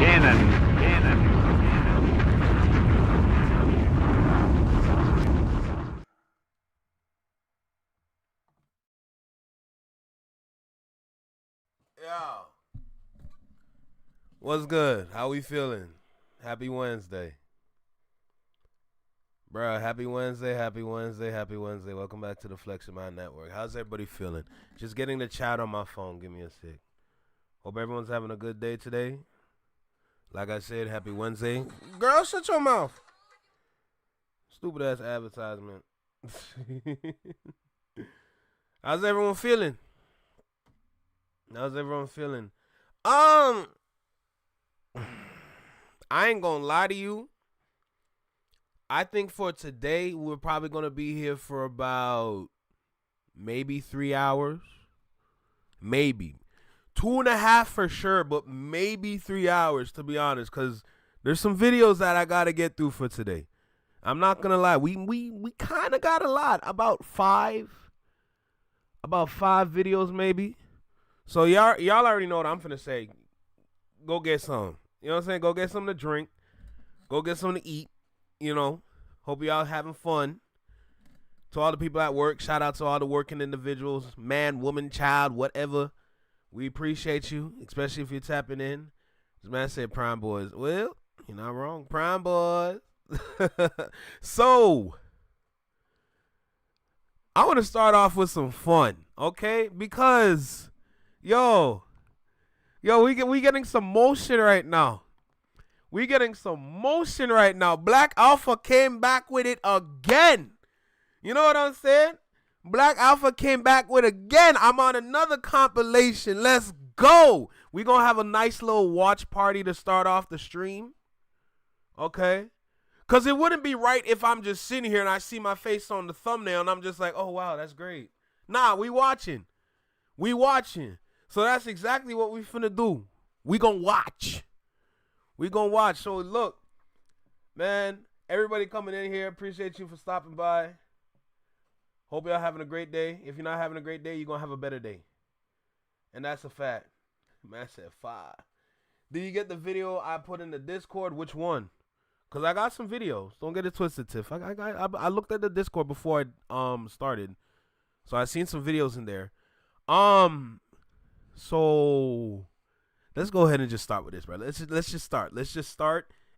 Yo, what's good? How we feeling? Happy Wednesday. Bruh, happy Wednesday, happy Wednesday, happy Wednesday. Welcome back to the Flex of My Network. How's everybody feeling? Just getting the chat on my phone. Give me a sec. Hope everyone's having a good day today. Like I said, happy Wednesday. Girl, shut your mouth. Stupid ass advertisement. How's everyone feeling? How's everyone feeling? I ain't gonna lie to you. I think for today, we're probably gonna be here for about maybe 3 hours. Maybe. 2.5 for sure, but maybe 3 hours, to be honest, because there's some videos that I gotta get through for today. I'm not gonna lie. We kind of got a lot. About five videos maybe. So y'all already know what I'm finna say. Go get some. You know what I'm saying? Go get something to drink. Go get something to eat. You know. Hope y'all having fun. To all the people at work, shout out to all the working individuals, man, woman, child, whatever. We appreciate you, especially if you're tapping in. This man said Prime Boys. Well, you're not wrong. Prime Boys. So, I want to start off with some fun, okay? Because Yo, we getting some motion right now. Black Alpha came back with it again. You know what I'm saying? Black Alpha came back with again. I'm on another compilation. Let's go. We gonna have a nice little watch party to start off the stream. Okay? Because it wouldn't be right if I'm just sitting here and I see my face on the thumbnail and I'm just like, oh, wow, that's great. Nah, we watching. So that's exactly what we finna do. We gonna watch. So look, man, everybody coming in here, appreciate you for stopping by. Hope y'all having a great day. If you're not having a great day, you're gonna have a better day. And that's a fact. Man said 5. Did you get the video I put in the Discord? Which one? Because I got some videos. Don't get it twisted, Tiff. I looked at the Discord before I started. So I seen some videos in there. So let's go ahead and just start with this, bro. Let's just start,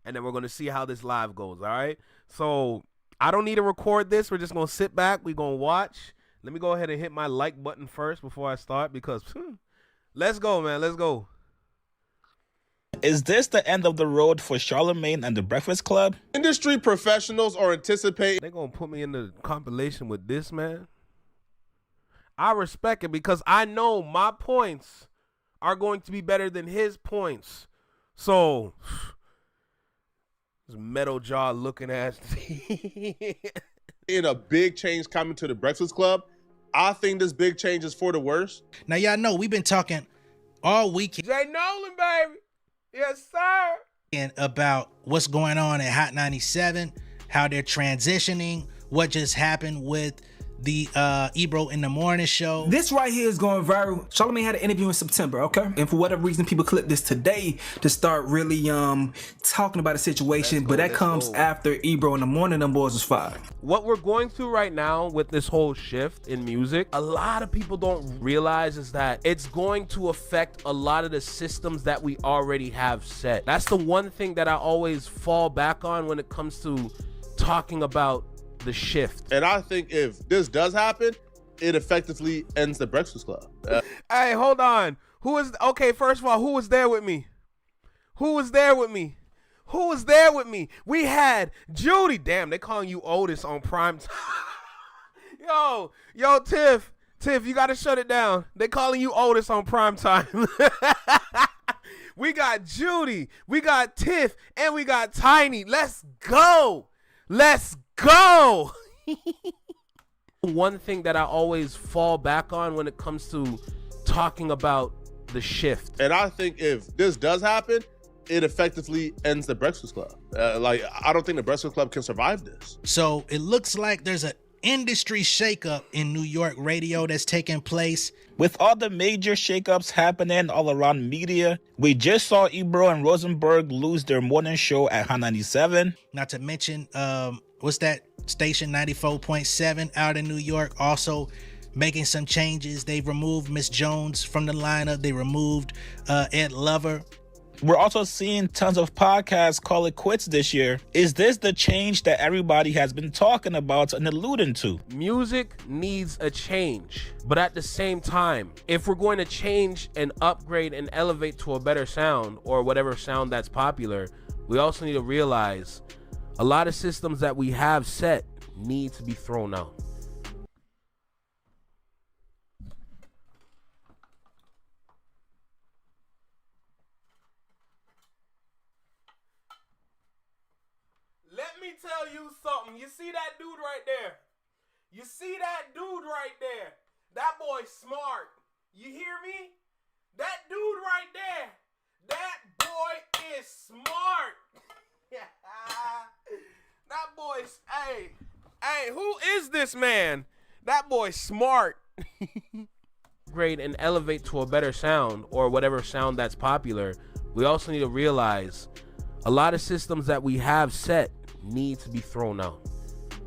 and then we're gonna see how this live goes. All right. So I don't need to record this. We're just gonna sit back. We're gonna watch. Let me go ahead and hit my like button first before I start because let's go, man. Let's go. Is this the end of the road for Charlemagne and the Breakfast Club? Industry professionals are anticipating. They're gonna put me in the compilation with this, man. I respect it because I know my points are going to be better than his points. So, this metal jaw looking ass. In a big change coming to the Breakfast Club, I think this big change is for the worse. Now, y'all know we've been talking all weekend. Jay Nolan, baby. Yes, sir. And about what's going on at Hot 97, how they're transitioning, what just happened with the Ebro in the Morning show. This right here is going viral. Charlemagne had an interview in September, okay? And for whatever reason, people clipped this today to start really talking about the situation, but that comes after Ebro in the Morning, them boys was fired. What we're going through right now with this whole shift in music, a lot of people don't realize is that it's going to affect a lot of the systems that we already have set. That's the one thing that I always fall back on when it comes to talking about the shift. And I think if this does happen, it effectively ends the Breakfast Club. Hey, hold on. Okay, first of all, who was there with me? We had Judy. Damn, they calling you Otis on prime time. Yo, Tiff, you gotta shut it down. They calling you Otis on prime time. We got Judy, we got Tiff, and we got Tiny. Let's go. One thing that I always fall back on when it comes to talking about the shift. And I think if this does happen, it effectively ends the Breakfast Club. I don't think the Breakfast Club can survive this. So it looks like there's a industry shakeup in New York radio that's taking place. With all the major shakeups happening all around media, we just saw Ebro and Rosenberg lose their morning show at Hot 97. Not to mention, what's that station, 94.7 out in New York, also making some changes. They removed Miss Jones from the lineup. They removed Ed Lover. We're also seeing tons of podcasts call it quits this year. Is this the change that everybody has been talking about and alluding to? Music needs a change, but at the same time, if we're going to change and upgrade and elevate to a better sound or whatever sound that's popular, we also need to realize a lot of systems that we have set need to be thrown out. Let me tell you something. You see that dude right there? You see that dude right there? That boy's smart. You hear me? That dude right there. That boy is smart. That boy's, hey, who is this man? That boy's smart. Upgrade and elevate to a better sound or whatever sound that's popular. We also need to realize a lot of systems that we have set need to be thrown out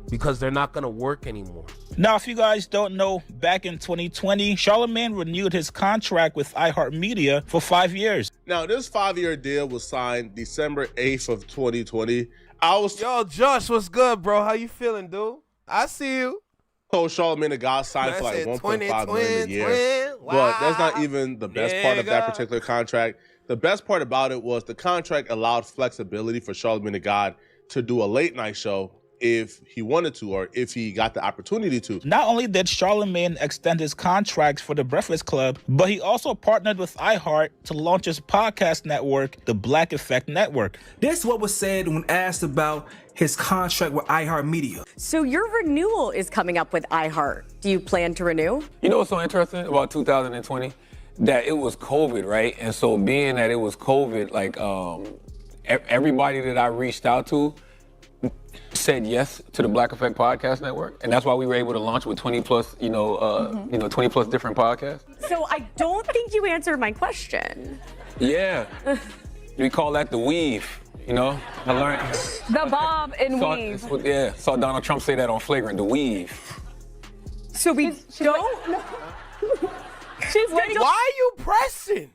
because they're not going to work anymore. Now, if you guys don't know, back in 2020, Charlamagne renewed his contract with HipHopMedia for 5 years. Now, this 5-year deal was signed December 8th of 2020. Yo, Josh, what's good, bro? How you feeling, dude? I see you. told Charlamagne the God signed for like 1.5 million a year. But that's not even the best part of that particular contract. The best part about it was the contract allowed flexibility for Charlamagne the God to do a late night show if he wanted to or if he got the opportunity to. Not only did Charlamagne extend his contract for the Breakfast Club, but he also partnered with iHeart to launch his podcast network, the Black Effect Network. This is what was said when asked about his contract with HipHopMedia. So your renewal is coming up with iHeart. Do you plan to renew? You know what's so interesting about 2020? That it was COVID, right? And so being that it was COVID, like everybody that I reached out to said yes to the Black Effect Podcast Network, and that's why we were able to launch with 20 plus, 20 plus different podcasts. So I don't think you answered my question. Yeah, we call that the weave. I learned the bob and weave. Yeah, saw Donald Trump say that on Flagrant, the weave. So we don't. Why are you pressing?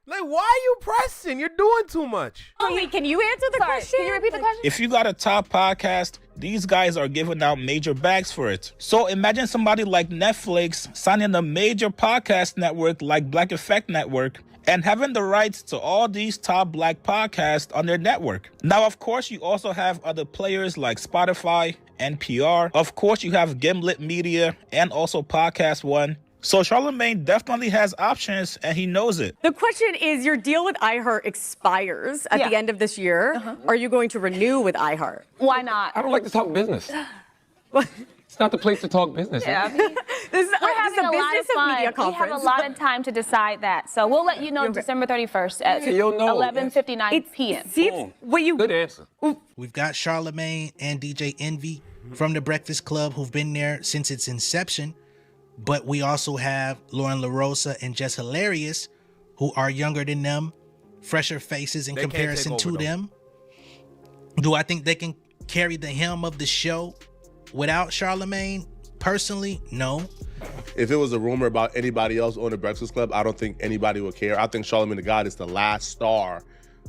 Like, why are you pressing? You're doing too much. Wait, can you answer the question? Can you repeat the question? If you got a top podcast, these guys are giving out major bags for it. So imagine somebody like Netflix signing a major podcast network like Black Effect Network and having the rights to all these top black podcasts on their network. Now, of course, you also have other players like Spotify, NPR. Of course, you have Gimlet Media and also Podcast One. So Charlamagne definitely has options, and he knows it. The question is, your deal with iHeart expires at the end of this year. Are you going to renew with iHeart? Why not? I don't like to talk business. It's not the place to talk business. Yeah, This is we're having a a lot of fun. media conference. We have a lot of time to decide that. So we'll let you know December 31st at 11:59 p.m. See, Good answer. We've got Charlamagne and DJ Envy from the Breakfast Club who've been there since its inception. But we also have Lauren LaRosa and Just Hilarious, who are younger than them, fresher faces in comparison to them. Do I think they can carry the helm of the show without Charlamagne? Personally, no. If it was a rumor about anybody else on the Breakfast Club, I don't think anybody would care. I think Charlamagne the God is the last star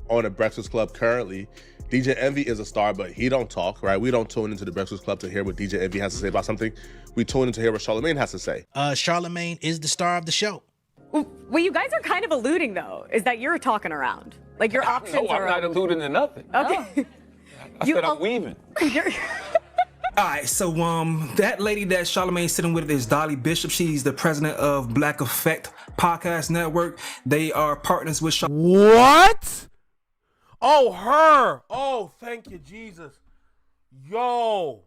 on the Breakfast Club currently. DJ Envy is a star, but he don't talk, right? We don't tune into the Breakfast Club to hear what DJ Envy has to say about something. We tune in to hear what Charlamagne has to say. Charlamagne is the star of the show. What you guys are kind of alluding, though, is that you're talking around. Like, your options are... No, I'm not alluding to nothing. Okay. I said I'm weaving. All right, so that lady that Charlamagne sitting with is Dolly Bishop. She's the president of Black Effect Podcast Network. They are partners with What? Oh, her. Oh, thank you, Jesus. Yo,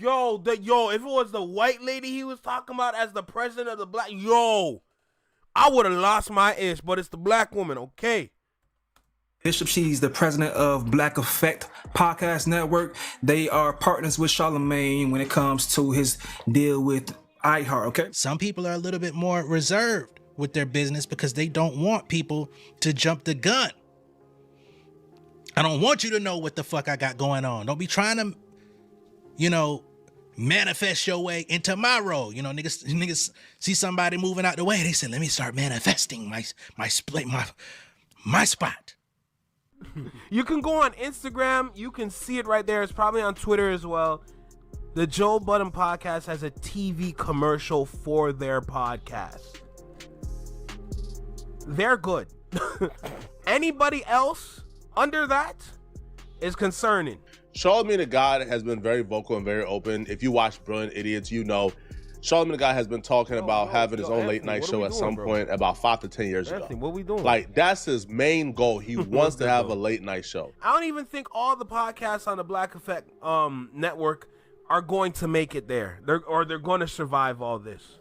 if it was the white lady he was talking about as the president of the black, I would have lost my ish, but it's the black woman, okay? Bishop, she's the president of Black Effect Podcast Network. They are partners with Charlamagne when it comes to his deal with iHeart, okay? Some people are a little bit more reserved with their business because they don't want people to jump the gun. I don't want you to know what the fuck I got going on. Don't be trying to, manifest your way into my role. Niggas see somebody moving out the way. They say, let me start manifesting my spot. You can go on Instagram. You can see it right there. It's probably on Twitter as well. The Joe Budden Podcast has a TV commercial for their podcast. They're good. Anybody else under that is concerning. Charlamagne the God has been very vocal and very open. If you watch Brilliant Idiots, you know Charlamagne the God has been talking about having his own late night show at some point about 5 to 10 years ago. What we doing? Like, that's his main goal. He wants to have a late night show. I don't even think all the podcasts on the Black Effect network are going to make it there. They're going to survive all this.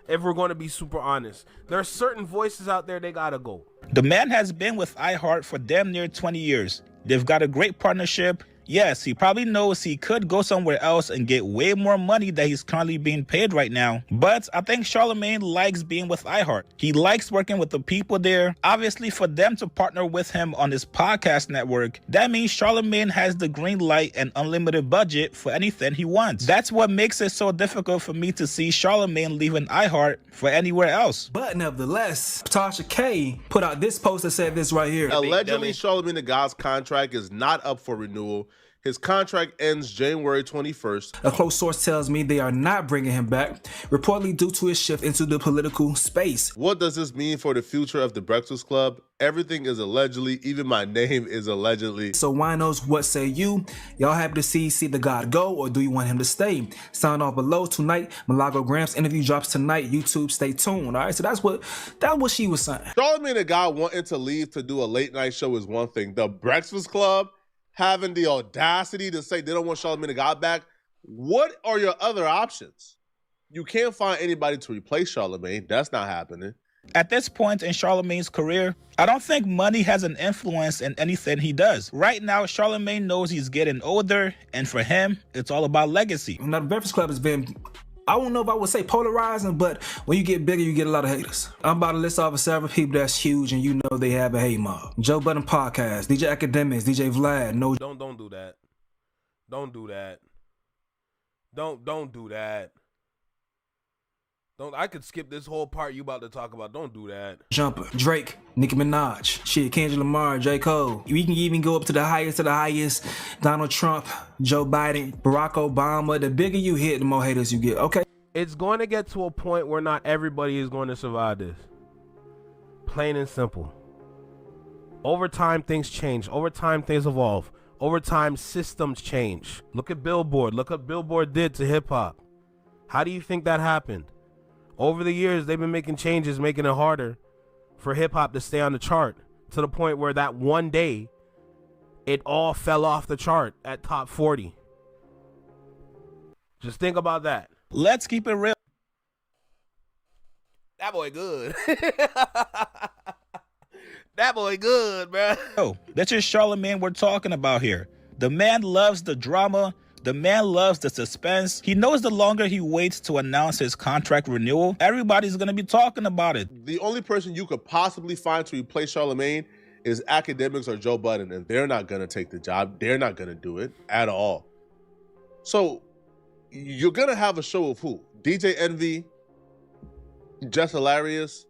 If we're going to be super honest, there are certain voices out there, they gotta go. The man has been with iHeart for damn near 20 years. They've got a great partnership. Yes, he probably knows he could go somewhere else and get way more money than he's currently being paid right now. But I think Charlamagne likes being with iHeart. He likes working with the people there. Obviously, for them to partner with him on his podcast network, that means Charlamagne has the green light and unlimited budget for anything he wants. That's what makes it so difficult for me to see Charlamagne leaving iHeart for anywhere else. But nevertheless, Tasha K put out this post that said this right here. Allegedly, Charlamagne the God's contract is not up for renewal. His contract ends January 21st. A close source tells me they are not bringing him back, reportedly due to his shift into the political space. What does this mean for the future of the Breakfast Club? Everything is allegedly, even my name is allegedly. So winos, what say you? Y'all happy to see the God go, or do you want him to stay? Sound off below tonight. Malago Graham's interview drops tonight. YouTube, stay tuned. All right, so that's what she was saying. Charlamagne the God wanting to leave to do a late night show is one thing. The Breakfast Club having the audacity to say they don't want Charlamagne the God back. What are your other options? You can't find anybody to replace Charlamagne. That's not happening. At this point in Charlamagne's career, I don't think money has an influence in anything he does. Right now, Charlamagne knows he's getting older, and for him, it's all about legacy. Now, the Breakfast Club has been, I don't know if I would say polarizing, but when you get bigger, you get a lot of haters. I'm about to list off several people that's huge, and you know they have a hate mob. Joe Budden Podcast, DJ Academics, DJ Vlad. No, don't do that. Don't do that. Don't do that. I could skip this whole part you about to talk about. Don't do that. Jumper, Drake, Nicki Minaj, shit, Kendrick Lamar, J. Cole. We can even go up to the highest. Donald Trump, Joe Biden, Barack Obama. The bigger you hit, the more haters you get. Okay. It's going to get to a point where not everybody is going to survive this. Plain and simple. Over time, things change. Over time, things evolve. Over time, systems change. Look at Billboard. Look what Billboard did to hip hop. How do you think that happened? Over the years, they've been making changes, making it harder for hip-hop to stay on the chart, to the point where that one day, it all fell off the chart at top 40. Just think about that. Let's keep it real. That boy good. That boy good, bro. Oh, that's just Charlamagne we're talking about here. The man loves the drama. The man loves the suspense. He knows the longer he waits to announce his contract renewal, everybody's going to be talking about it. The only person you could possibly find to replace Charlamagne is Academics or Joe Budden, and they're not going to take the job. They're not going to do it at all. So you're going to have a show of who? DJ Envy, Jess Hilarious,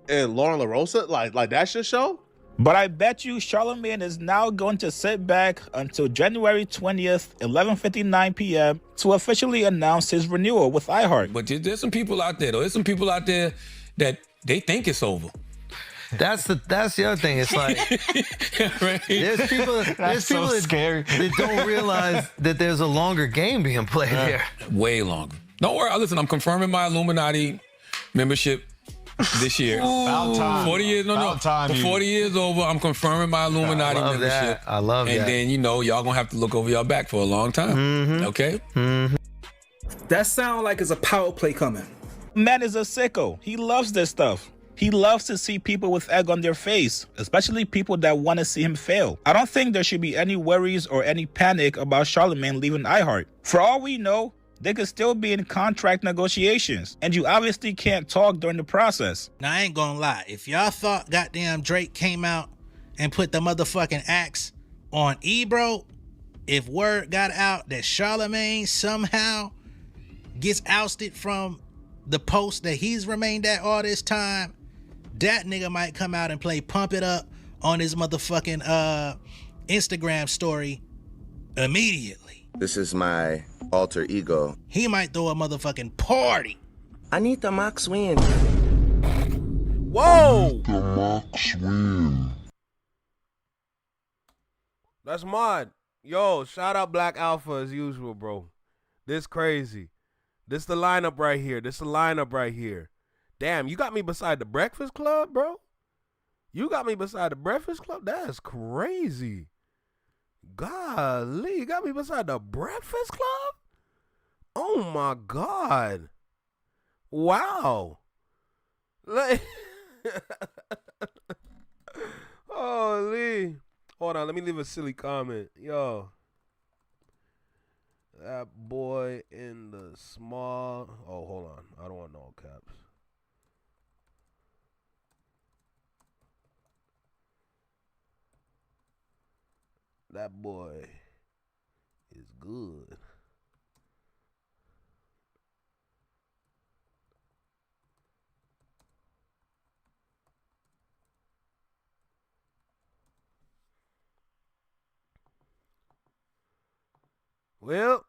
and Lauren LaRosa? Like that's your show? But I bet you Charlamagne is now going to sit back until January 20th, 11:59 p.m. to officially announce his renewal with iHeart. But there's some people out there, though. There's some people out there that they think it's over. That's the other thing. It's like right? there's people that don't realize that there's a longer game being played here. Way longer. Don't worry. Listen, I'm confirming my Illuminati membership this year. About time. 40 years, For 40 years over, I'm confirming my Illuminati membership. I love that. And then, y'all gonna have to look over y'all back for a long time. Mm-hmm. Okay? Mm-hmm. That sound like it's a power play coming. Man is a sicko. He loves this stuff. He loves to see people with egg on their face, especially people that want to see him fail. I don't think there should be any worries or any panic about Charlamagne leaving iHeart. For all we know, they could still be in contract negotiations, and you obviously can't talk during the process. Now, I ain't gonna lie. If y'all thought goddamn Drake came out and put the motherfucking axe on Ebro, if word got out that Charlamagne somehow gets ousted from the post that he's remained at all this time, that nigga might come out and play Pump It Up on his motherfucking Instagram story immediately. This is my alter ego. He might throw a motherfucking party. I need the max win. Whoa! The max win. That's mod. Yo, shout out Black Alpha as usual, bro. This crazy. This the lineup right here. Damn, you got me beside the Breakfast Club, bro? You got me beside the Breakfast Club? That's crazy. Golly, you got me beside the Breakfast Club? Oh, my God. Wow. Holy. Hold on, let me leave a silly comment. Yo. That boy in the small... Oh, hold on. I don't want no caps. That boy is good. Well,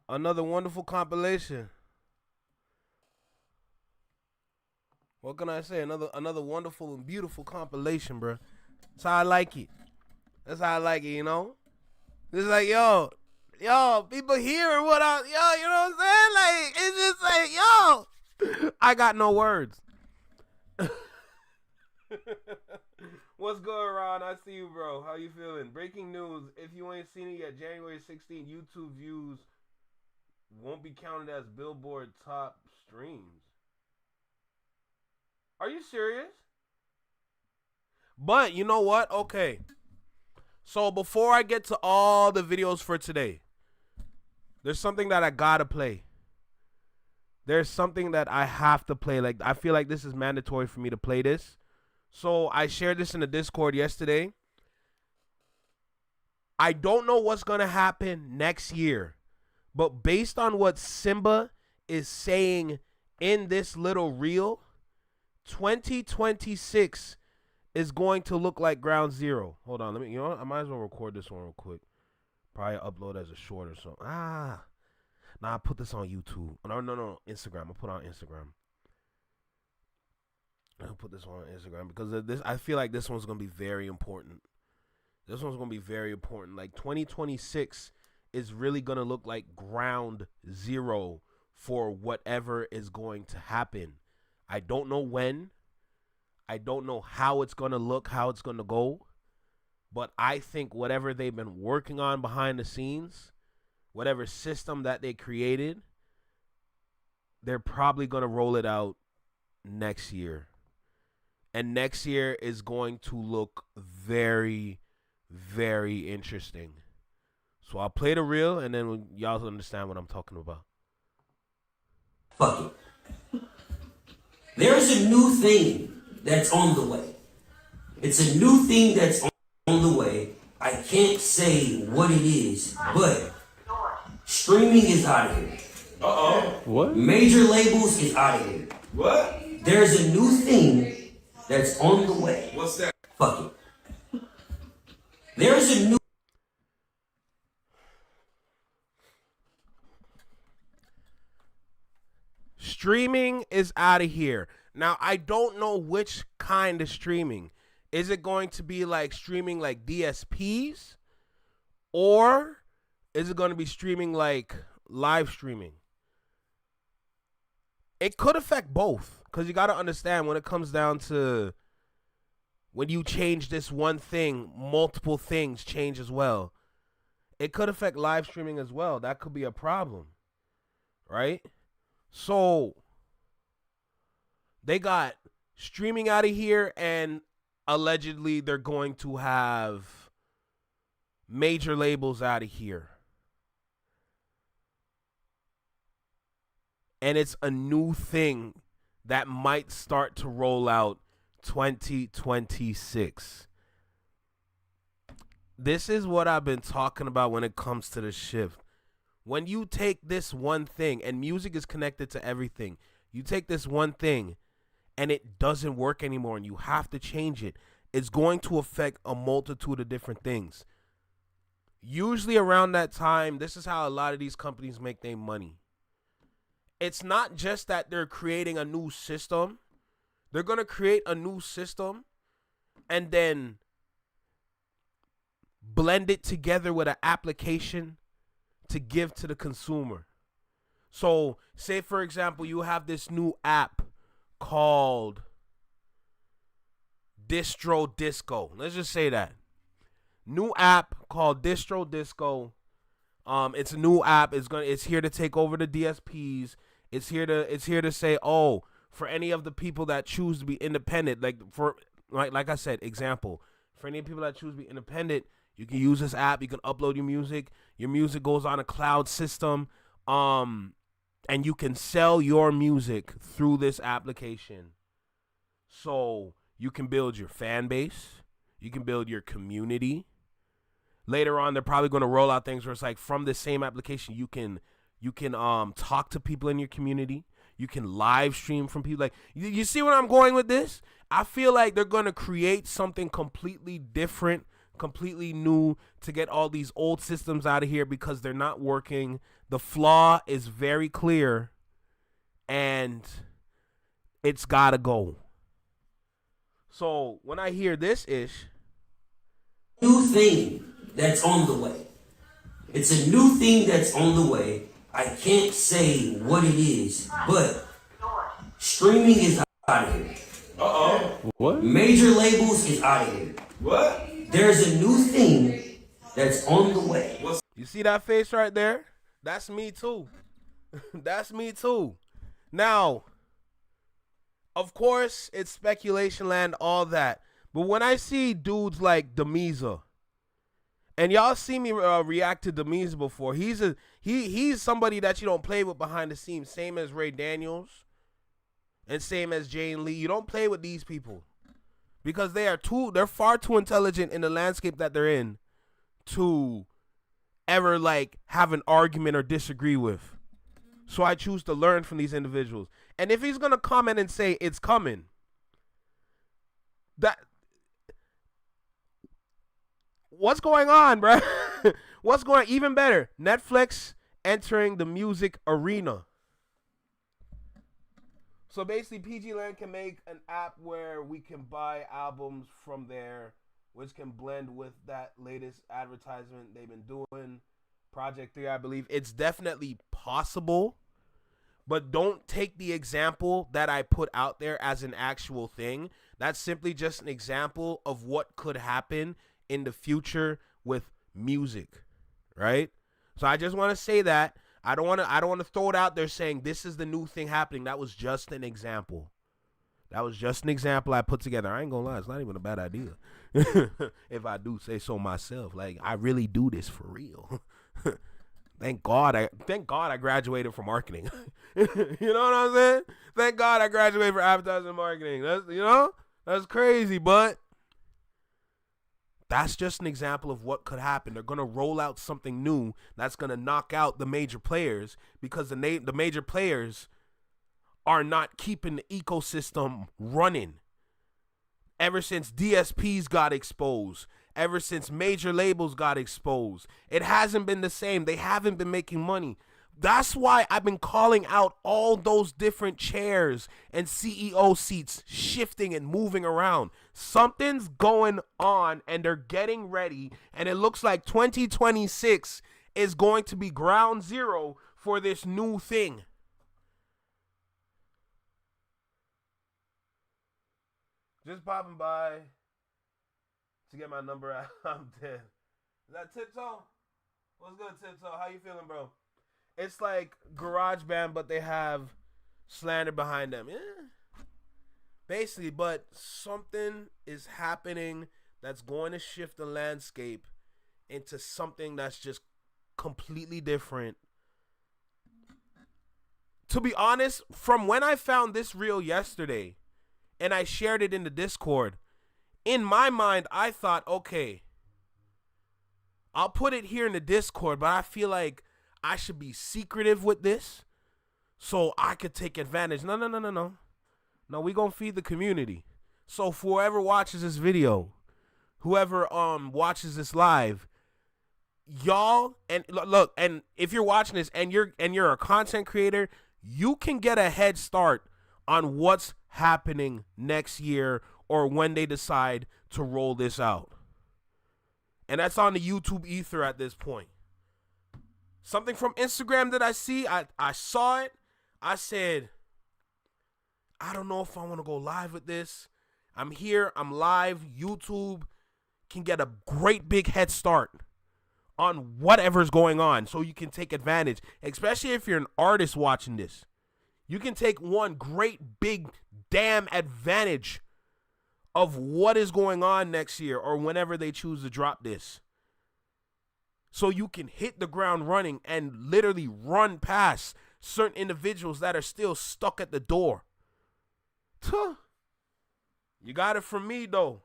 another wonderful compilation. What can I say? Another wonderful and beautiful compilation, bro. That's how I like it. That's how I like it, you know? It's like, yo, people hearing what you know what I'm saying? Like, it's just like, yo, I got no words. What's going on? I see you, bro. How you feeling? Breaking news. If you ain't seen it yet, January 16th, YouTube views won't be counted as Billboard top streams. Are you serious? But you know what? Okay. So before I get to all the videos for today, there's something that I gotta play. There's something that I have to play. Like, I feel like this is mandatory for me to play this. So I shared this in the Discord yesterday. I don't know what's going to happen next year, but based on what Simba is saying in this little reel, 2026 is going to look like ground zero. Hold on, you know what? I might as well record this one real quick. Probably upload as a short or something. Nah, I put this on YouTube. No, Instagram. I'll put it on Instagram. I'll put this one on Instagram because of this. I feel like this one's going to be very important. This one's going to be very important. Like 2026 is really going to look like ground zero for whatever is going to happen. I don't know when. I don't know how it's going to look, how it's going to go. But I think whatever they've been working on behind the scenes, whatever system that they created, they're probably going to roll it out next year. And next year is going to look very, very interesting. So I'll play the reel, and then y'all understand what I'm talking about. Fuck it. There's a new thing that's on the way. It's a new thing that's on the way. I can't say what it is, but streaming is out of here. Uh-oh. What? Major labels is out of here. What? There's a new thing that's on the way. What's that? Fuck it. There's a new... Streaming is out of here. Now, I don't know which kind of streaming. Is it going to be like streaming like DSPs? Or is it going to be streaming like live streaming? It could affect both. Because you got to understand when it comes down to when you change this one thing, multiple things change as well. It could affect live streaming as well. That could be a problem. Right? So They got streaming out of here, and allegedly they're going to have major labels out of here. And it's a new thing that might start to roll out 2026. This is what I've been talking about when it comes to the shift. When you take this one thing, and music is connected to everything, you take this one thing and it doesn't work anymore and you have to change it, it's going to affect a multitude of different things. Usually around that time, this is how a lot of these companies make their money. It's not just that they're creating a new system. They're going to create a new system and then blend it together with an application to give to the consumer. So, say for example, you have this new app called Distro Disco. Let's just say that. New app called Distro Disco. It's a new app. It's here to take over the DSPs. It's here to say, oh, for any of the people that choose to be independent, like I said, example, for any people that choose to be independent, you can use this app. You can upload your music. Your music goes on a cloud system, and you can sell your music through this application. So you can build your fan base. You can build your community. Later on, they're probably going to roll out things where it's like from the same application, you can talk to people in your community. You can live stream from people. Like you see where I'm going with this? I feel like they're going to create something completely different, completely new to get all these old systems out of here because they're not working. The flaw is very clear and it's got to go. So when I hear this new thing that's on the way. It's a new thing that's on the way. I can't say what it is, but streaming is out of here. What? Major labels is out of here. What? There's a new thing that's on the way. You see that face right there? That's me too. That's me too. Now, of course, it's speculation land, all that. But when I see dudes like Demiza, and y'all see me react to Demiza before, he's somebody that you don't play with behind the scenes. Same as Ray Daniels, and same as Jane Lee. You don't play with these people because they're far too intelligent in the landscape that they're in to ever like have an argument or disagree with. So I choose to learn from these individuals. And if he's gonna comment and say it's coming, what's going on, bro? What's going even better? Netflix entering the music arena. So basically, PG Land can make an app where we can buy albums from there, which can blend with that latest advertisement they've been doing. Project 3, I believe. It's definitely possible, but don't take the example that I put out there as an actual thing. That's simply just an example of what could happen in the future with music, right? So I just want to say that I don't want to throw it out there saying this is the new thing happening. That was just an example. That was just an example I put together. I ain't gonna lie, it's not even a bad idea. If I do say so myself, like I really do this for real. Thank God I graduated from marketing. You know what I'm saying? Thank God I graduated from advertising and marketing. That's crazy, but that's just an example of what could happen. They're going to roll out something new that's going to knock out the major players because the major players are not keeping the ecosystem running. Ever since DSPs got exposed, ever since major labels got exposed, it hasn't been the same. They haven't been making money. That's why I've been calling out all those different chairs and CEO seats shifting and moving around. Something's going on and they're getting ready, and it looks like 2026 is going to be ground zero for this new thing. Just popping by to get my number out. I'm dead. Is that Tiptoe? What's good, Tiptoe? How you feeling, bro? It's like GarageBand, but they have slander behind them. Yeah. Basically, but something is happening that's going to shift the landscape into something that's just completely different. To be honest, from when I found this reel yesterday and I shared it in the Discord, in my mind, I thought, okay, I'll put it here in the Discord, but I feel like I should be secretive with this so I could take advantage. No. No, we gonna feed the community. So for whoever watches this video, whoever watches this live, y'all, and look, and if you're watching this and you're a content creator, you can get a head start on what's happening next year or when they decide to roll this out. And that's on the YouTube ether at this point. Something from Instagram that I see, I saw it. I said, I don't know if I want to go live with this. I'm here. I'm live. YouTube can get a great big head start on whatever's going on so you can take advantage, especially if you're an artist watching this. You can take one great big damn advantage of what is going on next year or whenever they choose to drop this. So you can hit the ground running and literally run past certain individuals that are still stuck at the door. You got it from me, though.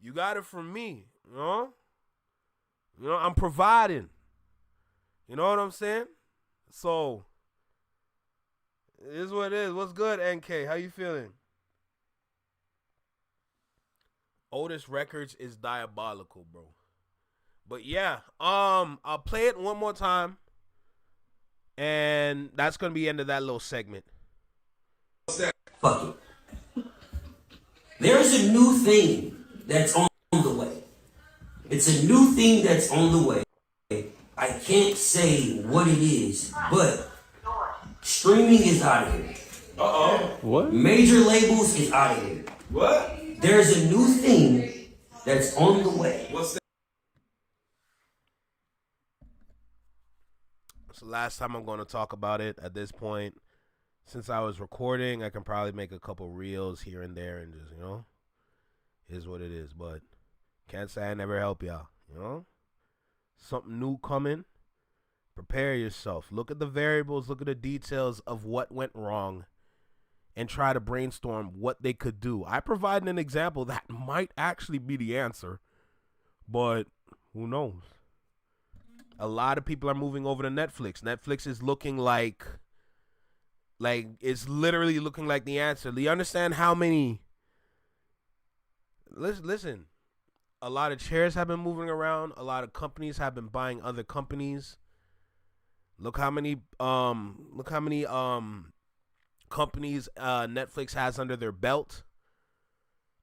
You got it from me, you know? I'm providing. You know what I'm saying? So, it is what it is. What's good, NK? How you feeling? Otis Records is diabolical, bro. But yeah, I'll play it one more time. And that's going to be the end of that little segment. Fuck it. There's a new thing that's on the way. It's a new thing that's on the way. I can't say what it is, but streaming is out of here. What? Major labels is out of here. What? There's a new thing that's on the way. What's that? It's the last time I'm going to talk about it at this point. Since I was recording, I can probably make a couple reels here and there and just, is what it is. But can't say I never help y'all, Something new coming. Prepare yourself. Look at the variables. Look at the details of what went wrong and try to brainstorm what they could do. I provided an example that might actually be the answer, but who knows? A lot of people are moving over to Netflix. Netflix is looking like it's literally looking like the answer. Do you understand how many? Listen, a lot of chairs have been moving around. A lot of companies have been buying other companies. Look how many companies Netflix has under their belt.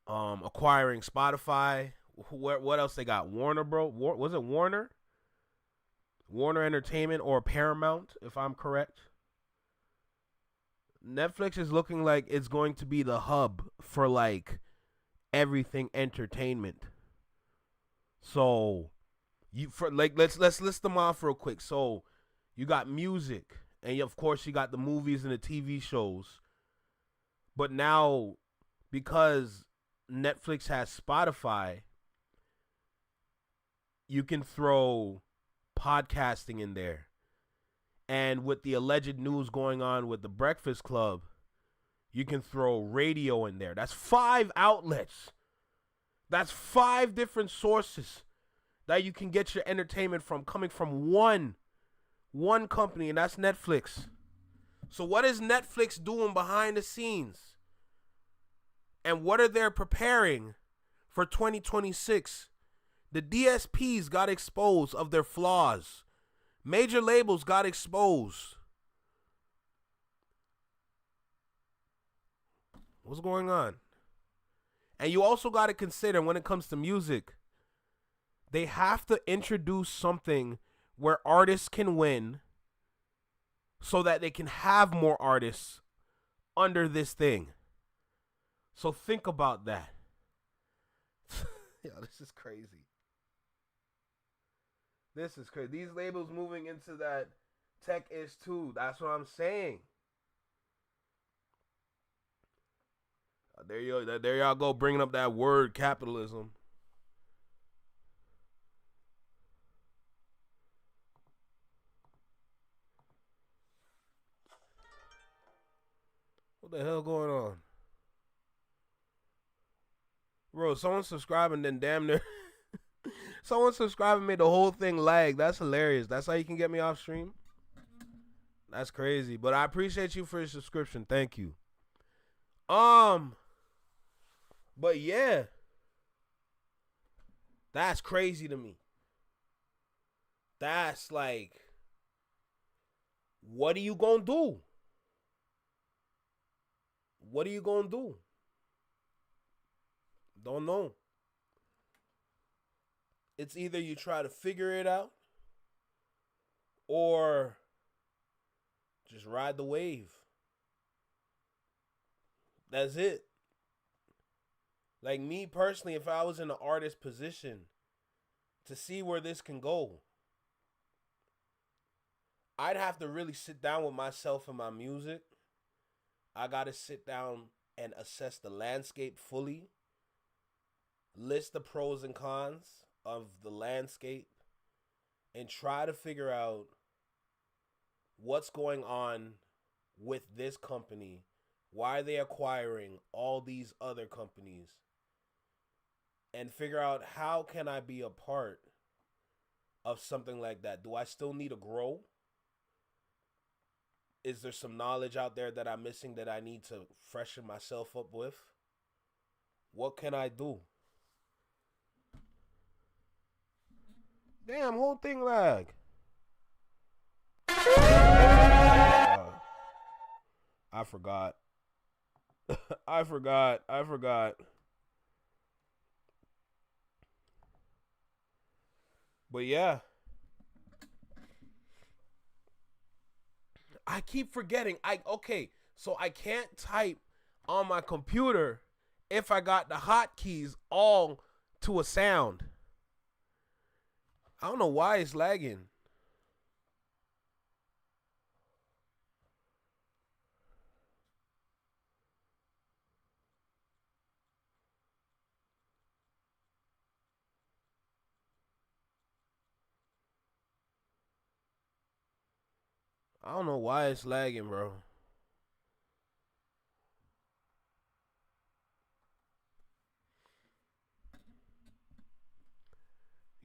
Acquiring Spotify. What else they got? Warner, bro. Was it Warner? Warner Entertainment or Paramount, if I'm correct. Netflix is looking like it's going to be the hub for like everything entertainment. So let's list them off real quick. So you got music, and of course you got the movies and the TV shows. But now, because Netflix has Spotify, you can throw podcasting in there. And with the alleged news going on with the Breakfast Club, you can throw radio in there. That's 5 outlets. That's 5 different sources that you can get your entertainment from, coming from one company, and that's Netflix. So what is Netflix doing behind the scenes? And what are they preparing for 2026? The DSPs got exposed of their flaws. Major labels got exposed. What's going on? And you also got to consider, when it comes to music, they have to introduce something where artists can win so that they can have more artists under this thing. So think about that. Yo, this is crazy. This is crazy. These labels moving into that tech-ish too. That's what I'm saying. There y'all go bringing up that word capitalism. What the hell going on? Bro, someone subscribing then damn near someone subscribing made the whole thing lag. That's hilarious. That's how you can get me off stream? That's crazy. But I appreciate you for your subscription. Thank you. But yeah. That's crazy to me. That's like, what are you gonna do? What are you gonna do? Don't know. It's either you try to figure it out or just ride the wave. That's it. Like me personally, if I was in an artist position to see where this can go, I'd have to really sit down with myself and my music. I got to sit down and assess the landscape fully, list the pros and cons of the landscape, and try to figure out what's going on with this company. Why are they acquiring all these other companies? And figure out, how can I be a part of something like that? Do I still need to grow? Is there some knowledge out there that I'm missing that I need to freshen myself up with? What can I do? Damn, whole thing lag. I forgot. I forgot. But yeah. I keep forgetting. So I can't type on my computer if I got the hotkeys all to a sound. I don't know why it's lagging. I don't know why it's lagging, bro.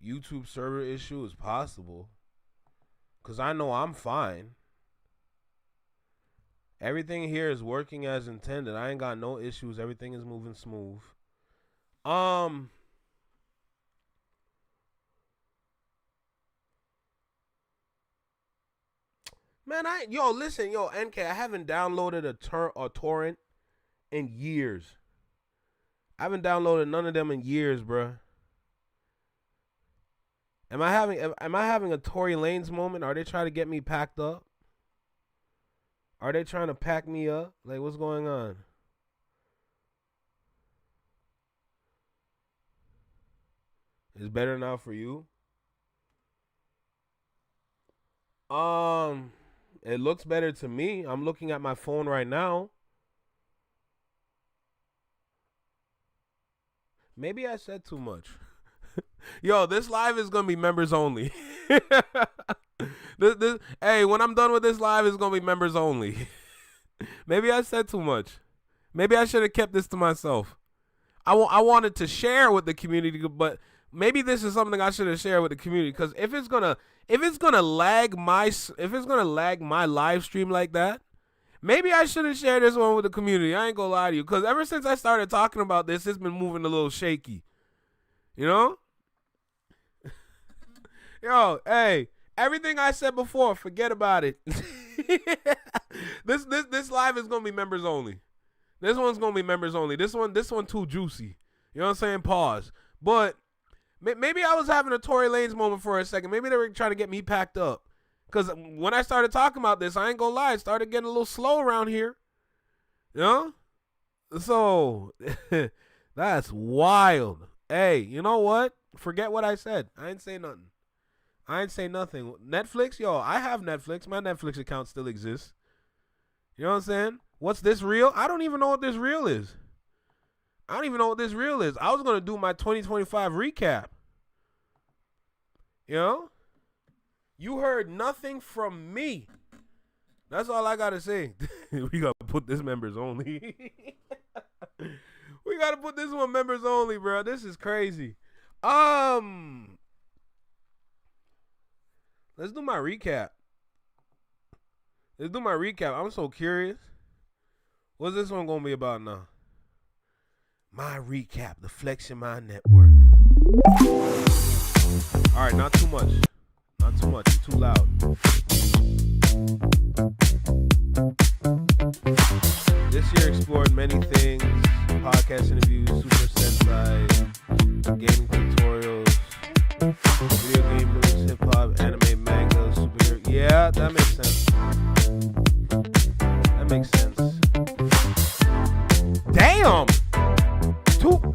YouTube server issue is possible. Because I know I'm fine. Everything here is working as intended. I ain't got no issues. Everything is moving smooth. Man, listen, NK, I haven't downloaded a torrent in years. I haven't downloaded none of them in years, bruh. Am I having a Tory Lanez moment? Are they trying to get me packed up? Are they trying to pack me up? Like, what's going on? It's better now for you? It looks better to me. I'm looking at my phone right now. Maybe I said too much. Yo, this live is gonna be members only. Hey, when I'm done with this live, it's gonna be members only. Maybe I said too much. Maybe I should have kept this to myself. I wanted to share with the community, but maybe this is something I should have shared with the community. Because if it's gonna lag my live stream like that, maybe I shouldn't share this one with the community. I ain't gonna lie to you. Because ever since I started talking about this, it's been moving a little shaky. You know? Yo, hey, everything I said before, forget about it. This live is gonna be members only. This one's gonna be members only. This one too juicy. You know what I'm saying? Pause. But maybe I was having a Tory Lanez moment for a second. Maybe they were trying to get me packed up. Because when I started talking about this, I ain't gonna lie, it started getting a little slow around here. You know? So, that's wild. Hey, you know what? Forget what I said. I ain't say nothing. Netflix? Yo, I have Netflix. My Netflix account still exists. You know what I'm saying? What's this reel? I don't even know what this reel is. I don't even know what this reel is. I was going to do my 2025 recap. You know? You heard nothing from me. That's all I got to say. We got to put this members only. We got to put this one members only, bro. This is crazy. Let's do my recap. I'm so curious. What's this one going to be about now? My recap, the Flex Your Mind Network. All right, not too much. Not too much. It's too loud. This year explored many things. Podcast interviews, Super Sentai, gaming tutorials, video game news, hip-hop, anime, manga, superhero. Yeah, that makes sense. That makes sense. Damn!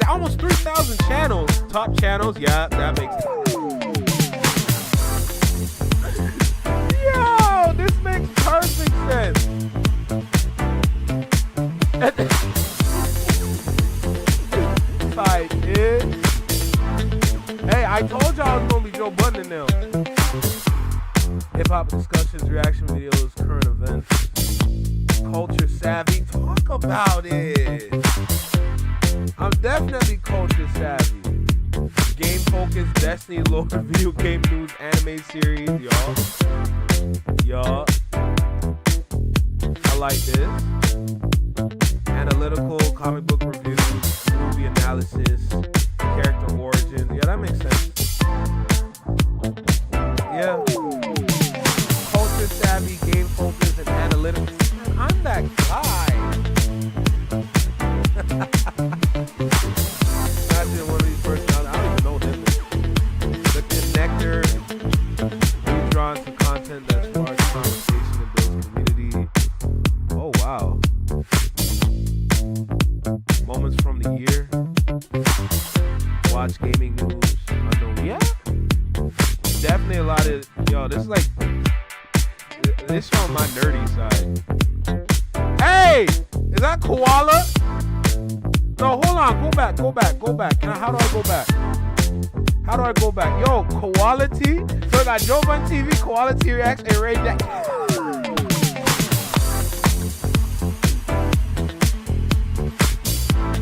Almost 3,000 channels. Top channels. Yeah, that makes sense. Yo, this makes perfect sense. Like it. Hey, I told y'all I was gonna be Joe Budden in them. Hip hop discussions, reaction videos, current events, culture savvy. Talk about it. I'm definitely culture savvy. Game focused, Destiny lore, video game news, anime series, y'all. I like this. Analytical, comic book reviews, movie analysis, character origins. Yeah, that makes sense. Yeah. Culture savvy, game focused, and analytical. Man, I'm that guy. Imagine one of these personalities. I don't even know them. The connector. Be drawn to content that sparks conversation and builds community. Oh, wow. Moments from the year. Watch gaming news. Unknown. Yeah. Definitely a lot of. Yo, this is like. This showing my nerdy side. Hey! Is that Koala? No, hold on. Go back. How do I go back? Yo, quality. So I got Joe Budden TV, quality reaction, and Ray Jack. I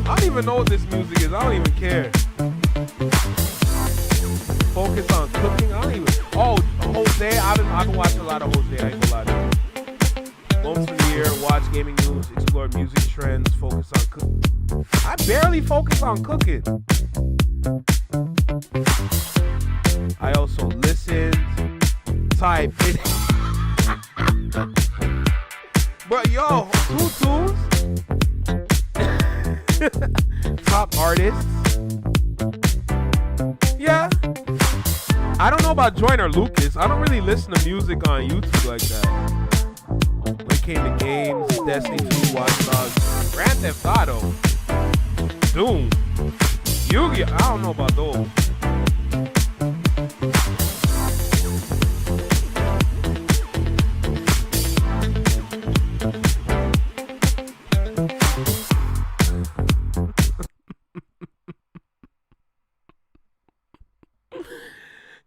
don't even know what this music is. I don't even care. Focus on cooking. I don't even. Oh, Jose. I've been watching a lot of Jose. I ain't gonna lie to you. Moments from the year, watch gaming news, explore music trends, focus on cooking. I barely focus on cooking. I also listened, type it. But yo, tutus, top artists. Yeah. I don't know about Joyner Lucas. I don't really listen to music on YouTube like that. When it came to games, Destiny 2, Watch Dogs, Grand Theft Auto, Doom, Yu-Gi-Oh! I don't know about those.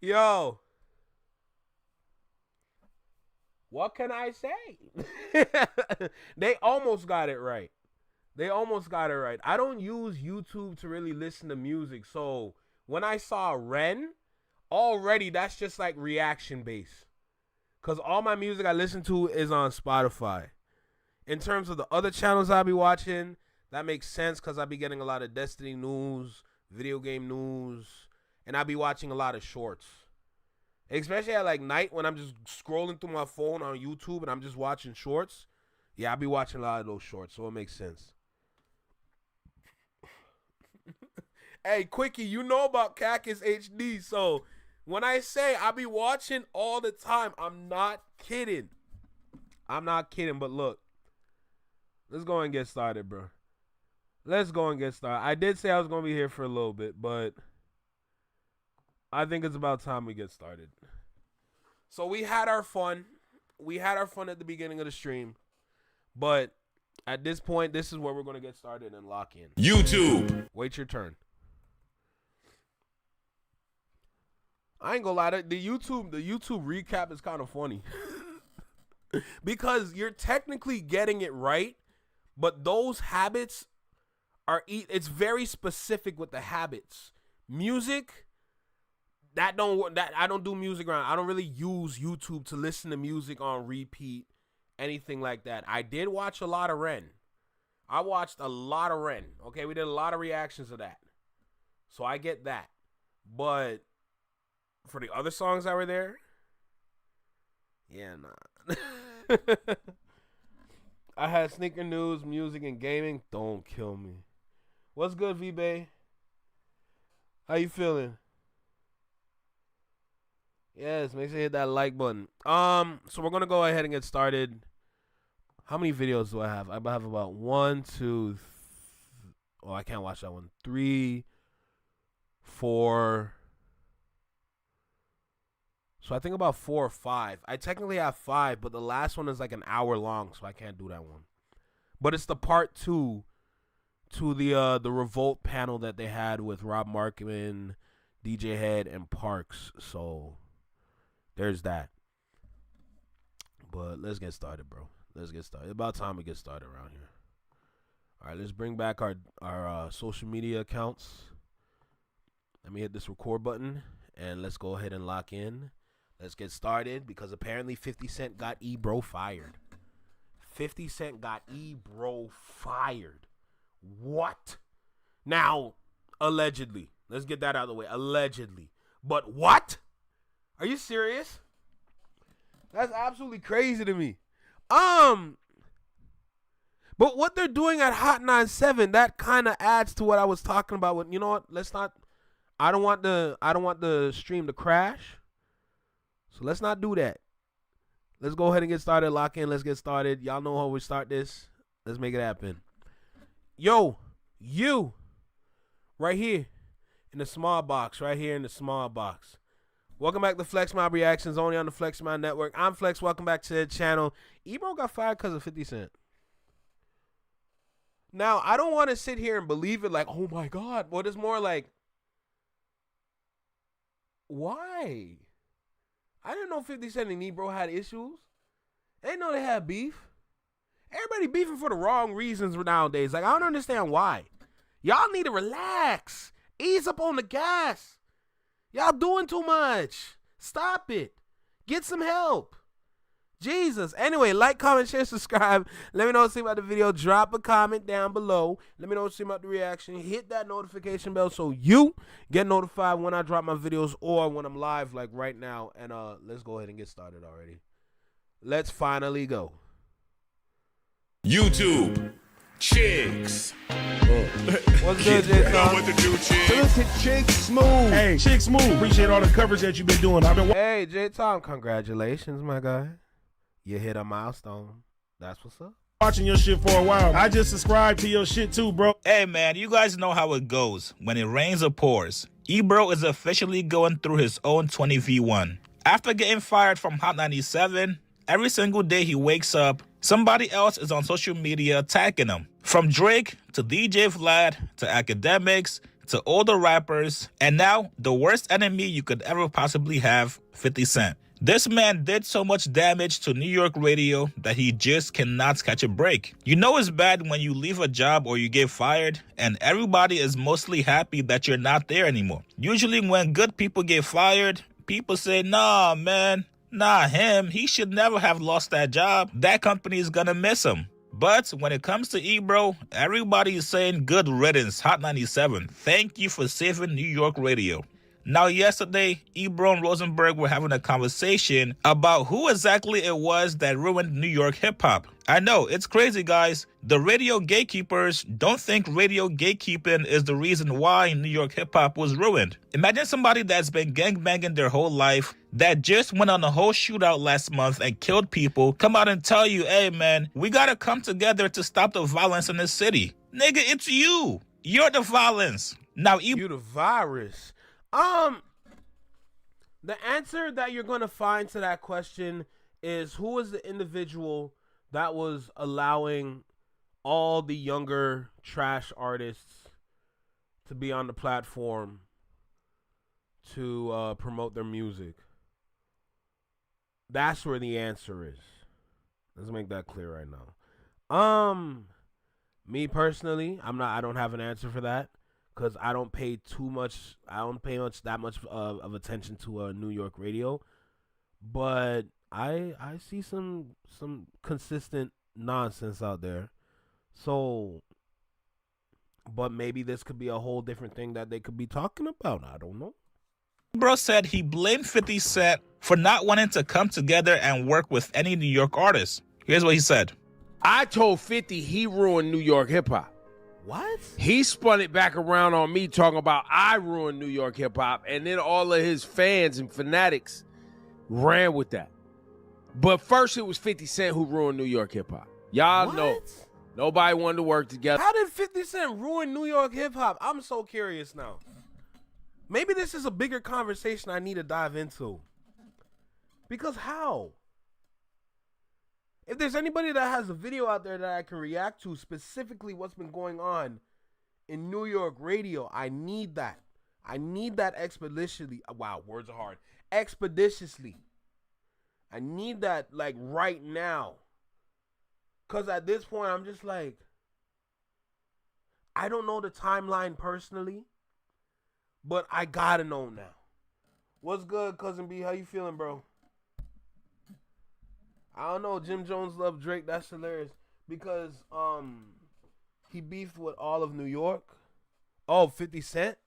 Yo. What can I say? They almost got it right. I don't use YouTube to really listen to music. So when I saw Ren, already that's just like reaction based. Because all my music I listen to is on Spotify. In terms of the other channels I'll be watching, that makes sense because I'll be getting a lot of Destiny news, video game news, and I'll be watching a lot of shorts. Especially at like night when I'm just scrolling through my phone on YouTube and I'm just watching shorts. Yeah, I'll be watching a lot of those shorts, so it makes sense. Hey, Quickie, you know about Cactus HD, so when I say I'll be watching all the time, I'm not kidding. But look, let's go and get started, bro. I did say I was going to be here for a little bit, but I think it's about time we get started. So we had our fun. At the beginning of the stream. But At this point, this is where we're going to get started and lock in. YouTube. Wait your turn. I ain't gonna lie, the YouTube recap is kind of funny. Because you're technically getting it right, but those habits it's very specific with the habits. Music, I don't do music around. I don't really use YouTube to listen to music on repeat, anything like that. I did watch a lot of Ren. I watched a lot of Ren. Okay, we did a lot of reactions of that. So I get that. But for the other songs that were there, yeah, nah. I had sneaker news, music, and gaming. Don't kill me. What's good, V-Bay? How you feeling? Yes, make sure you hit that like button. So we're gonna go ahead and get started. How many videos do I have? I have about 1, 2. Oh, I can't watch that one. 3, 4. So I think about 4 or 5. I technically have 5, but the last one is like an hour long, so I can't do that one. But it's the part 2 to the Revolt panel that they had with Rob Markman, DJ Head, and Parks. So there's that. But let's get started, bro. Let's get started. About time we get started around here. All right, let's bring back our social media accounts. Let me hit this record button, and let's go ahead and lock in. Let's get started, because apparently 50 Cent got Ebro fired. 50 Cent got Ebro fired. What? Now, allegedly. Let's get that out of the way. Allegedly. But what? Are you serious? That's absolutely crazy to me. But what they're doing at Hot 97, that kind of adds to what I was talking about. With, you know what? Let's not. I don't want the stream to crash. So let's not do that. Let's go ahead and get started. Lock in. Let's get started. Y'all know how we start this. Let's make it happen. Yo, you, right here in the small box. Right here in the small box. Welcome back to Flex Mob Reactions, only on the Flex Mob Network. I'm Flex. Welcome back to the channel. Ebro got fired because of 50 Cent. Now, I don't want to sit here and believe it like, oh my God. But it's more like, why? I didn't know 50 Cent and Ebro had issues. I didn't know they had beef. Everybody beefing for the wrong reasons nowadays. Like, I don't understand why. Y'all need to relax. Ease up on the gas. Y'all doing too much. Stop it. Get some help. Jesus. Anyway, like, comment, share, subscribe. Let me know what you think about the video. Drop a comment down below. Let me know what you think about the reaction. Hit that notification bell so you get notified when I drop my videos or when I'm live like right now. And let's go ahead and get started already. Let's finally go. YouTube. Chicks. What's good, Jay Tom? What to do, chicks? Look at Chick Smooth. Hey, Chick Smooth. Appreciate all the coverage that you've been doing. Hey, Jay Tom, congratulations, my guy. You hit a milestone. That's what's up. Watching your shit for a while. I just subscribed to your shit too, bro. Hey, man, you guys know how it goes. When it rains or pours, Ebro is officially going through his own 20v1. After getting fired from Hot 97, every single day he wakes up, somebody else is on social media attacking him. From Drake to DJ Vlad to academics to older rappers, and now the worst enemy you could ever possibly have, 50 Cent. This man did so much damage to New York radio that he just cannot catch a break. You know it's bad when you leave a job or you get fired and everybody is mostly happy that you're not there anymore. Usually when good people get fired, people say, nah, man, not him. He should never have lost that job. That company is gonna miss him. But when it comes to Ebro, everybody is saying good riddance, Hot 97. Thank you for saving New York radio. Now, yesterday, Ebro and Rosenberg were having a conversation about who exactly it was that ruined New York hip-hop. I know, it's crazy, guys. The radio gatekeepers don't think radio gatekeeping is the reason why New York hip-hop was ruined. Imagine somebody that's been gangbanging their whole life, that just went on a whole shootout last month and killed people, come out and tell you, hey, man, we gotta come together to stop the violence in this city. Nigga, it's you. You're the violence. Now, You the virus. The answer that you're going to find to that question is who is the individual that was allowing all the younger trash artists to be on the platform to promote their music. That's where the answer is. Let's make that clear right now. Me personally, I don't have an answer for that because I don't pay that much of attention to New York radio. But I see some consistent nonsense out there. So, but maybe this could be a whole different thing that they could be talking about. I don't know. Bro said he blamed 50 Cent for not wanting to come together and work with any New York artists. Here's what he said. I told 50 he ruined New York hip-hop. What? He spun it back around on me talking about I ruined New York hip-hop, and then all of his fans and fanatics ran with that. But first it was 50 Cent who ruined New York hip-hop. Y'all know. Nobody wanted to work together. How did 50 Cent ruin New York hip-hop? I'm so curious now. Maybe this is a bigger conversation I need to dive into. Because how? If there's anybody that has a video out there that I can react to, specifically what's been going on in New York radio, I need that. I need that expeditiously. Wow, words are hard. Expeditiously. I need that like right now. Because at this point, I'm just like, I don't know the timeline personally, but I gotta know now. What's good, Cousin B? How you feeling, bro? I don't know. Jim Jones loves Drake. That's hilarious because he beefed with all of New York. Oh, 50 Cent?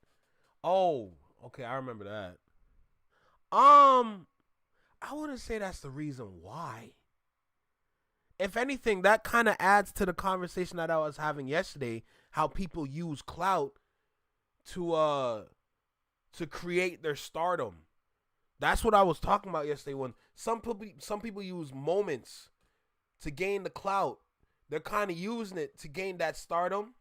Oh, okay, I remember that. I wouldn't say that's the reason why. If anything, that kind of adds to the conversation that I was having yesterday, how people use clout to create their stardom. That's what I was talking about yesterday. When some people use moments to gain the clout, they're kind of using it to gain that stardom,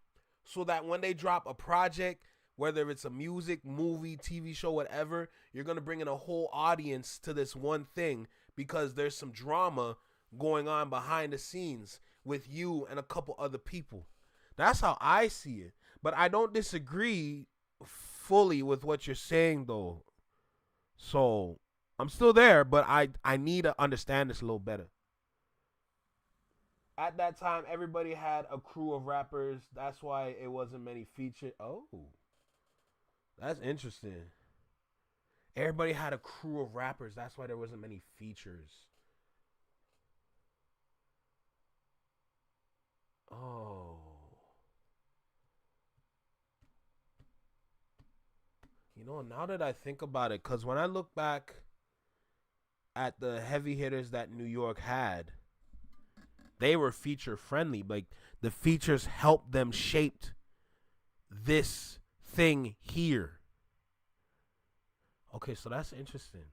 so that when they drop a project, whether it's a music, movie, TV show, whatever, you're gonna bring in a whole audience to this one thing because there's some drama going on behind the scenes with you and a couple other people. That's how I see it. But I don't disagree fully with what you're saying, though. So I'm still there, but I need to understand this a little better. At that time, everybody had a crew of rappers. That's why it wasn't many featured. Oh, that's interesting. Everybody had a crew of rappers. That's why there wasn't many features. Oh. You know, now that I think about it, because when I look back at the heavy hitters that New York had, they were feature friendly. Like, the features helped them shape this thing here. Okay, so that's interesting.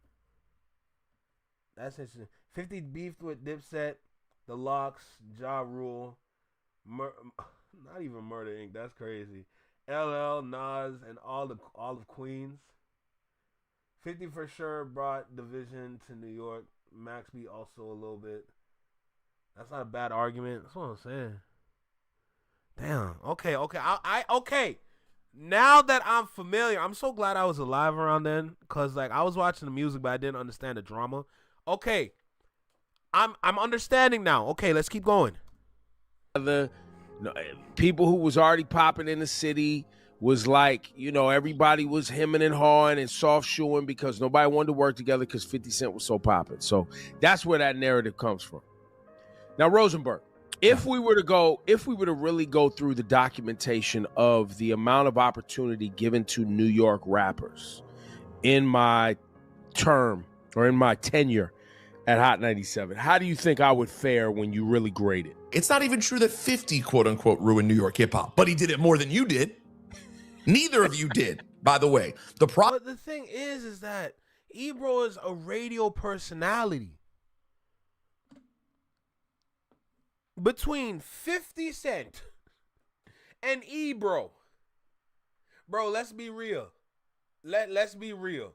That's interesting. 50 beefed with Dipset, The Locks, Ja Rule, not even Murder Inc. That's crazy. LL, Nas, and all of Queens. 50 for sure brought Division to New York. Max B also a little bit. That's not a bad argument. That's what I'm saying. Damn. Okay. Okay. Now that I'm familiar, I'm so glad I was alive around then, cause like I was watching the music, but I didn't understand the drama. Okay. I'm understanding now. Okay, let's keep going. The people who was already popping in the city was like, you know, everybody was hemming and hawing and soft shoeing because nobody wanted to work together because 50 Cent was so popping. So that's where that narrative comes from. Now, Rosenberg, if we were to really go through the documentation of the amount of opportunity given to New York rappers in my term or in my tenure at Hot 97, how do you think I would fare when you really grade it? It's not even true that 50, quote unquote, ruined New York hip hop, but he did it more than you did. Neither of you did, by the way. But the thing is that Ebro is a radio personality. Between 50 Cent and Ebro, bro, let's be real. Let's be real.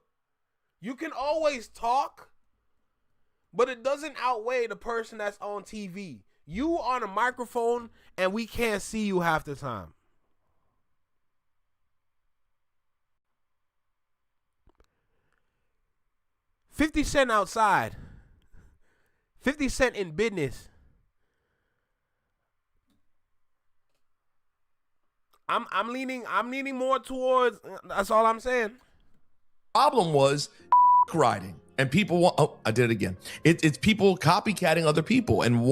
You can always talk, but it doesn't outweigh the person that's on TV. You on a microphone and we can't see you half the time. $50 Cent outside. 50 Cent in business. I'm leaning more towards, that's all I'm saying. Problem was riding. And people want, oh, I did it again. It's people copycatting other people. And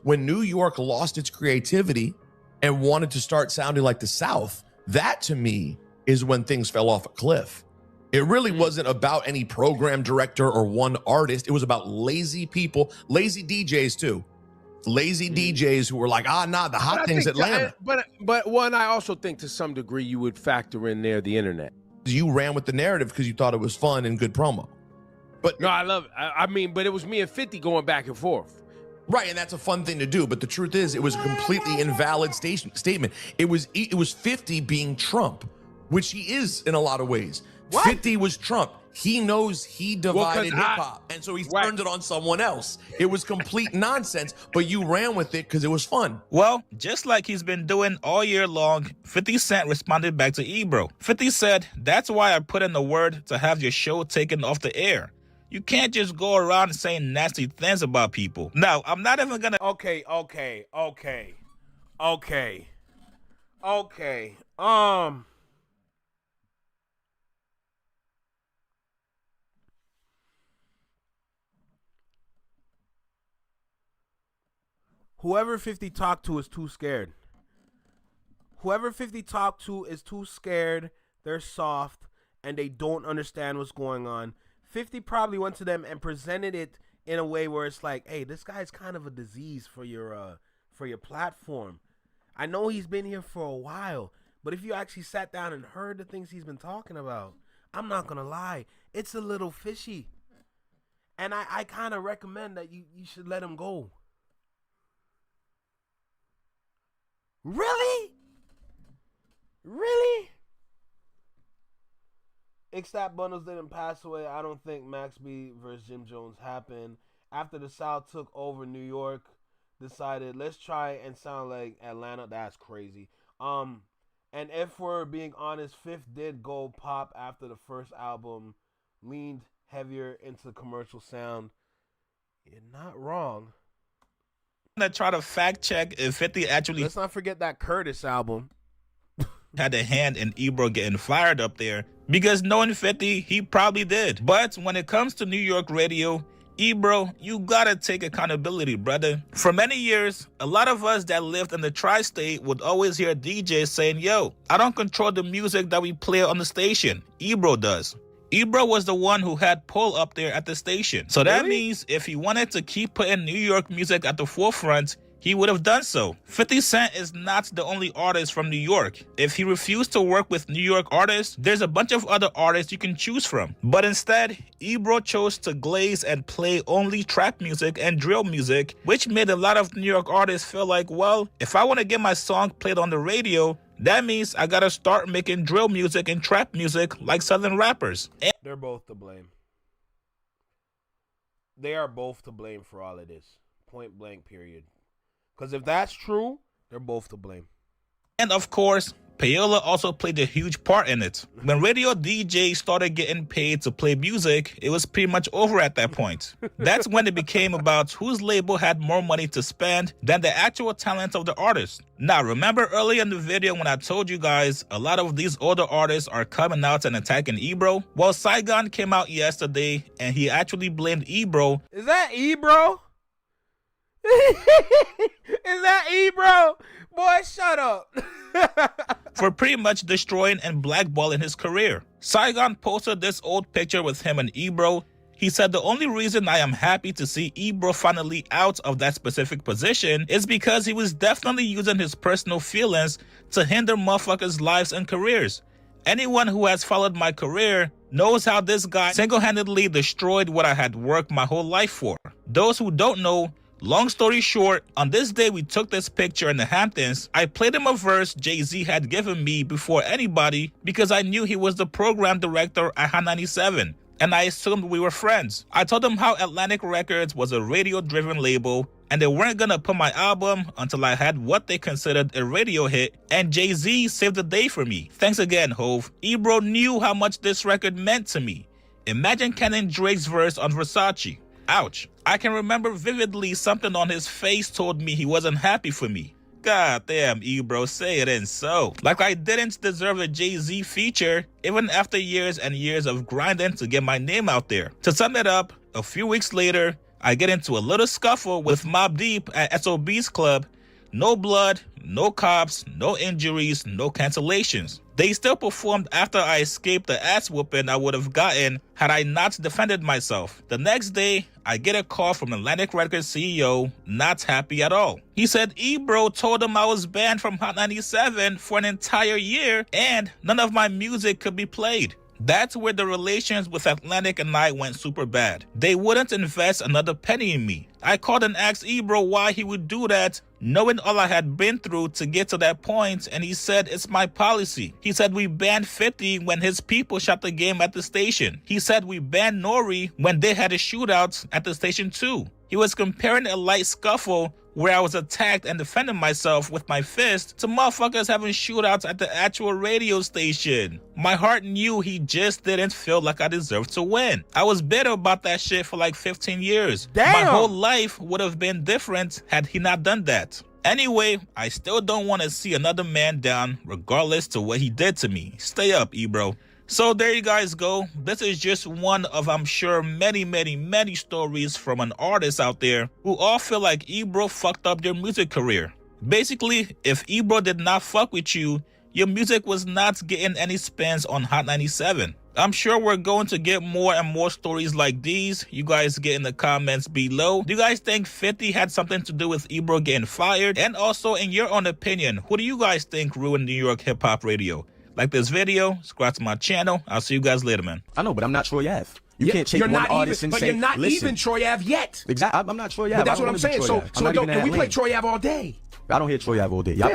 when New York lost its creativity and wanted to start sounding like the South, that to me is when things fell off a cliff. It really wasn't about any program director or one artist. It was about lazy people, lazy DJs too. Lazy DJs who were like, the hot thing's Atlanta. But one, I also think to some degree you would factor in there the internet. You ran with the narrative because you thought it was fun and good promo. But no, I love it. I mean, but it was me and 50 going back and forth. Right, and that's a fun thing to do. But the truth is, it was a completely invalid statement. It was 50 being Trump, which he is in a lot of ways. What? 50 was Trump. He knows he divided hip-hop, and so he turned it on someone else. It was complete nonsense, but you ran with it because it was fun. Well, just like he's been doing all year long, 50 Cent responded back to Ebro. 50 said, "That's why I put in the word to have your show taken off the air. You can't just go around saying nasty things about people." Now, I'm not even gonna... Okay. Whoever 50 talked to is too scared. Whoever 50 talked to is too scared. They're soft and they don't understand what's going on. 50 probably went to them and presented it in a way where it's like, hey, this guy's kind of a disease for your platform. I know he's been here for a while, but if you actually sat down and heard the things he's been talking about, I'm not gonna lie, it's a little fishy. And I kind of recommend that you should let him go. Really? Except Bundles didn't pass away. I don't think Max B versus Jim Jones happened. After the South took over New York, decided let's try and sound like Atlanta. That's crazy. And if we're being honest, Fifth did go pop after the first album, leaned heavier into the commercial sound. You're not wrong. I'm gonna try to fact check if 50 actually... Let's not forget that Curtis album had a hand in Ebro getting fired up there, because knowing 50, he probably did. But when it comes to New York radio, Ebro, you gotta take accountability, brother. For many years, a lot of us that lived in the tri-state would always hear DJs saying, yo, I don't control the music that we play on the station. Ebro does. Ebro was the one who had pull up there at the station. So that means if he wanted to keep putting New York music at the forefront, he would have done so. 50 Cent is not the only artist from New York. If he refused to work with New York artists, there's a bunch of other artists you can choose from. But instead, Ebro chose to glaze and play only trap music and drill music, which made a lot of New York artists feel like, well, if I want to get my song played on the radio, that means I gotta start making drill music and trap music like Southern rappers. They're both to blame. They are both to blame for all of this. Point blank, period. Because if that's true, they're both to blame. And of course, payola also played a huge part in it. When radio DJs started getting paid to play music, it was pretty much over at that point. That's when it became about whose label had more money to spend than the actual talent of the artist. Now, remember earlier in the video when I told you guys a lot of these older artists are coming out and attacking Ebro? Well, Saigon came out yesterday and he actually blamed Ebro. Is that Ebro? Is that Ebro? Boy, shut up. For pretty much destroying and blackballing his career. Saigon posted this old picture with him and Ebro. He said, the only reason I am happy to see Ebro finally out of that specific position is because he was definitely using his personal feelings to hinder motherfuckers' lives and careers. Anyone who has followed my career knows how this guy single-handedly destroyed what I had worked my whole life for. Those who don't know, long story short, on this day we took this picture in the Hamptons, I played him a verse Jay-Z had given me before anybody because I knew he was the program director at Hot 97, and I assumed we were friends. I told him how Atlantic Records was a radio-driven label and they weren't gonna put my album until I had what they considered a radio hit, and Jay-Z saved the day for me. Thanks again, Hov. Ebro knew how much this record meant to me. Imagine Kenyon Drake's verse on Versace. Ouch. I can remember vividly something on his face told me he wasn't happy for me. God damn, Ebro, say it ain't so. Like I didn't deserve a Jay-Z feature, even after years and years of grinding to get my name out there. To sum it up, a few weeks later, I get into a little scuffle with Mobb Deep at SOB's club. No blood, no cops, no injuries, no cancellations. They still performed after I escaped the ass whooping I would have gotten had I not defended myself. The next day, I get a call from Atlantic Records CEO, not happy at all. He said Ebro told him I was banned from Hot 97 for an entire year and none of my music could be played. That's where the relations with Atlantic and I went super bad. They wouldn't invest another penny in me. I called and asked Ebro why he would do that, knowing all I had been through to get to that point, and he said it's my policy. He said we banned 50 when his people shot the game at the station. He said we banned Nori when they had a shootout at the station too. He was comparing a light scuffle where I was attacked and defending myself with my fist to motherfuckers having shootouts at the actual radio station. My heart knew he just didn't feel like I deserved to win. I was bitter about that shit for like 15 years. Damn. My whole life would have been different had he not done that. Anyway, I still don't want to see another man down regardless to what he did to me. Stay up, Ebro. So there you guys go. This is just one of, I'm sure, many stories from an artist out there who all feel like Ebro fucked up their music career. Basically, if Ebro did not fuck with you, your music was not getting any spins on Hot 97. I'm sure we're going to get more and more stories like these. You guys get in the comments below. Do you guys think 50 had something to do with Ebro getting fired? And also, in your own opinion, who do you guys think ruined New York hip-hop radio? Like this video, subscribe to my channel. I'll see you guys later, man. I know, but I'm not Troy Ave. You can't take one artist and say, you're not listen. even Troy Ave yet. Exactly. I'm not Troy Ave. But that's what I'm saying. So we play Troy Ave all day. I don't hear Troy Ave all day. Y'all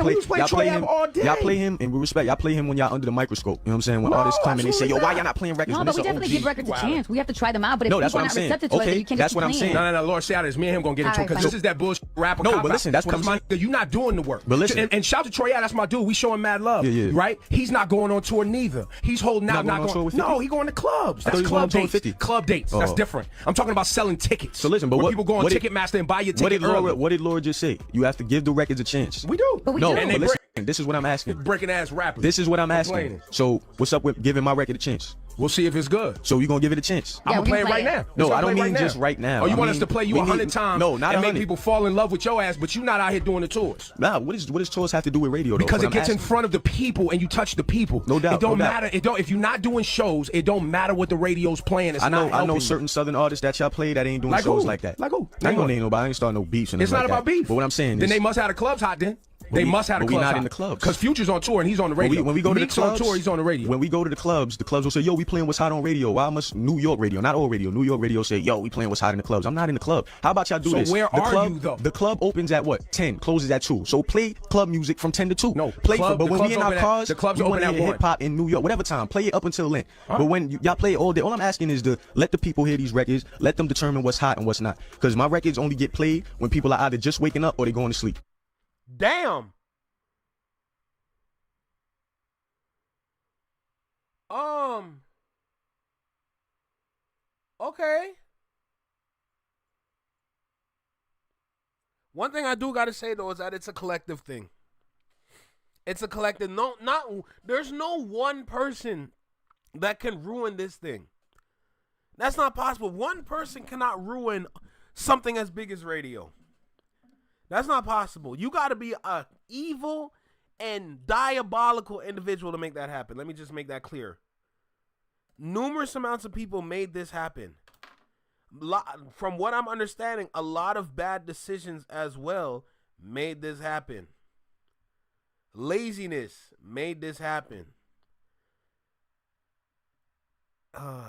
play him all day. Y'all play him, and we respect. Y'all play him when y'all under the microscope. You know what I'm saying? When artists come and they say, yo, why y'all not playing records? No, but we definitely give records a chance. We have to try them out. But if no, that's what I'm saying. Okay, that's what I'm saying. No, Lord, shout it. It's me and him gonna get into it because this is that bullshit rapper. No, but listen, that's what I'm saying. You're not doing the work. But listen, and shout to Troy Ave. That's my dude. We showing mad love. Right? He's not going on tour neither. He's holding out. Not going. No, he going to clubs. That's club dates. Club dates. That's different. I'm talking about selling tickets. So listen, but what people go on Ticketmaster and buy your ticket. What did Lord just say? You have to give the records a chance. We do. No, but listen. This is what I'm asking. Breaking ass rappers. This is what I'm asking. So what's up with giving my record a chance? We'll see if it's good. So you gonna give it a chance? I'm gonna play it right now. No, I don't mean just right now. Oh, you want us to play you 100 times? No, not and 100. make people fall in love with your ass, but you not out here doing the tours. Nah, what does tours have to do with radio? Though? Because it gets in front of the people and you touch the people. No doubt. It don't matter. It don't. If you're not doing shows, it don't matter what the radio's playing. It's I know certain Southern artists that y'all play that ain't doing shows like that. Like who? I ain't gonna name nobody. I ain't starting no beefs. It's not about beef. But what I'm saying is, then they must have the clubs hot. Then. They must have the clubs. We're not in the clubs. Because Future's on tour and he's on the radio. When we go to the clubs, on tour, he's on the radio. When we go to the clubs will say, yo, we playing what's hot on radio. Why must New York radio, not old radio, New York radio say, yo, we playing what's hot in the clubs. I'm not in the club. How about y'all do this? So where are you, though? The club opens at what? 10, closes at 2. So play club music from 10 to 2. No, but when we in our cars, the clubs we open at 1. Hip-hop in New York, whatever time. Play it up until then. But when y'all play it all day, all I'm asking is to let the people hear these records, let them determine what's hot and what's not. Because my records only get played when people are either just waking up or they're going to sleep. Damn. Okay. One thing I do gotta say though is that it's a collective thing. It's a collective. There's no one person that can ruin this thing. That's not possible. One person cannot ruin something as big as radio. That's not possible. You gotta be a evil and diabolical individual to make that happen. Let me just make that clear. Numerous amounts of people made this happen. From what I'm understanding, a lot of bad decisions as well made this happen. Laziness made this happen.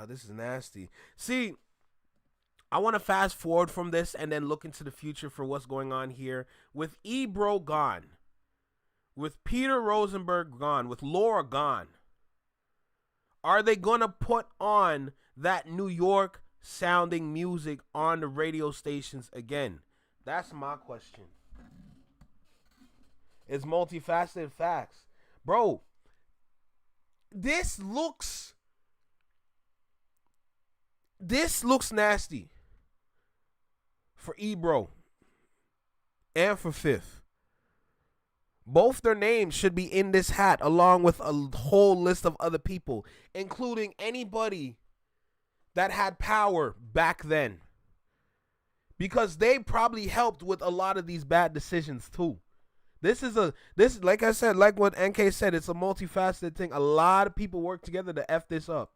This is nasty. See, I want to fast forward from this and then look into the future for what's going on here. With Ebro gone, with Peter Rosenberg gone, with Laura gone, are they going to put on that New York sounding music on the radio stations again? That's my question. It's multifaceted facts. Bro, this looks nasty for Ebro and for Fifth. Both their names should be in this hat along with a whole list of other people, including anybody that had power back then. Because they probably helped with a lot of these bad decisions too. This like I said, like what NK said, it's a multifaceted thing. A lot of people work together to F this up.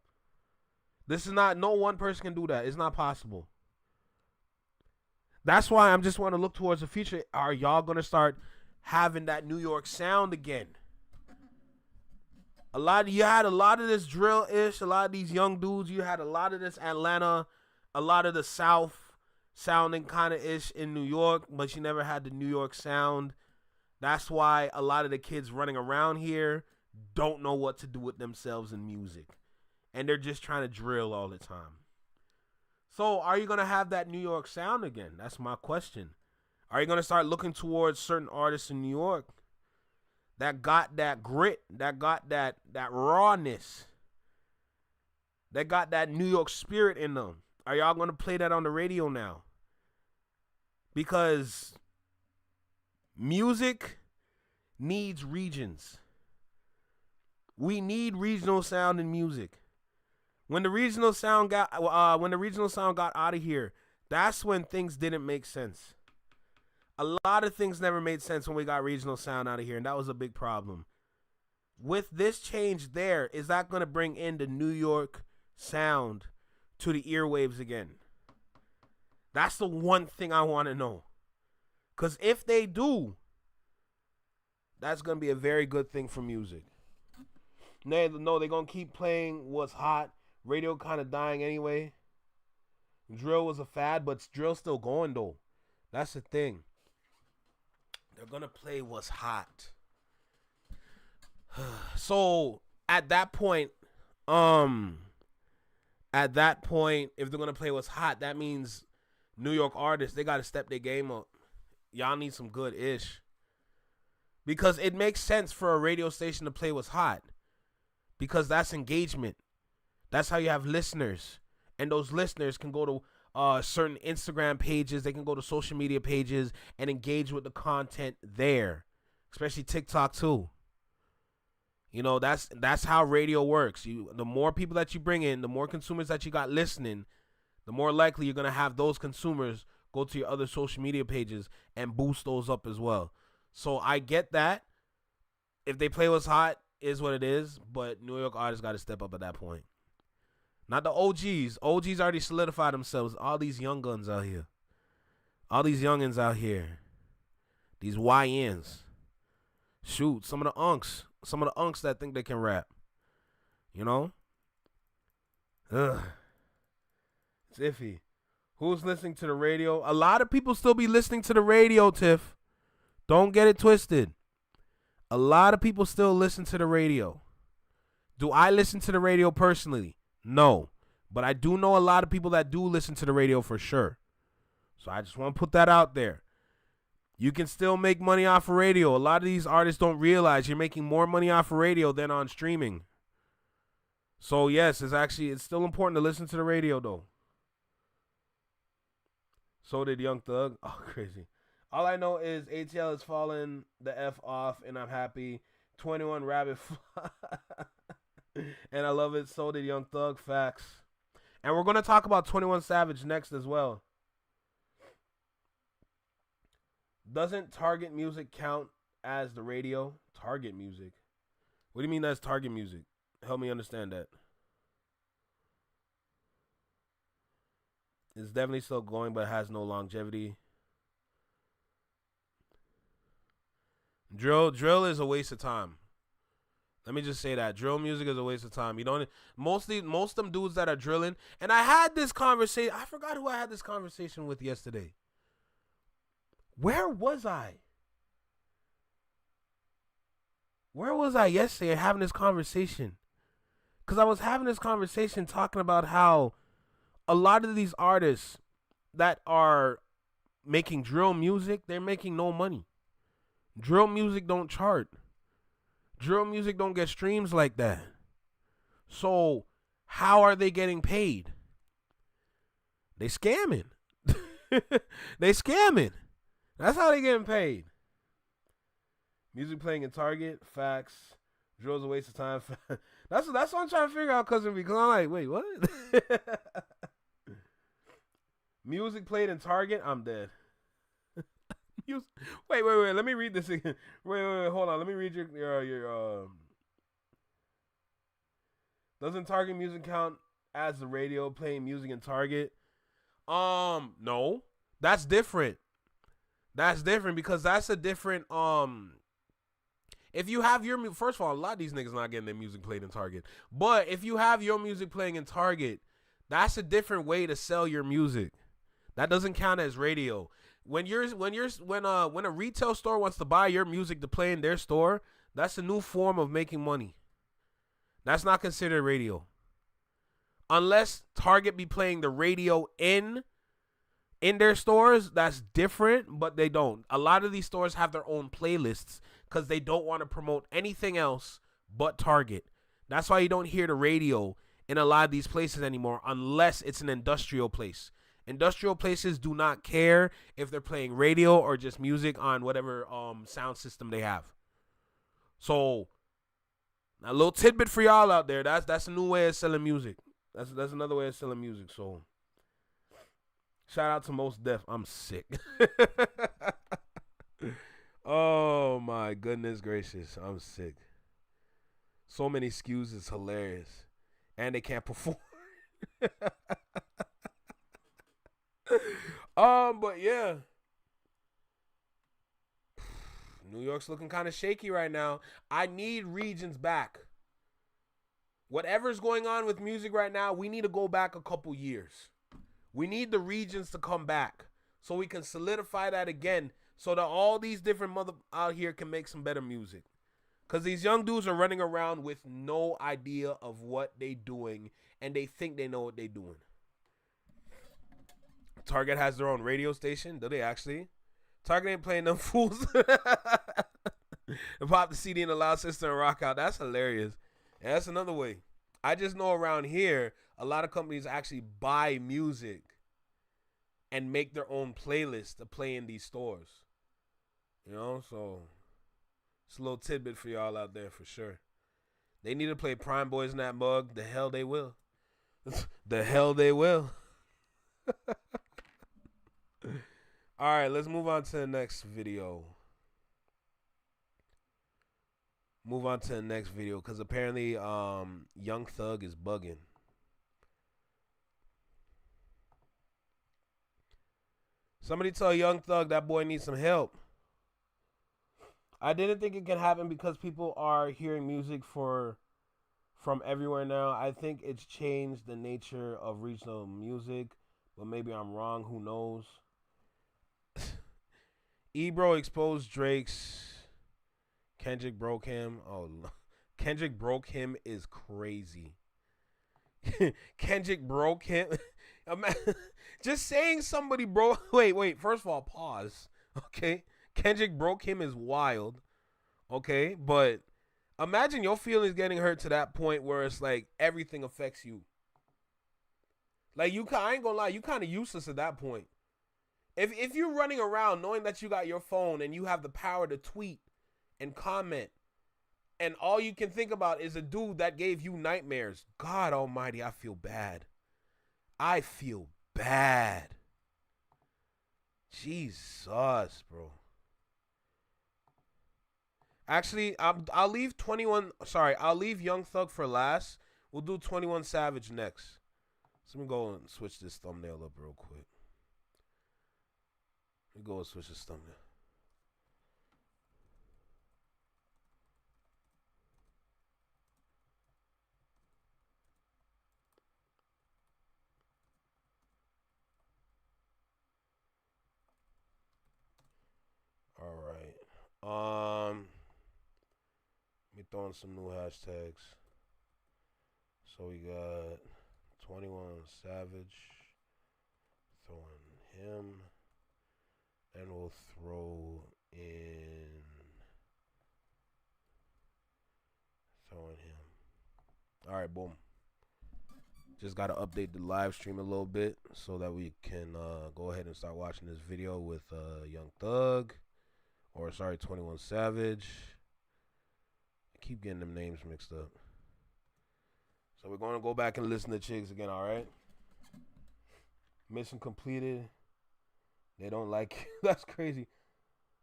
This is not, no one person can do that. It's not possible. That's why I'm just want to look towards the future. Are y'all going to start having that New York sound again? You had a lot of this drill-ish, a lot of these young dudes. You had a lot of this Atlanta, a lot of the South sounding kind of ish in New York, but you never had the New York sound. That's why a lot of the kids running around here don't know what to do with themselves in music. And they're just trying to drill all the time. So are you going to have that New York sound again? That's my question. Are you going to start looking towards certain artists in New York that got that grit, that got that rawness, that got that New York spirit in them? Are y'all going to play that on the radio now? Because music needs regions. We need regional sound in music. When the regional sound got out of here, that's when things didn't make sense. A lot of things never made sense when we got regional sound out of here, and that was a big problem. With this change there, is that going to bring in the New York sound to the earwaves again? That's the one thing I want to know. Because if they do, that's going to be a very good thing for music. No, they're going to keep playing what's hot. Radio kind of dying anyway. Drill was a fad, but drill's still going, though. That's the thing. They're going to play what's hot. So, at that point, if they're going to play what's hot, that means New York artists, they got to step their game up. Y'all need some good ish. Because it makes sense for a radio station to play what's hot. Because that's engagement. That's how you have listeners. And those listeners can go to certain Instagram pages. They can go to social media pages and engage with the content there. Especially TikTok too. You know, that's how radio works. The more people that you bring in, the more consumers that you got listening, the more likely you're going to have those consumers go to your other social media pages and boost those up as well. So I get that. If they play what's hot, is what it is. But New York artists got to step up at that point. Not the OGs. OGs already solidified themselves. All these young guns out here. All these youngins out here. These YNs. Shoot, some of the unks. Some of the unks that think they can rap. You know? Ugh. It's iffy. Who's listening to the radio? A lot of people still be listening to the radio, Tiff. Don't get it twisted. A lot of people still listen to the radio. Do I listen to the radio personally? No. But I do know a lot of people that do listen to the radio for sure. So I just want to put that out there. You can still make money off of radio. A lot of these artists don't realize you're making more money off of radio than on streaming. So yes, it's still important to listen to the radio though. So did Young Thug. Oh, crazy. All I know is ATL has fallen the F off and I'm happy. 21 Rabbit and I love it. So did Young Thug. Facts. And we're going to talk about 21 Savage next as well. Doesn't Target Music count as the radio? Target Music? What do you mean that's Target Music? Help me understand that. It's definitely still going, but has no longevity. Drill is a waste of time. Let me just say that. Drill music is a waste of time. You don't most of them dudes that are drilling, and I had this conversation. I forgot who I had this conversation with yesterday. Where was I? Where was I yesterday having this conversation? Because I was having this conversation talking about how a lot of these artists that are making drill music, they're making no money. Drill music don't chart. Drill music don't get streams like that. So how are they getting paid? They scamming. They scamming. That's how they getting paid. Music playing in Target, facts. Drill's a waste of time. That's what I'm trying to figure out, because I'm like, wait, what? Music played in Target, I'm dead. Wait. Let me read this again. Wait. Hold on. Let me read your. Doesn't Target music count as the radio playing music in Target? No, that's different. That's different because that's a different. If you have your first of all, a lot of these niggas not getting their music played in Target. But if you have your music playing in Target, that's a different way to sell your music. That doesn't count as radio. When a retail store wants to buy your music to play in their store, that's a new form of making money. That's not considered radio. Unless Target be playing the radio in their stores, that's different, but they don't. A lot of these stores have their own playlists because they don't want to promote anything else but Target. That's why you don't hear the radio in a lot of these places anymore unless it's an industrial place. Industrial places do not care if they're playing radio or just music on whatever sound system they have. So, a little tidbit for y'all out there. That's a new way of selling music. That's another way of selling music. So, shout out to Mos Def. I'm sick. Oh my goodness gracious, I'm sick. So many SKUs is hilarious, and they can't perform. But yeah, New York's looking kind of shaky right now. I need regions back. Whatever's going on with music right now, we need to go back a couple years. We need the regions to come back so we can solidify that again, so that all these different mother out here can make some better music. Because these young dudes are running around with no idea of what they doing, and they think they know what they doing. Target has their own radio station. Do they actually? Target ain't playing them fools. And pop the CD in the loud system and rock out. That's hilarious. And that's another way. I just know around here, a lot of companies actually buy music and make their own playlist to play in these stores. You know, so it's a little tidbit for y'all out there for sure. They need to play Prime Boys in that mug. The hell they will. The hell they will. All right, let's move on to the next video. Move on to the next video because apparently Young Thug is bugging. Somebody tell Young Thug that boy needs some help. I didn't think it can happen because people are hearing music from everywhere now. I think it's changed the nature of regional music, but maybe I'm wrong. Who knows? Ebro exposed Drake's Kendrick broke him. Oh, Kendrick broke him is crazy. Kendrick broke him. Just saying somebody broke. Wait. First of all, pause. Okay. Kendrick broke him is wild. Okay. But imagine your feelings getting hurt to that point where it's like everything affects you. Like I ain't gonna lie, you kind of useless at that point. If you're running around knowing that you got your phone and you have the power to tweet and comment, and all you can think about is a dude that gave you nightmares. God almighty, I feel bad. I feel bad. Jesus, bro. Actually, I'll leave 21. Sorry, I'll leave Young Thug for last. We'll do 21 Savage next. So let me go and switch this thumbnail up real quick. Let me go and switch this thumbnail. All right. Let me throw in some new hashtags. So we got 21 Savage. Throwing him. And we'll throw in him. All right, boom. Just got to update the live stream a little bit so that we can go ahead and start watching this video with Young Thug. 21 Savage. I keep getting them names mixed up. So we're going to go back and listen to Chigs again, all right? Mission completed. They don't like that's crazy.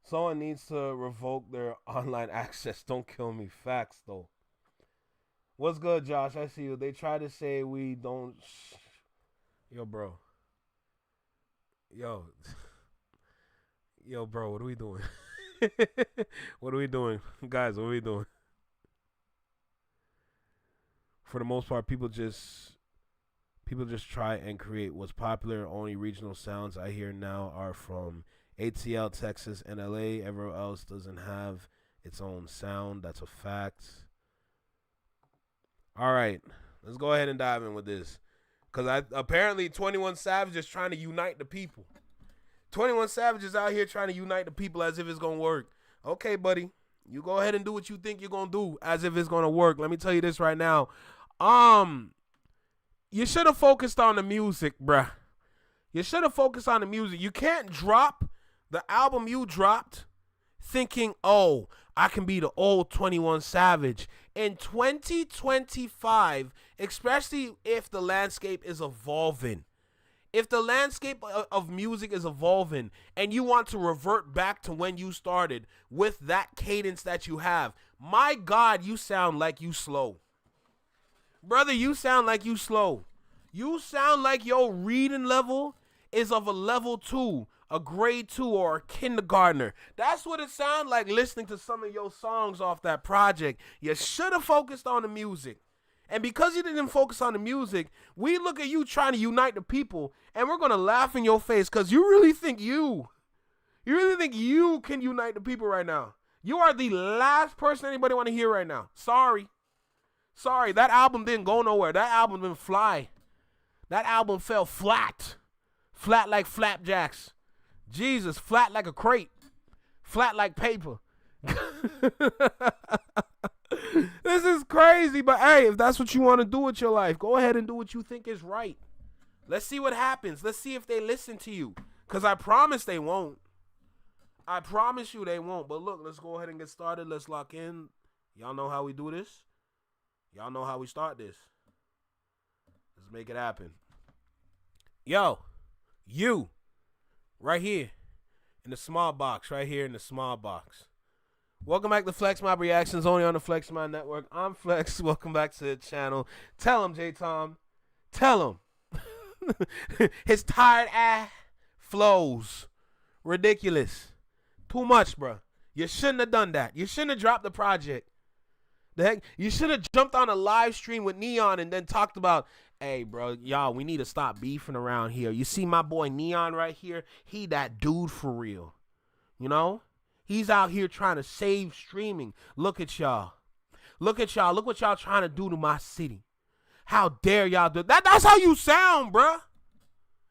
Someone needs to revoke their online access. Don't kill me. Facts, though. What's good, Josh? I see you. They try to say we don't. Yo, bro. Yo, bro, what are we doing? What are we doing? Guys, what are we doing? For the most part, people just try and create what's popular. Only regional sounds I hear now are from ATL, Texas, and LA. Everywhere else doesn't have its own sound. That's a fact. All right, let's go ahead and dive in with this. Because apparently 21 Savage is trying to unite the people. 21 Savage is out here trying to unite the people as if it's going to work. Okay, buddy, you go ahead and do what you think you're going to do as if it's going to work. Let me tell you this right now. You should have focused on the music, bruh. You should have focused on the music. You can't drop the album you dropped thinking, oh, I can be the old 21 Savage. In 2025, especially if the landscape is evolving, if the landscape of music is evolving and you want to revert back to when you started with that cadence that you have, my God, you sound like you slow. Brother, you sound like you slow. You sound like your reading level is of a level 2, a grade 2, or a kindergartner. That's what it sounds like listening to some of your songs off that project. You should have focused on the music. And because you didn't focus on the music, we look at you trying to unite the people, and we're going to laugh in your face because you really think you can unite the people right now. You are the last person anybody want to hear right now. Sorry, that album didn't go nowhere. That album didn't fly. That album fell flat. Flat like flapjacks. Jesus, flat like a crate. Flat like paper. This is crazy, but hey, if that's what you want to do with your life, go ahead and do what you think is right. Let's see what happens. Let's see if they listen to you. Because I promise they won't. I promise you they won't. But look, let's go ahead and get started. Let's lock in. Y'all know how we do this? Y'all know how we start this. Let's make it happen. Yo, you, right here in the small box, right here in the small box. Welcome back to Flex Mob Reactions, only on the Flex Mob Network. I'm Flex. Welcome back to the channel. Tell him, J-Tom. Tell him. His tired ass flows. Ridiculous. Too much, bro. You shouldn't have done that. You shouldn't have dropped the project. The heck? You should have jumped on a live stream with Neon and then talked about, hey, bro, y'all, we need to stop beefing around here. You see my boy Neon right here? He that dude for real. You know? He's out here trying to save streaming. Look at y'all. Look at y'all. Look what y'all trying to do to my city. How dare y'all do that? That's how you sound, bruh.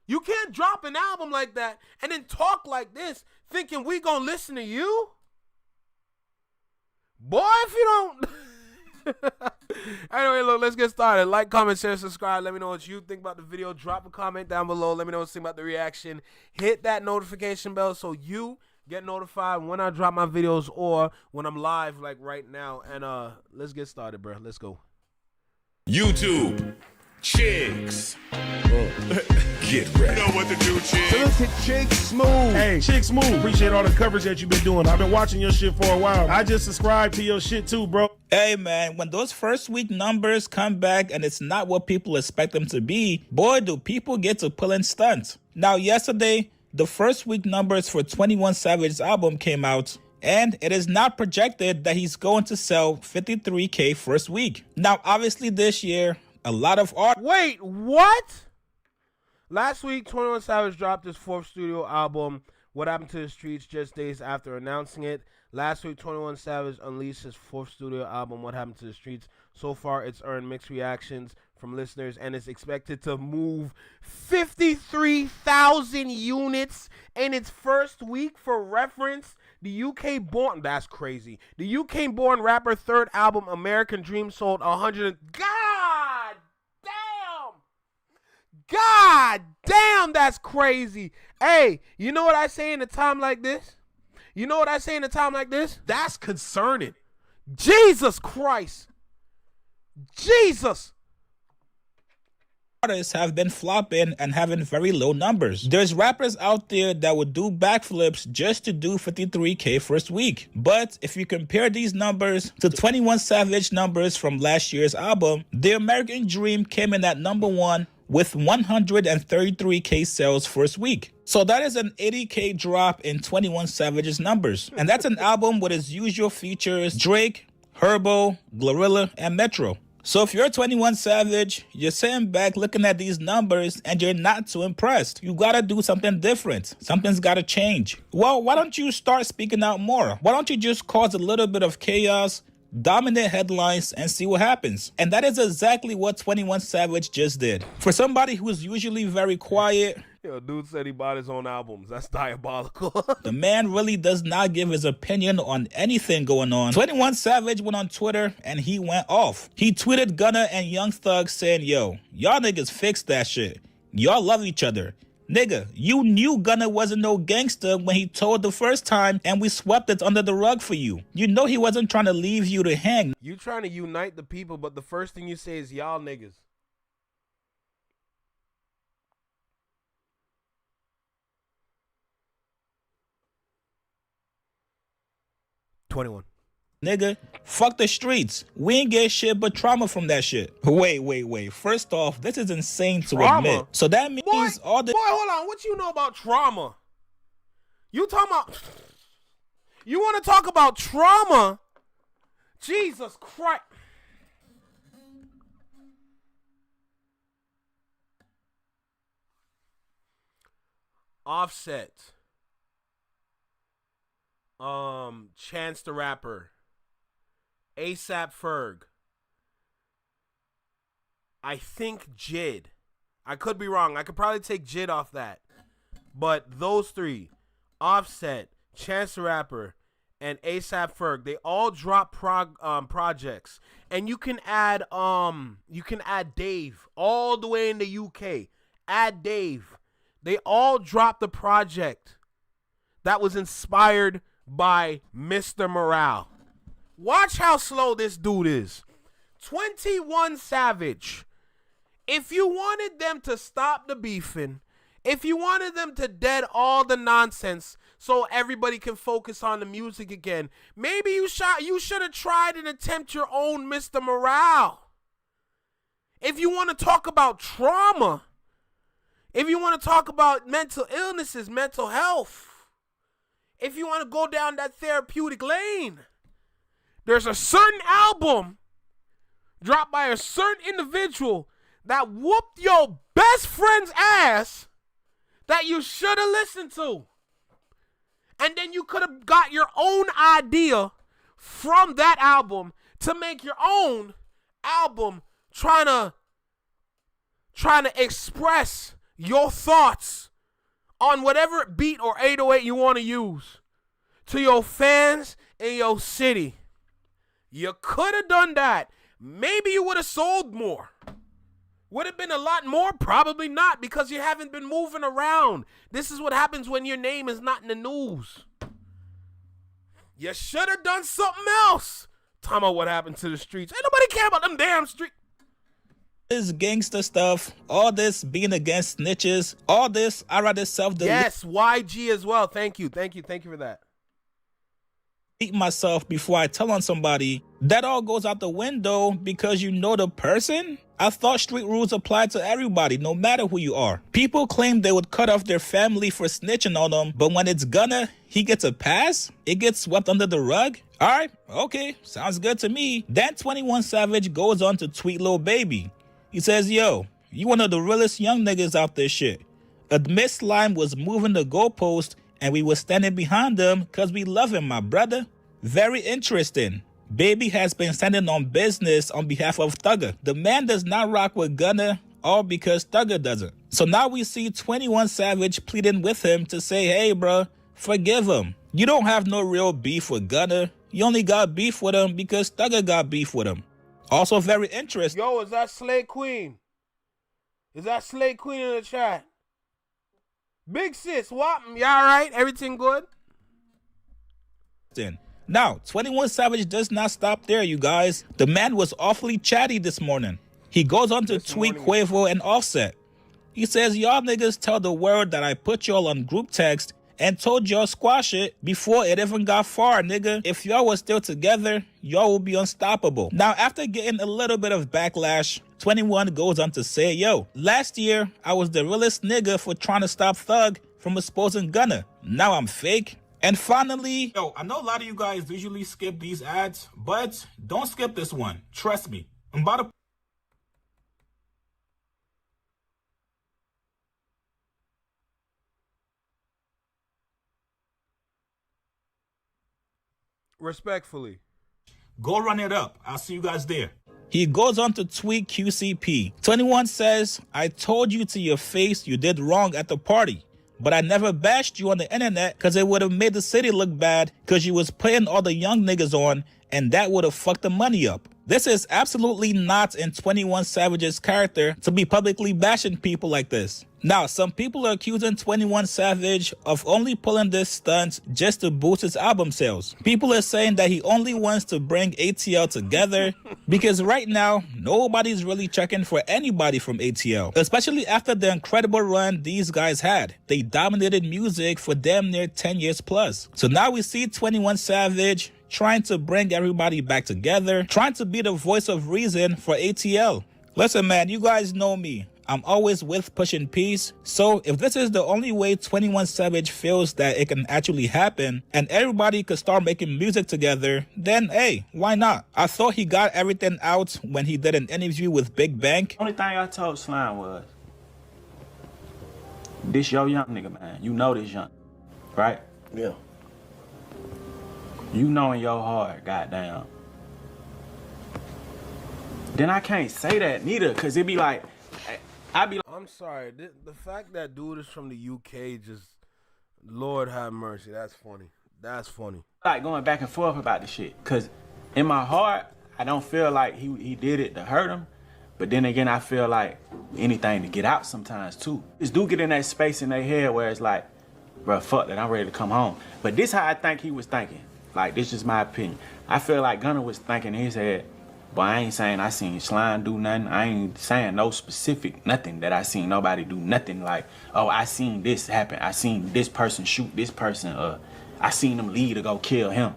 You can't drop an album like that and then talk like this thinking we gonna listen to you. Boy, if you don't... Anyway, look, let's get started. Like, comment, share, subscribe. Let me know what you think about the video. Drop a comment down below. Let me know what you think about the reaction. Hit that notification bell so you get notified when I drop my videos or when I'm live like right now. And let's get started, bro. Let's go. YouTube. Chigs. Get ready. You know what to do, Chigs. So look at Chigs Smooth. Hey, Chigs Smooth. Appreciate all the coverage that you've been doing. I've been watching your shit for a while. I just subscribed to your shit too, bro. Hey, man, when those first week numbers come back and it's not what people expect them to be, boy, do people get to pulling stunts. Now, yesterday, the first week numbers for 21 Savage's album came out, and it is now projected that he's going to sell 53K first week. Now, obviously, this year, a lot of art. Wait, what? Last week, 21 Savage dropped his 4th studio album, What Happened to the Streets, just days after announcing it. Last week, 21 Savage unleashed his 4th studio album, What Happened to the Streets. So far, it's earned mixed reactions from listeners and is expected to move 53,000 units in its first week. For reference, the UK-born, that's crazy. The UK-born rapper 3rd album, American Dream, sold 100. God damn, that's crazy. Hey, you know what I say in a time like this? That's concerning. Jesus Christ. Jesus. Artists have been flopping and having very low numbers. There's rappers out there that would do backflips just to do 53K first week. But if you compare these numbers to 21 Savage numbers from last year's album, The American Dream came in at #1 with 133K sales first week. So that is an 80K drop in 21 Savage's numbers. And that's an album with its usual features: Drake, Herbo, Glorilla, and Metro. So if you're 21 Savage, you're sitting back looking at these numbers and you're not too impressed. You gotta do something different. Something's gotta change. Well, why don't you start speaking out more? Why don't you just cause a little bit of chaos, dominate headlines, and see what happens? And that is exactly what 21 Savage just did. For somebody who is usually very quiet, yo, dude said he bought his own albums. That's diabolical. the man really does not give his opinion on anything going on. 21 Savage went on Twitter and he went off. He tweeted Gunna and Young Thug saying, yo, y'all niggas fix that shit. Y'all love each other. Nigga, you knew Gunna wasn't no gangster when he told the first time and we swept it under the rug for you. You know he wasn't trying to leave you to hang. You trying to unite the people, but the first thing you say is y'all niggas. Nigga, fuck the streets. We ain't get shit but trauma from that shit. Wait. First off, this is insane to admit. So that means all the... Boy, hold on. What you know about trauma? You talking about... You want to talk about trauma? Jesus Christ. Offset. Chance the Rapper. ASAP Ferg. I think Jid. I could be wrong. I could probably take Jid off that. But those three, Offset, Chance the Rapper, and ASAP Ferg, they all drop projects. And you can add Dave all the way in the UK. Add Dave. They all dropped the project that was inspired by Mr. Morale. Watch how slow this dude is. 21 Savage. If you wanted them to stop the beefing, if you wanted them to dead all the nonsense so everybody can focus on the music again, maybe you should have tried and attempt your own Mr. Morale. If you want to talk about trauma, if you want to talk about mental illnesses, mental health, if you want to go down that therapeutic lane, there's a certain album dropped by a certain individual that whooped your best friend's ass that you should have listened to. And then you could have got your own idea from that album to make your own album trying to express your thoughts on whatever beat or 808 you want to use to your fans in your city. You could have done that. Maybe you would have sold more. Would have been a lot more? Probably not, because you haven't been moving around. This is what happens when your name is not in the news. You should have done something else. Talking about what happened to the streets. Ain't nobody care about them damn streets. This gangster stuff, all this being against snitches, all this, I rather self-delete. Yes, YG as well. Thank you for that. Myself before I tell on somebody. That all goes out the window because you know the person. I thought street rules applied to everybody, no matter who you are. People claim they would cut off their family for snitching on them, but when it's Gunna, he gets a pass? It gets swept under the rug? Alright, okay, sounds good to me. Then 21 Savage goes on to tweet Lil Baby. He says, yo, you one of the realest young niggas out there shit. Admit Slime was moving the goalpost and we were standing behind him because we love him, my brother. Very interesting. Baby has been standing on business on behalf of Thugger. The man does not rock with Gunna, all because Thugger doesn't. So now we see 21 Savage pleading with him to say, hey, bro, forgive him. You don't have no real beef with Gunna. You only got beef with him because Thugger got beef with him. Also very interesting. Yo, is that Slay Queen? Is that Slay Queen in the chat? Big sis, what? You all right? Everything good? Now, 21 Savage does not stop there, you guys. The man was awfully chatty this morning. He goes on to tweet Quavo and Offset. He says, y'all niggas tell the world that I put y'all on group text and told y'all squash it before it even got far, nigga. If y'all was still together, y'all will be unstoppable. Now, after getting a little bit of backlash, 21 goes on to say, yo, last year, I was the realest nigga for trying to stop Thug from exposing Gunna. Now I'm fake. And finally, yo, I know a lot of you guys usually skip these ads, but don't skip this one. Trust me. I'm about to... Respectfully. Go run it up. I'll see you guys there. He goes on to tweet QCP. 21 says, I told you to your face you did wrong at the party, but I never bashed you on the internet because it would have made the city look bad because you was putting all the young niggas on and that would have fucked the money up. This is absolutely not in 21 Savage's character to be publicly bashing people like this. Now, some people are accusing 21 Savage of only pulling this stunt just to boost his album sales. People are saying that he only wants to bring ATL together because right now, nobody's really checking for anybody from ATL, especially after the incredible run these guys had. They dominated music for damn near 10 years plus. So now we see 21 Savage trying to bring everybody back together, trying to be the voice of reason for ATL. Listen, man, you guys know me. I'm always with pushing peace. So if this is the only way 21 Savage feels that it can actually happen and everybody could start making music together, then hey, why not? I thought he got everything out when he did an interview with Big Bank. Only thing I told Slime was, this your young nigga, man. You know this young, right? Yeah. You know in your heart, goddamn. Then I can't say that neither, cause it be like, I'm sorry. The fact that dude is from the UK, just Lord have mercy. That's funny. That's funny. Like going back and forth about the shit, cause in my heart, I don't feel like he did it to hurt him, but then again, I feel like anything to get out sometimes too. Just do get in that space in their head where it's like, bro, fuck that, I'm ready to come home. But this how I think he was thinking. Like, this is my opinion. I feel like Gunna was thinking in his head, but I ain't saying I seen Slime do nothing. I ain't saying no specific nothing that I seen nobody do nothing like, oh, I seen this happen. I seen this person shoot this person. I seen him lead to go kill him.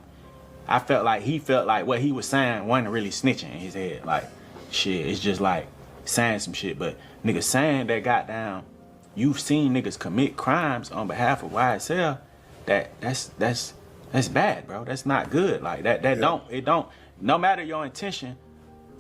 I felt like he felt like what he was saying wasn't really snitching in his head. Like, shit, it's just like saying some shit. But niggas saying that goddamn, you've seen niggas commit crimes on behalf of YSL, that's bad, bro. That's not good. Like no matter your intention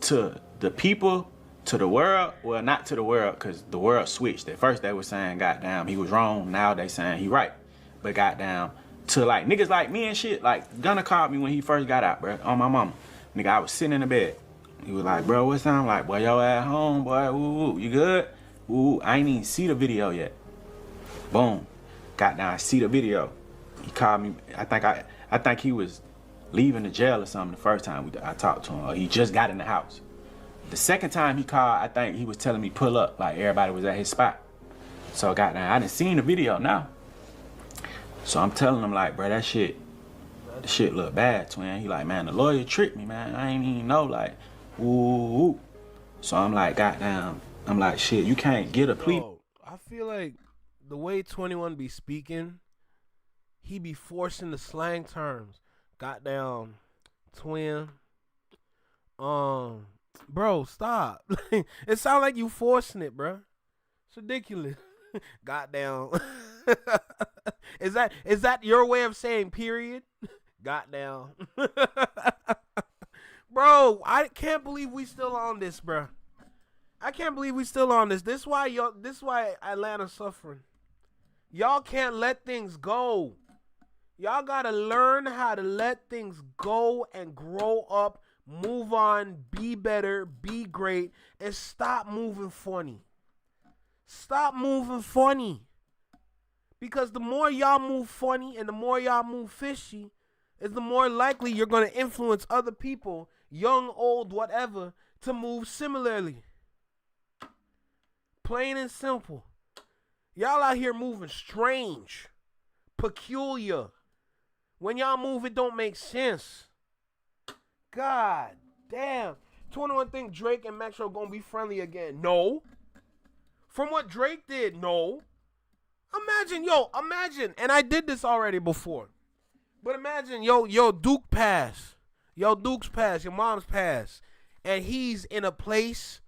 to the people, to the world, well, not to the world, because the world switched. At first they were saying, goddamn, he was wrong. Now they saying he right. But goddamn, to like niggas like me and shit, like Gunna called me when he first got out, bro, on my mama. Nigga, I was sitting in the bed. He was like, bro, what's up? Like, boy, yo at home, boy, woo, you good? Woo, I ain't even see the video yet. Boom. Goddamn, I see the video. He called me, I think he was leaving the jail or something the first time I talked to him, or he just got in the house. The second time he called, I think he was telling me pull up, like everybody was at his spot. So goddamn, I done seen the video now. So I'm telling him like, bro, the shit look bad, twin. He like, man, the lawyer tricked me, man. I ain't even know, like, ooh. So I'm like, goddamn, I'm like, shit, you can't get a plea. Yo, I feel like the way 21 be speaking, he be forcing the slang terms. Goddamn, twin. Bro, stop. It sound like you forcing it, bro. It's ridiculous. Goddamn. Is that your way of saying period? Goddamn. Bro, I can't believe we still on this, bro. I can't believe we still on this. This is why Atlanta's suffering. Y'all can't let things go. Y'all gotta learn how to let things go and grow up, move on, be better, be great, and stop moving funny. Stop moving funny. Because the more y'all move funny and the more y'all move fishy, is the more likely you're gonna influence other people, young, old, whatever, to move similarly. Plain and simple. Y'all out here moving strange, peculiar. When y'all move, it don't make sense. God damn. 21 think Drake and Metro gonna be friendly again. No. From what Drake did, no. Imagine, and I did this already before. But imagine, Duke passed. Duke's passed, your mom's passed. And he's in a place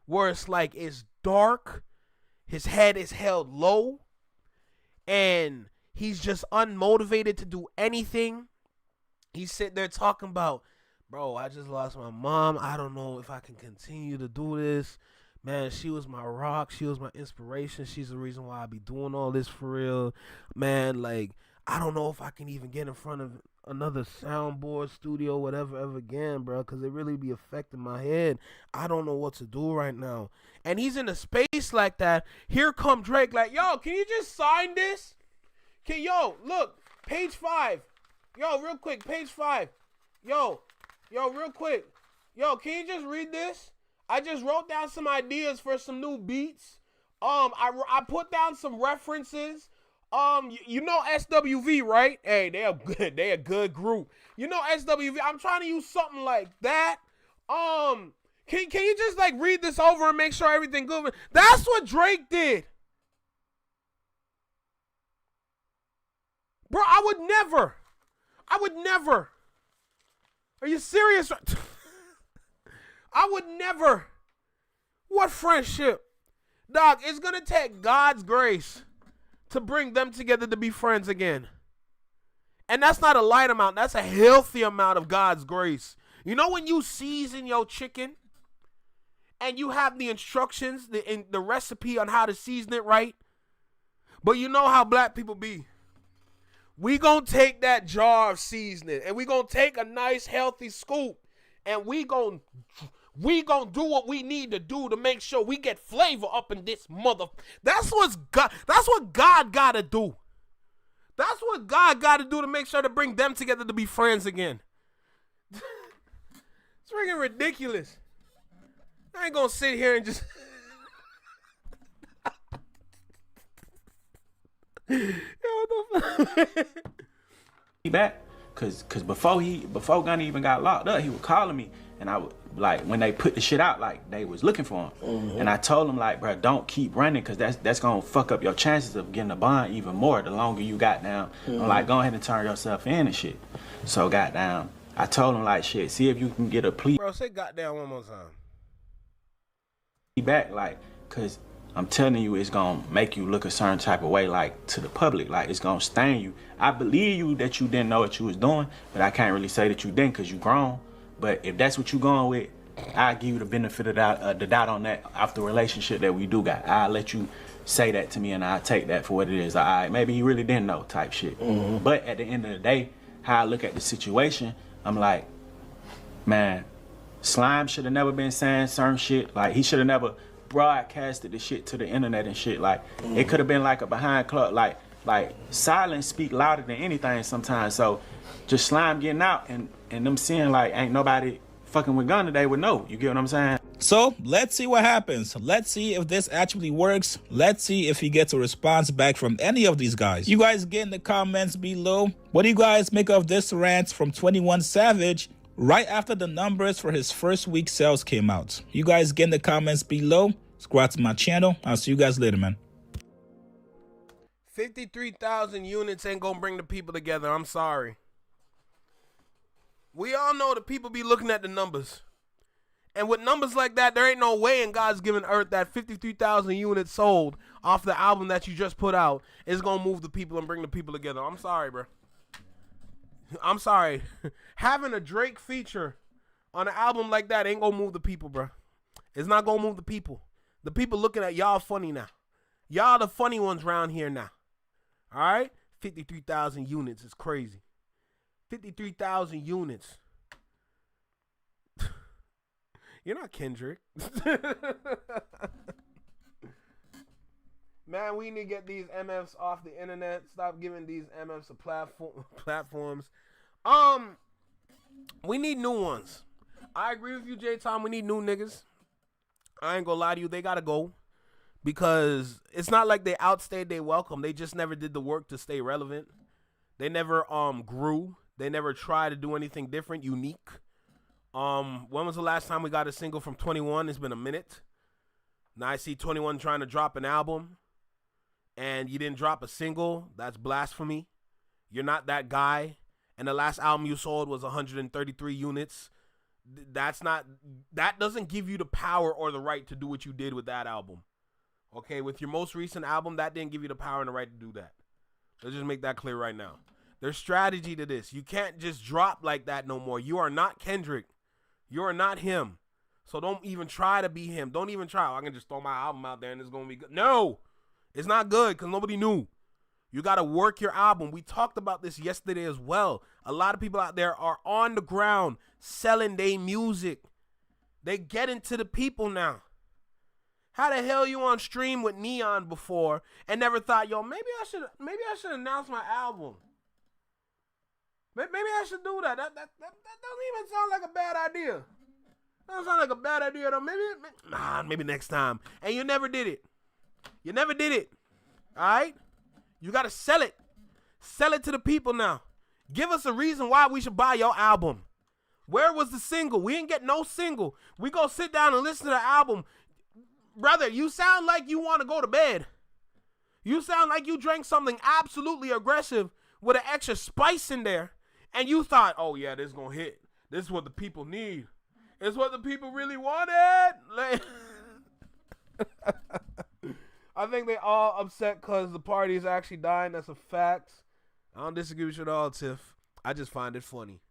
where it's like it's dark. His head is held low. And he's just unmotivated to do anything. He's sitting there talking about, bro, I just lost my mom. I don't know if I can continue to do this. Man, she was my rock. She was my inspiration. She's the reason why I be doing all this for real. Man, like, I don't know if I can even get in front of another soundboard studio, whatever, ever again, bro, because it really be affecting my head. I don't know what to do right now. And he's in a space like that. Here come Drake like, yo, can you just sign this? Look, page 5. Yo, real quick, page 5. Yo, real quick. Yo, can you just read this? I just wrote down some ideas for some new beats. I put down some references. You know SWV, right? Hey, they're good. They're a good group. You know SWV. I'm trying to use something like that. Can you just like read this over and make sure everything good? That's what Drake did. Bro, I would never. Are you serious? I would never. What friendship? Dog, it's going to take God's grace to bring them together to be friends again. And that's not a light amount. That's a healthy amount of God's grace. You know when you season your chicken and you have the instructions, the recipe on how to season it right? But you know how black people be. We gonna take that jar of seasoning and we gonna take a nice healthy scoop and we gonna do what we need to do to make sure we get flavor up in this mother. That's what God gotta do. That's what God gotta do to make sure to bring them together to be friends again. It's freaking ridiculous. I ain't gonna sit here and just He back, cause before Gunna even got locked up, he was calling me, and I would like when they put the shit out, like they was looking for him, and I told him like, bro, don't keep running, cause that's gonna fuck up your chances of getting a bond even more. The longer you got down, I'm like, go ahead and turn yourself in and shit. So got down, I told him like, shit, see if you can get a plea. Bro, say goddamn one more time. He back, like, cause I'm telling you, it's gonna make you look a certain type of way, like, to the public. Like, it's gonna stain you. I believe you that you didn't know what you was doing, but I can't really say that you didn't because you grown. But if that's what you going with, I'll give you the benefit of the doubt on that after the relationship that we do got. I'll let you say that to me and I'll take that for what it is. All right, maybe he really didn't know type shit. But at the end of the day, how I look at the situation, I'm like, man, Slime should have never been saying certain shit. Like, he should have never broadcasted the shit to the internet and shit. Like, it could have been like a behind club, like silence speak louder than anything sometimes. So just Slime getting out and them seeing like ain't nobody fucking with Gunna, they would know. You get what I'm saying? So let's see what happens. Let's see if this actually works. Let's see if he gets a response back from any of these guys. You guys get in the comments below. What do you guys make of this rant from 21 Savage right after the numbers for his first week sales came out? You guys get in the comments below. Subscribe to my channel. I'll see you guys later, man. 53,000 units ain't gonna bring the people together. I'm sorry. We all know the people be looking at the numbers. And with numbers like that, there ain't no way in God's given earth that 53,000 units sold off the album that you just put out is gonna move the people and bring the people together. I'm sorry, bro. I'm sorry. Having a Drake feature on an album like that ain't gonna move the people, bro. It's not gonna move the people. The people looking at y'all funny now. Y'all the funny ones around here now. All right? 53,000 units is crazy. 53,000 units. You're not Kendrick. Man, we need to get these MFs off the internet. Stop giving these MFs platforms. We need new ones. I agree with you, J Tom. We need new niggas. I ain't gonna lie to you. They gotta go. Because it's not like they outstayed their welcome. They just never did the work to stay relevant. They never grew. They never tried to do anything different, unique. When was the last time we got a single from 21? It's been a minute. Now I see 21 trying to drop an album and you didn't drop a single. That's blasphemy. You're not that guy. And the last album you sold was 133 units. That doesn't give you the power or the right to do what you did with that album. Okay, with your most recent album, that didn't give you the power and the right to do that. Let's just make that clear right now. There's strategy to this. You can't just drop like that no more. You are not Kendrick. You are not him. So don't even try to be him. Don't even try. I can just throw my album out there and it's going to be good. No, it's not good because nobody knew. You got to work your album. We talked about this yesterday as well. A lot of people out there are on the ground selling their music. They get into the people now. How the hell you on stream with Neon before and never thought, yo, maybe I should announce my album. Maybe I should do that. That doesn't even sound like a bad idea. That doesn't sound like a bad idea though. Maybe next time. And you never did it. You never did it. All right? You got to sell it. Sell it to the people now. Give us a reason why we should buy your album. Where was the single? We didn't get no single. We go sit down and listen to the album. Brother, you sound like you want to go to bed. You sound like you drank something absolutely aggressive with an extra spice in there. And you thought, oh, yeah, this is going to hit. This is what the people need. It's what the people really wanted. I think they all upset because the party is actually dying. That's a fact. I don't disagree with you at all, Tiff. I just find it funny.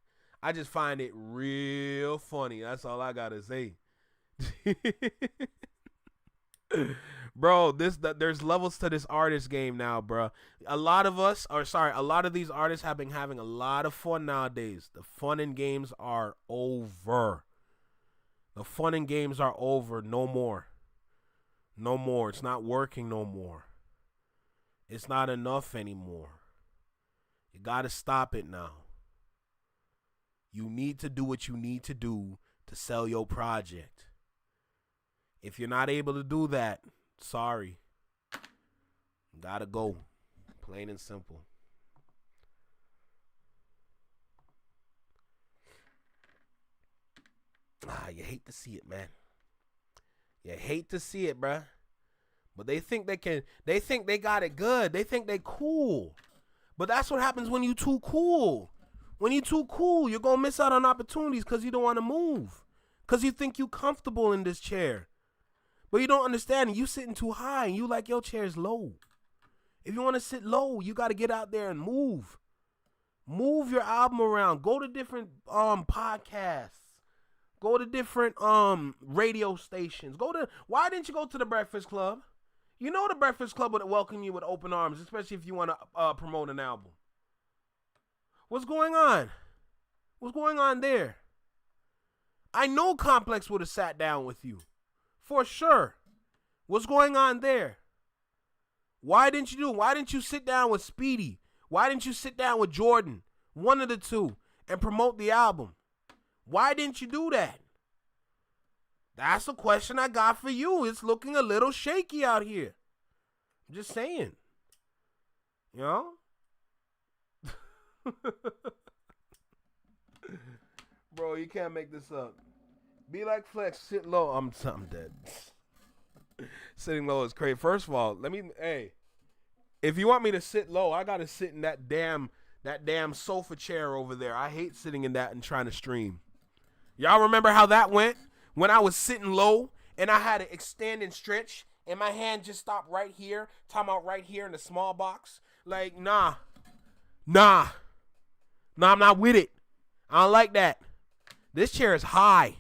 I just find it real funny. That's all I got to say. Bro, there's levels to this artist game now, bro. A lot of these artists have been having a lot of fun nowadays. The fun and games are over. The fun and games are over. No more. No more. It's not working no more. It's not enough anymore. You got to stop it now. You need to do what you need to do to sell your project. If you're not able to do that, sorry. Gotta go. Plain and simple. You hate to see it, man. You hate to see it, bruh. But they think they got it good. They think they cool. But that's what happens when you too cool. When you too cool, you're going to miss out on opportunities because you don't want to move. Because you think you comfortable in this chair. But you don't understand. You sitting too high and you like your chair's low. If you want to sit low, you got to get out there and move. Move your album around. Go to different podcasts. Go to different radio stations. Why didn't you go to the Breakfast Club? You know the Breakfast Club would welcome you with open arms, especially if you want to promote an album. What's going on? What's going on there? I know Complex would have sat down with you. For sure. What's going on there? Why didn't you do it? Why didn't you sit down with Speedy? Why didn't you sit down with Jordan? One of the two. And promote the album? Why didn't you do that? That's a question I got for you. It's looking a little shaky out here. I'm just saying. You know? Bro, you can't make this up. Be like Flex, sit low. I'm dead. Sitting low is crazy. First of all, if you want me to sit low, I gotta sit in that damn sofa chair over there. I hate sitting in that and trying to stream. Y'all remember how that went? When I was sitting low and I had to extend and stretch and my hand just stopped right here, talking about right here in the small box. Like, nah, I'm not with it. I don't like that. This chair is high.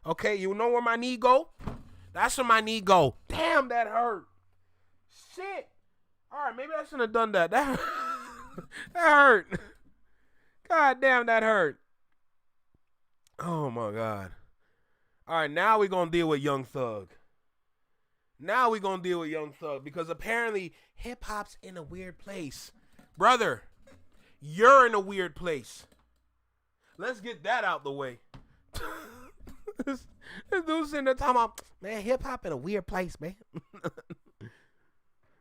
Okay, you know where my knee go? That's where my knee go. Damn, that hurt. Shit. All right, maybe I shouldn't have done that. That hurt. God damn, that hurt. Oh my God. All right, now we're gonna deal with Young Thug. Because apparently hip hop's in a weird place. Brother, you're in a weird place. Let's get that out the way. This dude's sitting there talking about, man, hip hop in a weird place, man.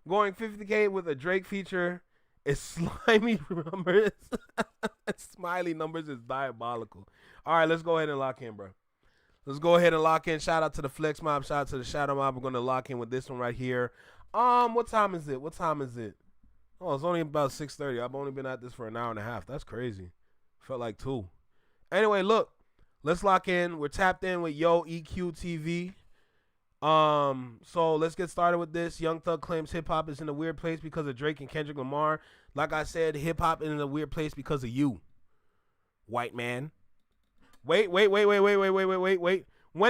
Going 50K with a Drake feature is slimy numbers. Smiley numbers is diabolical. All right, let's go ahead and lock in, bro. Shout out to the Flex Mob. Shout out to the Shadow Mob. We're going to lock in with this one right here. What time is it? Oh, it's only about 6:30. I've only been at this for an hour and a half. That's crazy. Felt like 2. Anyway, look. Let's lock in. We're tapped in with Yo EQ TV. So let's get started with this. Young Thug claims hip hop is in a weird place because of Drake and Kendrick Lamar. Like I said, hip hop is in a weird place because of you, white man. Wait. When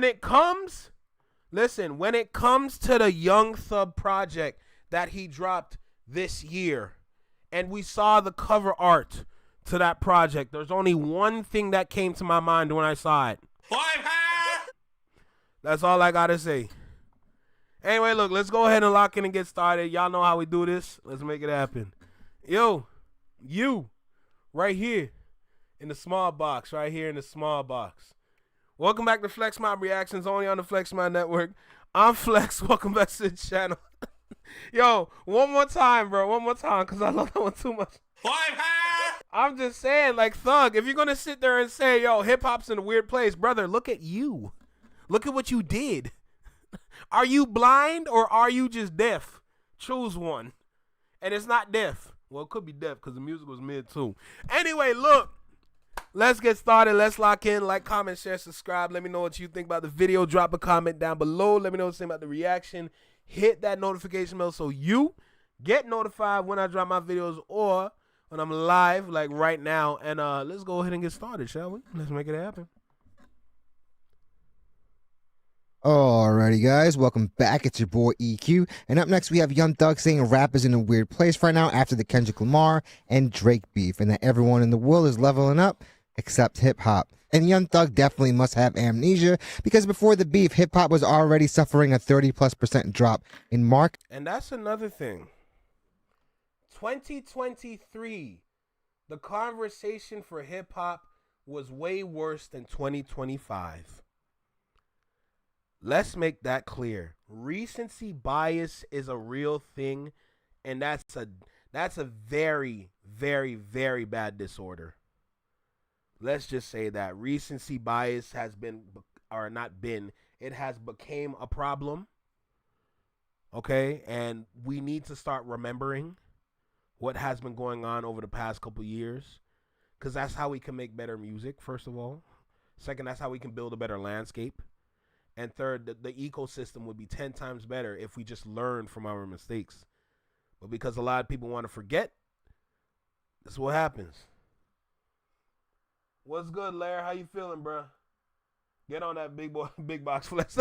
it comes to the Young Thug project that he dropped this year, and we saw the cover art to that project, there's only one thing that came to my mind when I saw it. That's all I gotta say. Anyway, look, let's go ahead and lock in and get started. Y'all know how we do this. Let's make it happen. Yo, you, right here in the small box, Welcome back to Flex Mob Reactions, only on the Flex Mob Network. I'm Flex. Welcome back to the channel. Yo, one more time, because I love that one too much. I'm just saying, like, Thug, if you're going to sit there and say, yo, hip-hop's in a weird place, brother, look at you. Look at what you did. Are you blind or are you just deaf? Choose one. And it's not deaf. Well, it could be deaf because the music was mid, too. Anyway, look. Let's get started. Let's lock in. Like, comment, share, subscribe. Let me know what you think about the video. Drop a comment down below. Let me know what you think about the reaction. Hit that notification bell so you get notified when I drop my videos or when I'm live, like right now. And let's go ahead and get started, shall we? Let's make it happen. Alrighty, guys, welcome back. It's your boy EQ, and up next we have Young Thug saying rap is in a weird place right now after the Kendrick Lamar and Drake beef, and that everyone in the world is leveling up except hip hop. And Young Thug definitely must have amnesia because before the beef, hip hop was already suffering a 30+% drop in market. And that's another thing. 2023, the conversation for hip hop was way worse than 2025. Let's make that clear. Recency bias is a real thing, and that's a very, very, very bad disorder. Let's just say that recency bias has been, or not been, it has became a problem. Okay, and we need to start remembering what has been going on over the past couple years, because that's how we can make better music, first of all. Second, that's how we can build a better landscape. And third, the ecosystem would be 10 times better if we just learned from our mistakes. But because a lot of people want to forget, that's what happens. What's good, Larry? How you feeling, bro? Get on that big box flex.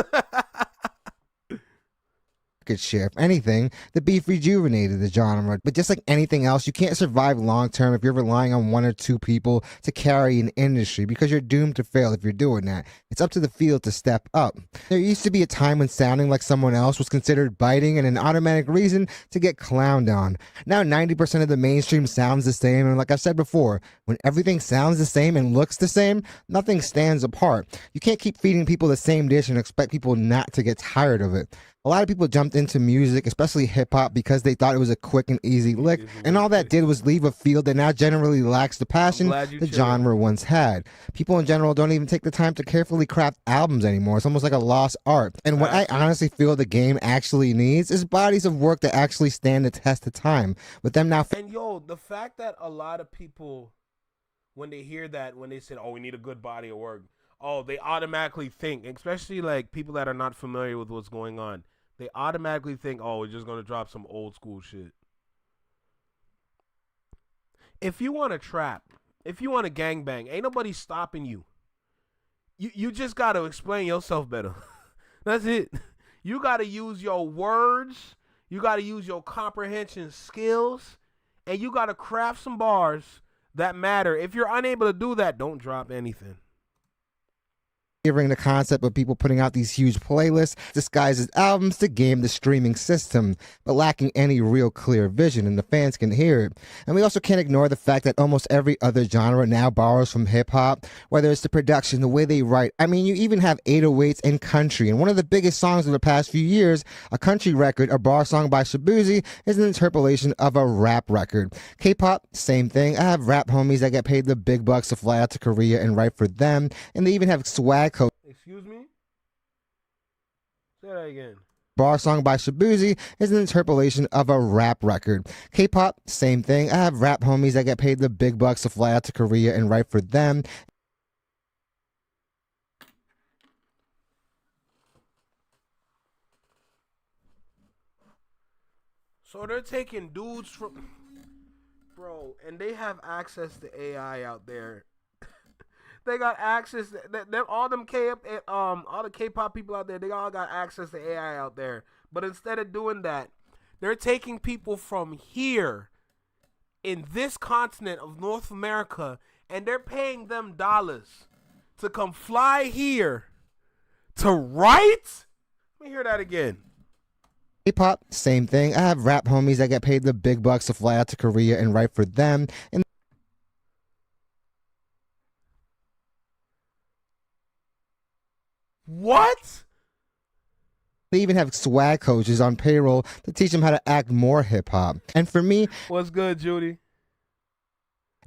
Share. If anything, the beef rejuvenated the genre, but just like anything else, you can't survive long term if you're relying on one or two people to carry an industry, because you're doomed to fail if you're doing that. It's up to the field to step up. There used to be a time when sounding like someone else was considered biting and an automatic reason to get clowned on. Now 90% of the mainstream sounds the same, and like I've said before, when everything sounds the same and looks the same, nothing stands apart. You can't keep feeding people the same dish and expect people not to get tired of it. A lot of people jumped into music, especially hip-hop, because they thought it was a quick and easy lick, and all that did was leave a field that now generally lacks the passion the genre once had. People in general don't even take the time to carefully craft albums anymore. It's almost like a lost art. And what I honestly feel the game actually needs is bodies of work that actually stand the test of time. With them now... And yo, the fact that a lot of people, when they hear that, when they say, oh, we need a good body of work, oh, they automatically think, especially like people that are not familiar with what's going on, they automatically think, oh, we're just going to drop some old school shit. If you want to trap, if you want to gangbang, ain't nobody stopping you. You just got to explain yourself better. That's it. You got to use your words. You got to use your comprehension skills. and you got to craft some bars that matter. If you're unable to do that, don't drop anything. Favoring the concept of people putting out these huge playlists disguised as albums to game the streaming system, but lacking any real clear vision, and the fans can hear it. And we also can't ignore the fact that almost every other genre now borrows from hip-hop, whether it's the production, the way they write. I mean, you even have 808s and country, and one of the biggest songs of the past few years, a country record, a bar song by Shabuzi, is an interpolation of a rap record. K-pop, same thing. I have rap homies that get paid the big bucks to fly out to Korea and write for them, and they even have swag codes. Excuse me? Say that again. Bar song by Shabuzi is an interpolation of a rap record. K-pop, same thing. I have rap homies that get paid the big bucks to fly out to Korea and write for them. So they're taking dudes from, bro, and they have access to AI out there. They got access. All the K-pop people out there, they all got access to AI out there. But instead of doing that, they're taking people from here in this continent of North America, and they're paying them dollars to come fly here to write. Let me hear that again. K-pop, same thing. I have rap homies that get paid the big bucks to fly out to Korea and write for them. And what? they even have swag coaches on payroll to teach them how to act more hip-hop. And for me, what's good, Judy?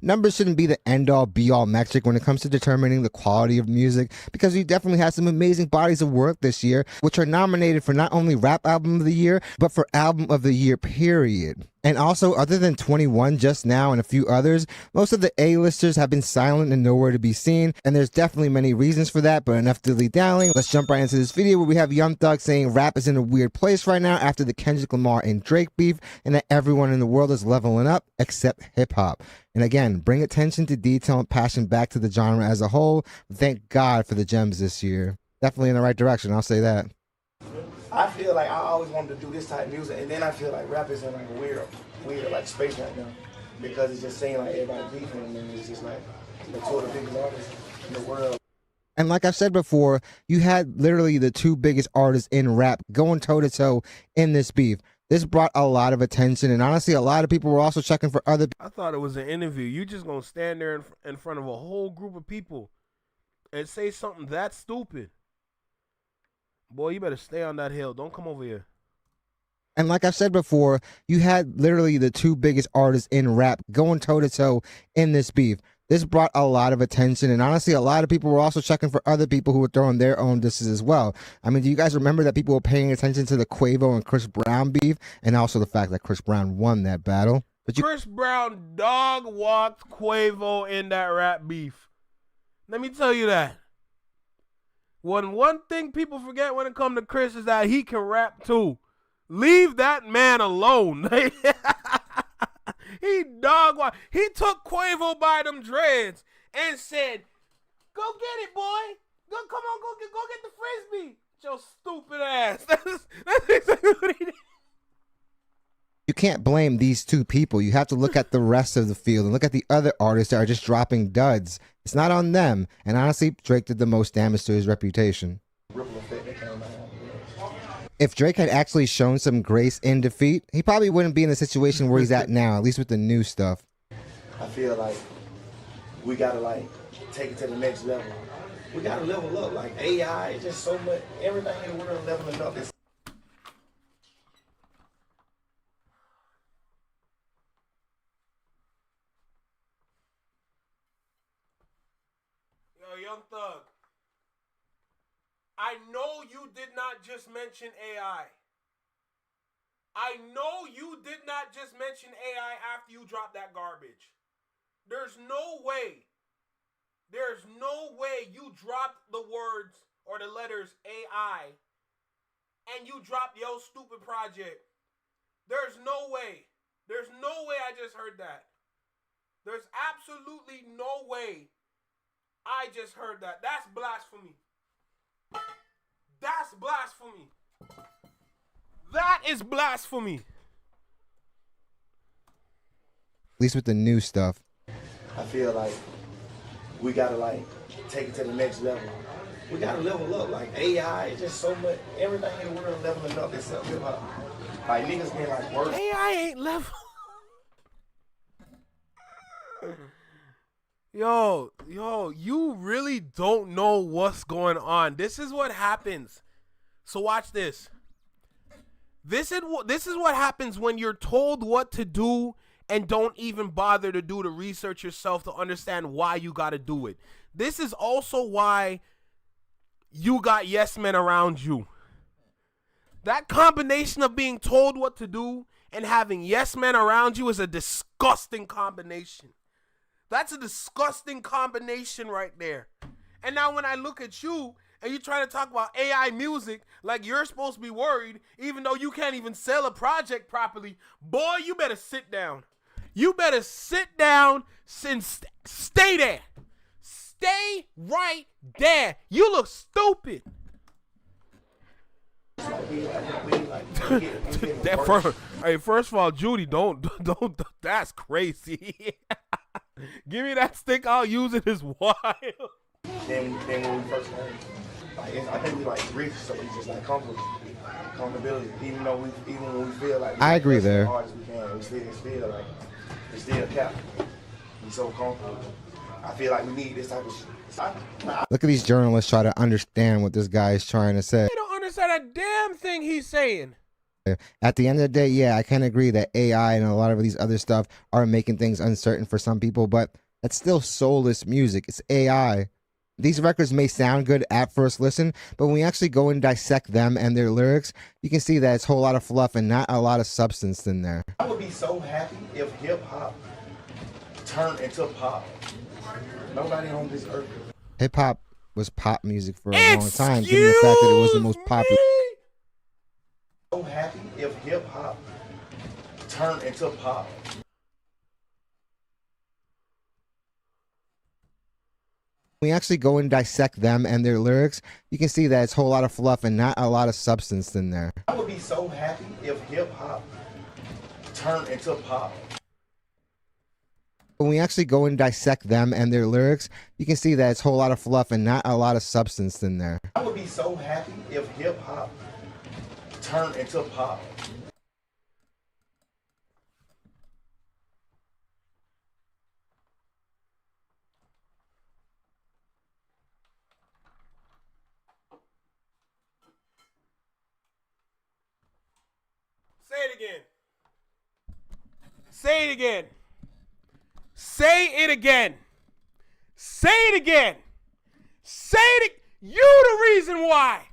Numbers shouldn't be the end-all, be-all metric when it comes to determining the quality of music, because we definitely had some amazing bodies of work this year, which are nominated for not only Rap Album of the Year, but for Album of the Year, period. And also, other than 21 just now and a few others, most of the A-listers have been silent and nowhere to be seen, and there's definitely many reasons for that, but enough dilly-dallying. Let's jump right into this video where we have Young Thug saying rap is in a weird place right now after the Kendrick Lamar and Drake beef, and that everyone in the world is leveling up except hip-hop. And again, bring attention to detail and passion back to the genre as a whole. Thank God for the gems this year. Definitely in the right direction, I'll say that. I feel like I always wanted to do this type of music, and then I feel like rap is in like a weird like space right now, because it's just seems like everybody beefing, and it's just like the two of the biggest artists in the world. And like I've said before, you had literally the two biggest artists in rap going toe-to-toe in this beef. This brought a lot of attention, and honestly, a lot of people were also checking for other people. I thought it was an interview. You just gonna stand there in front of a whole group of people and say something that stupid. Boy, you better stay on that hill. Don't come over here. And like I've said before, you had literally the two biggest artists in rap going toe-to-toe in this beef. This brought a lot of attention, and honestly, a lot of people were also checking for other people who were throwing their own disses as well. I mean, do you guys remember that people were paying attention to the Quavo and Chris Brown beef, and also the fact that Chris Brown won that battle? But Chris Brown dog walked Quavo in that rap beef. Let me tell you that. One thing people forget when it comes to Chris is that he can rap too. Leave that man alone. He dog walked. He took Quavo by them dreads and said, "Go get it, boy. Come on, go get the frisbee." Your stupid ass. That's exactly what he did. You can't blame these two people. You have to look at the rest of the field and look at the other artists that are just dropping duds. It's not on them. And honestly, Drake did the most damage to his reputation. If Drake had actually shown some grace in defeat, he probably wouldn't be in the situation where he's at now, at least with the new stuff. I feel like we gotta like take it to the next level. We gotta level up. Like AI is just so much. Everything in the world leveling up. Yo, Young Thug, I know you did not just mention AI. I know you did not just mention AI after you dropped that garbage. There's no way you dropped the words or the letters AI and you dropped your stupid project. There's no way I just heard that. There's absolutely no way I just heard that. That's blasphemy. That's blasphemy. That is blasphemy. least with the new stuff. I feel like we gotta like take it to the next level. We gotta level up. Like AI, it's just so much. Everything in the world leveling up except hip hop. Like niggas being like worse. AI ain't level. Yo, you really don't know what's going on. This is what happens. So watch this. This is what happens when you're told what to do and don't even bother to do the research yourself to understand why you got to do it. This is also why you got yes men around you. That combination of being told what to do and having yes men around you is a disgusting combination. That's a disgusting combination right there. And now when I look at you and you're trying to talk about AI music like you're supposed to be worried even though you can't even sell a project properly, boy, you better sit down. You better sit down and stay there. Stay right there. You look stupid. First of all, Judy, don't. That's crazy. Give me that stick. I'll use it as wild. Then when we first started, like, I think we like reached so we just like comfortability. Even when we feel like I agree there. As hard as we can, we still like it's still cap. We so comfortable. I feel like we need this type of shit. Look at these journalists try to understand what this guy is trying to say. They don't understand a damn thing he's saying. At the end of the day, yeah, I can agree that AI and a lot of these other stuff are making things uncertain for some people, but that's still soulless music. It's AI. These records may sound good at first listen, but when we actually go and dissect them and their lyrics, you can see that it's a whole lot of fluff and not a lot of substance in there. I would be so happy if hip hop turned into pop. Nobody on this earth. Hip hop was pop music for a long time, given the fact that it was the most popular. So happy if hip hop turned into pop. When we actually go and dissect them and their lyrics, you can see that it's a whole lot of fluff and not a lot of substance in there. I would be so happy if hip hop turned into pop. When we actually go and dissect them and their lyrics, you can see that it's a whole lot of fluff and not a lot of substance in there. I would be so happy if hip hop turned into pop. Say it again. Say it again. Say it again. Say it again. Say it. You the reason why.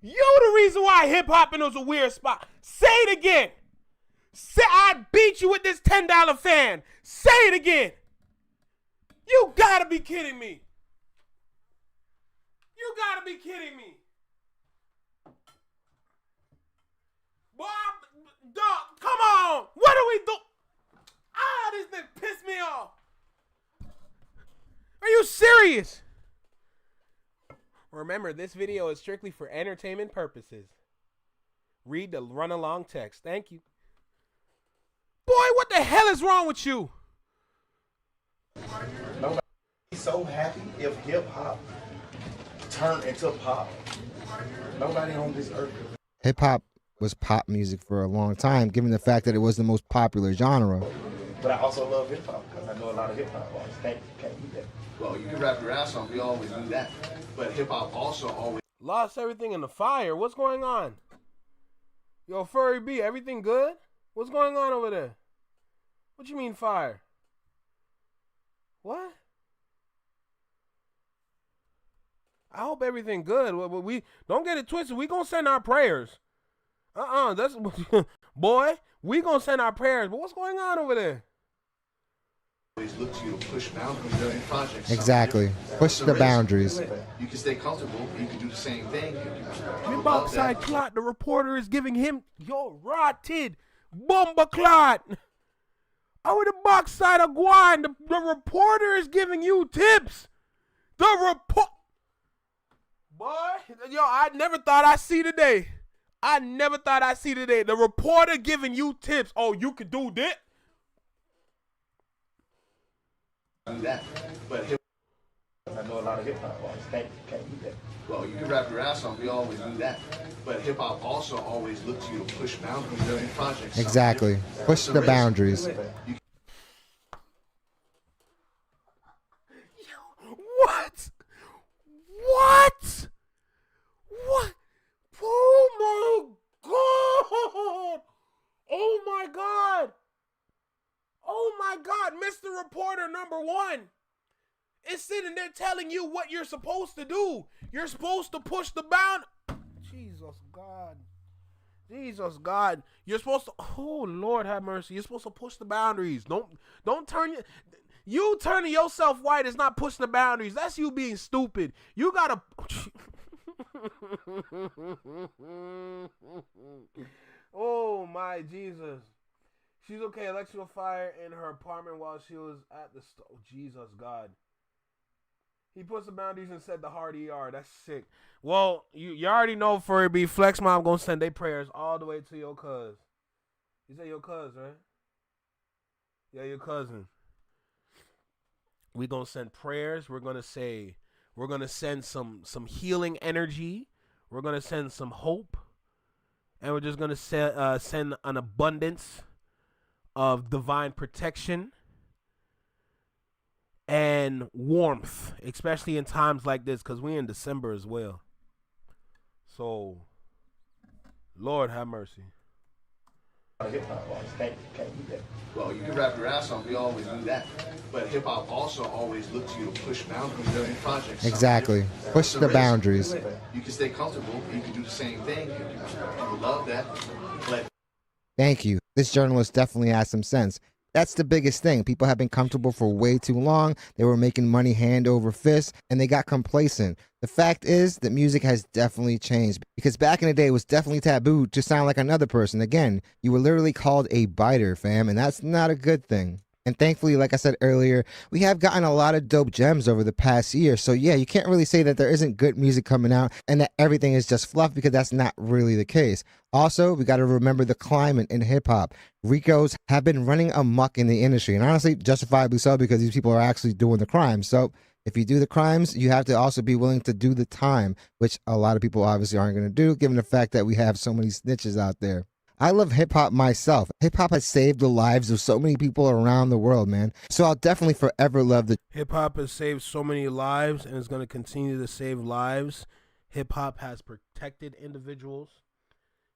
You the reason why hip hop was a weird spot. Say it again. Say I beat you with this $10 fan. Say it again. You gotta be kidding me. You gotta be kidding me. Boy, dog, come on. What do we do? Ah, this thing pissed me off. Are you serious? Remember, this video is strictly for entertainment purposes. Read the run-along text. Thank you. Boy, what the hell is wrong with you? Nobody be so happy if hip hop turned into pop. Nobody on this earth. Hip hop was pop music for a long time, given the fact that it was the most popular genre. But I also love hip hop because I know a lot of hip hop artists. Can't do that. Well, you can rap your ass off. We always do that. But hip hop also always lost everything in the fire. What's going on? Yo, Furry B, everything good? What's going on over there? What you mean fire? What? I hope everything good. We don't get it twisted. We gonna send our prayers. That's boy. We gonna send our prayers. But what's going on over there? look to you to push boundaries in projects. Exactly. Push the boundaries. You can stay comfortable. You can do the same thing. Outside clot. The reporter is giving him rotted bomba clot. Over the box side of Guan, the reporter is giving you tips. The report. Boy, I never thought I'd see today. The reporter giving you tips. Oh, you could do this. do that. But I know a lot of hip hop artists can't do that. well, you can rap your ass off. We always do that. But hip hop also always looks to you to push boundaries during projects. Exactly. Push the boundaries. What? What? What? Oh my God! Oh my God! Oh my God! Mr. Reporter number one is sitting there telling you what you're supposed to do. You're supposed to push the bound. Jesus God. Jesus God. You're supposed to. Oh Lord have mercy. You're supposed to push the boundaries. Don't turn your. You turning yourself white is not pushing the boundaries. That's you being stupid. You gotta. Oh my Jesus. She's okay. Electrical fire in her apartment while she was at the store. Oh, Jesus God. He puts the boundaries and said the hard ER. That's sick. Well, you already know for it be Flex Mom gonna send their prayers all the way to your cuz. You say your cuz, right? Yeah, your cousin. We're going to send prayers. We're going to send some healing energy. We're going to send some hope. And we're just going to send an abundance of divine protection and warmth, especially in times like this, because we're in December as well. So, Lord have mercy. Hip hop artists can't do that. Well, you can rap your ass off. We always do that. But hip hop also always looks to you to push boundaries during projects. Exactly. Push the boundaries. You can stay comfortable. You can do the same thing. People love that. Thank you. This journalist definitely has some sense. That's the biggest thing. People have been comfortable for way too long. They were making money hand over fist, and they got complacent. The fact is that music has definitely changed, because back in the day, it was definitely taboo to sound like another person. Again, you were literally called a biter, fam, and that's not a good thing. And thankfully, like I said earlier, we have gotten a lot of dope gems over the past year. So yeah, you can't really say that there isn't good music coming out and that everything is just fluff, because that's not really the case. Also, we got to remember the climate in hip hop. Ricos have been running amok in the industry, and honestly, justifiably so, because these people are actually doing the crimes. So if you do the crimes, you have to also be willing to do the time, which a lot of people obviously aren't going to do, given the fact that we have so many snitches out there. I love hip-hop myself. Hip-hop has saved the lives of so many people around the world, man. So I'll definitely forever love the... Hip-hop has saved so many lives and is going to continue to save lives. Hip-hop has protected individuals.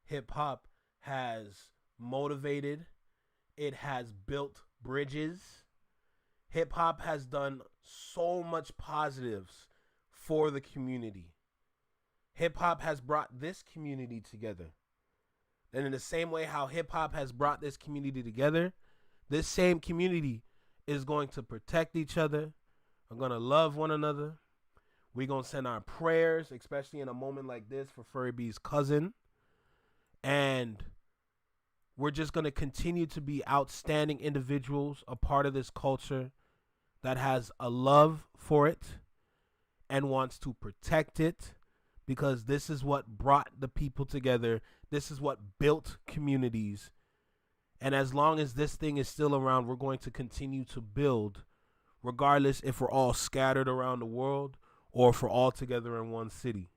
Hip-hop has motivated. It has built bridges. Hip-hop has done so much positives for the community. Hip-hop has brought this community together. And in the same way how hip-hop has brought this community together, this same community is going to protect each other. We're going to love one another. We're going to send our prayers, especially in a moment like this, for Furry B's cousin. And we're just going to continue to be outstanding individuals, a part of this culture that has a love for it and wants to protect it, because this is what brought the people together. This is what built communities. And as long as this thing is still around, we're going to continue to build, regardless if we're all scattered around the world or if we're all together in one city.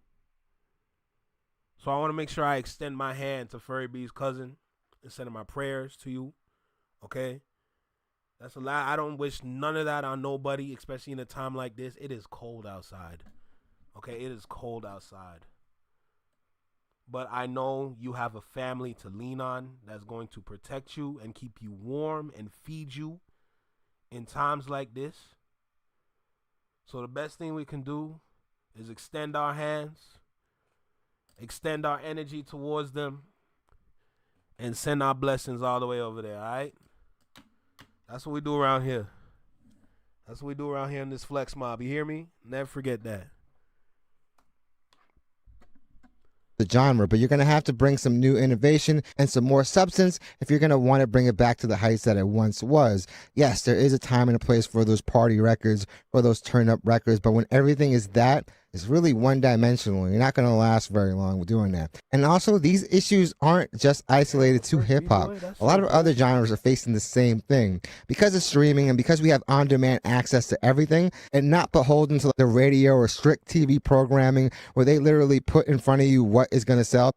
So I want to make sure I extend my hand to Furry B's cousin and sending my prayers to you. Okay? That's a lot. I don't wish none of that on nobody, especially in a time like this. It is cold outside. Okay? It is cold outside. But I know you have a family to lean on that's going to protect you and keep you warm and feed you in times like this. So the best thing we can do is extend our hands, extend our energy towards them, and send our blessings all the way over there, all right? That's what we do around here. That's what we do around here in this flex mob. You hear me? Never forget that. The genre, but you're going to have to bring some new innovation and some more substance if you're going to want to bring it back to the heights that it once was. Yes, there is a time and a place for those party records, for those turn-up records, but when everything is that, It's really one-dimensional. You're not going to last very long with doing that. And also, these issues aren't just isolated to hip-hop. A lot of other genres are facing the same thing. Because of streaming and because we have on-demand access to everything and not beholden to the radio or strict TV programming where they literally put in front of you what is going to sell.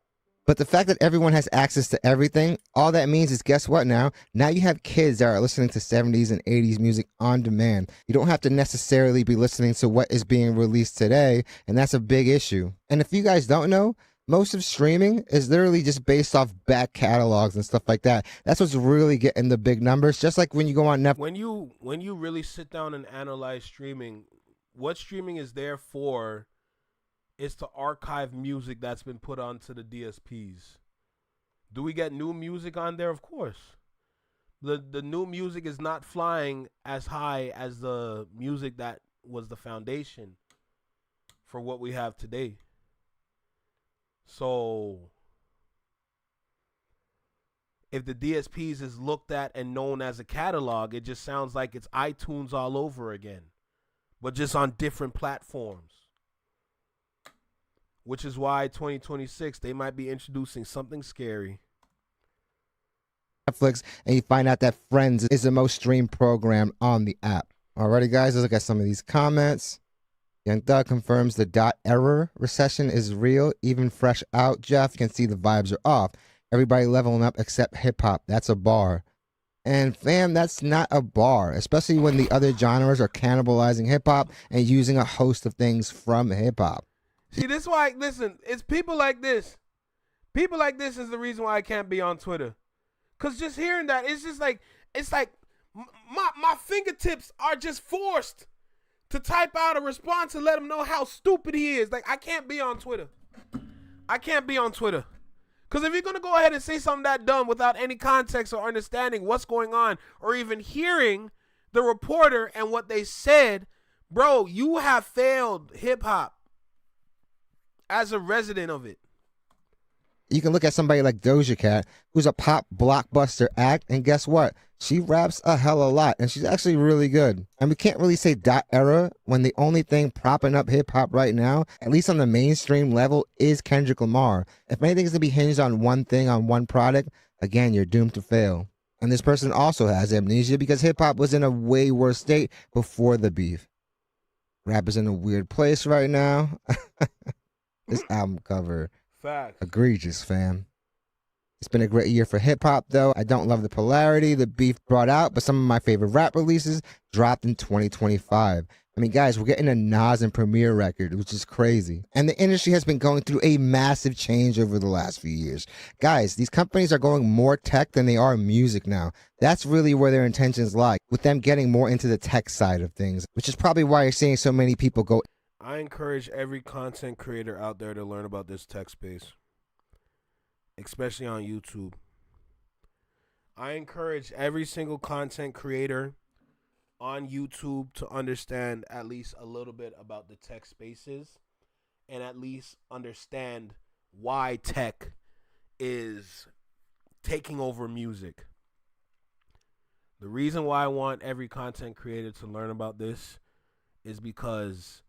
But the fact that everyone has access to everything, all that means is, guess what now? Now you have kids that are listening to 70s and 80s music on demand. You don't have to necessarily be listening to what is being released today, and that's a big issue. And if you guys don't know, most of streaming is literally just based off back catalogs and stuff like that. That's what's really getting the big numbers. Just like when you go on Netflix. When you really sit down and analyze streaming, what streaming is there for is to archive music that's been put onto the DSPs. Do we get new music on there? Of course. The new music is not flying as high as the music that was the foundation for what we have today. So if the DSPs is looked at and known as a catalog, it just sounds like it's iTunes all over again, but just on different platforms. Which is why 2026, they might be introducing something scary. Netflix, and you find out that Friends is the most streamed program on the app. Alrighty, guys, let's look at some of these comments. Young Thug confirms the dot error recession is real. Even fresh out, Jeff can see the vibes are off. Everybody leveling up except hip hop. That's a bar. And fam, that's not a bar, especially when the other genres are cannibalizing hip hop and using a host of things from hip hop. See, this is why, listen, it's people like this. People like this is the reason why I can't be on Twitter. Because just hearing that, it's like my fingertips are just forced to type out a response and let him know how stupid he is. Like, I can't be on Twitter. I can't be on Twitter. Because if you're going to go ahead and say something that dumb without any context or understanding what's going on or even hearing the reporter and what they said, bro, you have failed hip-hop. As a resident of it. You can look at somebody like Doja Cat, who's a pop blockbuster act, and guess what? She raps a hell of a lot, and she's actually really good. And we can't really say dot era when the only thing propping up hip-hop right now, at least on the mainstream level, is Kendrick Lamar. If anything's going to be hinged on one thing, on one product, again, you're doomed to fail. And this person also has amnesia because hip-hop was in a way worse state before the beef. Rap is in a weird place right now. This album cover. Fact. Egregious, fam. It's been a great year for hip-hop, though. I don't love the polarity the beef brought out, but some of my favorite rap releases dropped in 2025. I mean, guys, we're getting a Nas and Premier record, which is crazy. And the industry has been going through a massive change over the last few years. Guys, these companies are going more tech than they are music now. That's really where their intentions lie, with them getting more into the tech side of things, which is probably why you're seeing so many people go. I encourage every content creator out there to learn about this tech space, especially on YouTube. I encourage every single content creator on YouTube to understand at least a little bit about the tech spaces and at least understand why tech is taking over music. The reason why I want every content creator to learn about this is because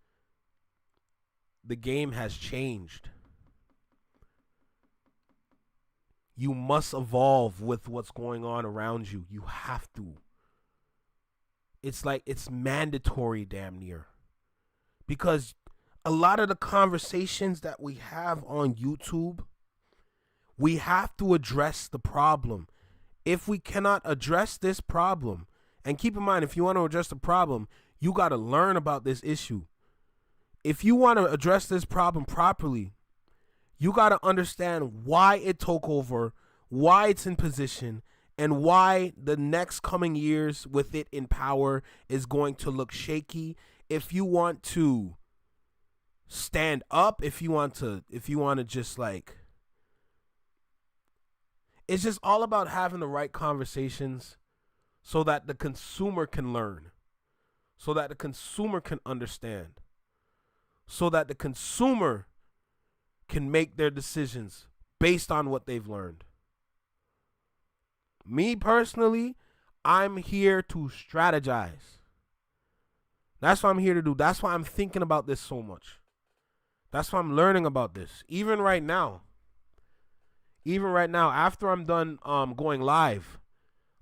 the game has changed. You must evolve with what's going on around you. You have to. It's like it's mandatory damn near. Because a lot of the conversations that we have on YouTube, we have to address the problem. If we cannot address this problem, and keep in mind, if you want to address the problem, you got to learn about this issue. If you want to address this problem properly, you got to understand why it took over, why it's in position, and why the next coming years with it in power is going to look shaky. If you want to stand up, if you want to just like, it's just all about having the right conversations so that the consumer can learn, so that the consumer can understand, so that the consumer can make their decisions based on what they've learned. Me personally, I'm here to strategize. That's what I'm here to do. That's why I'm thinking about this so much. That's why I'm learning about this. Even right now, after I'm done going live,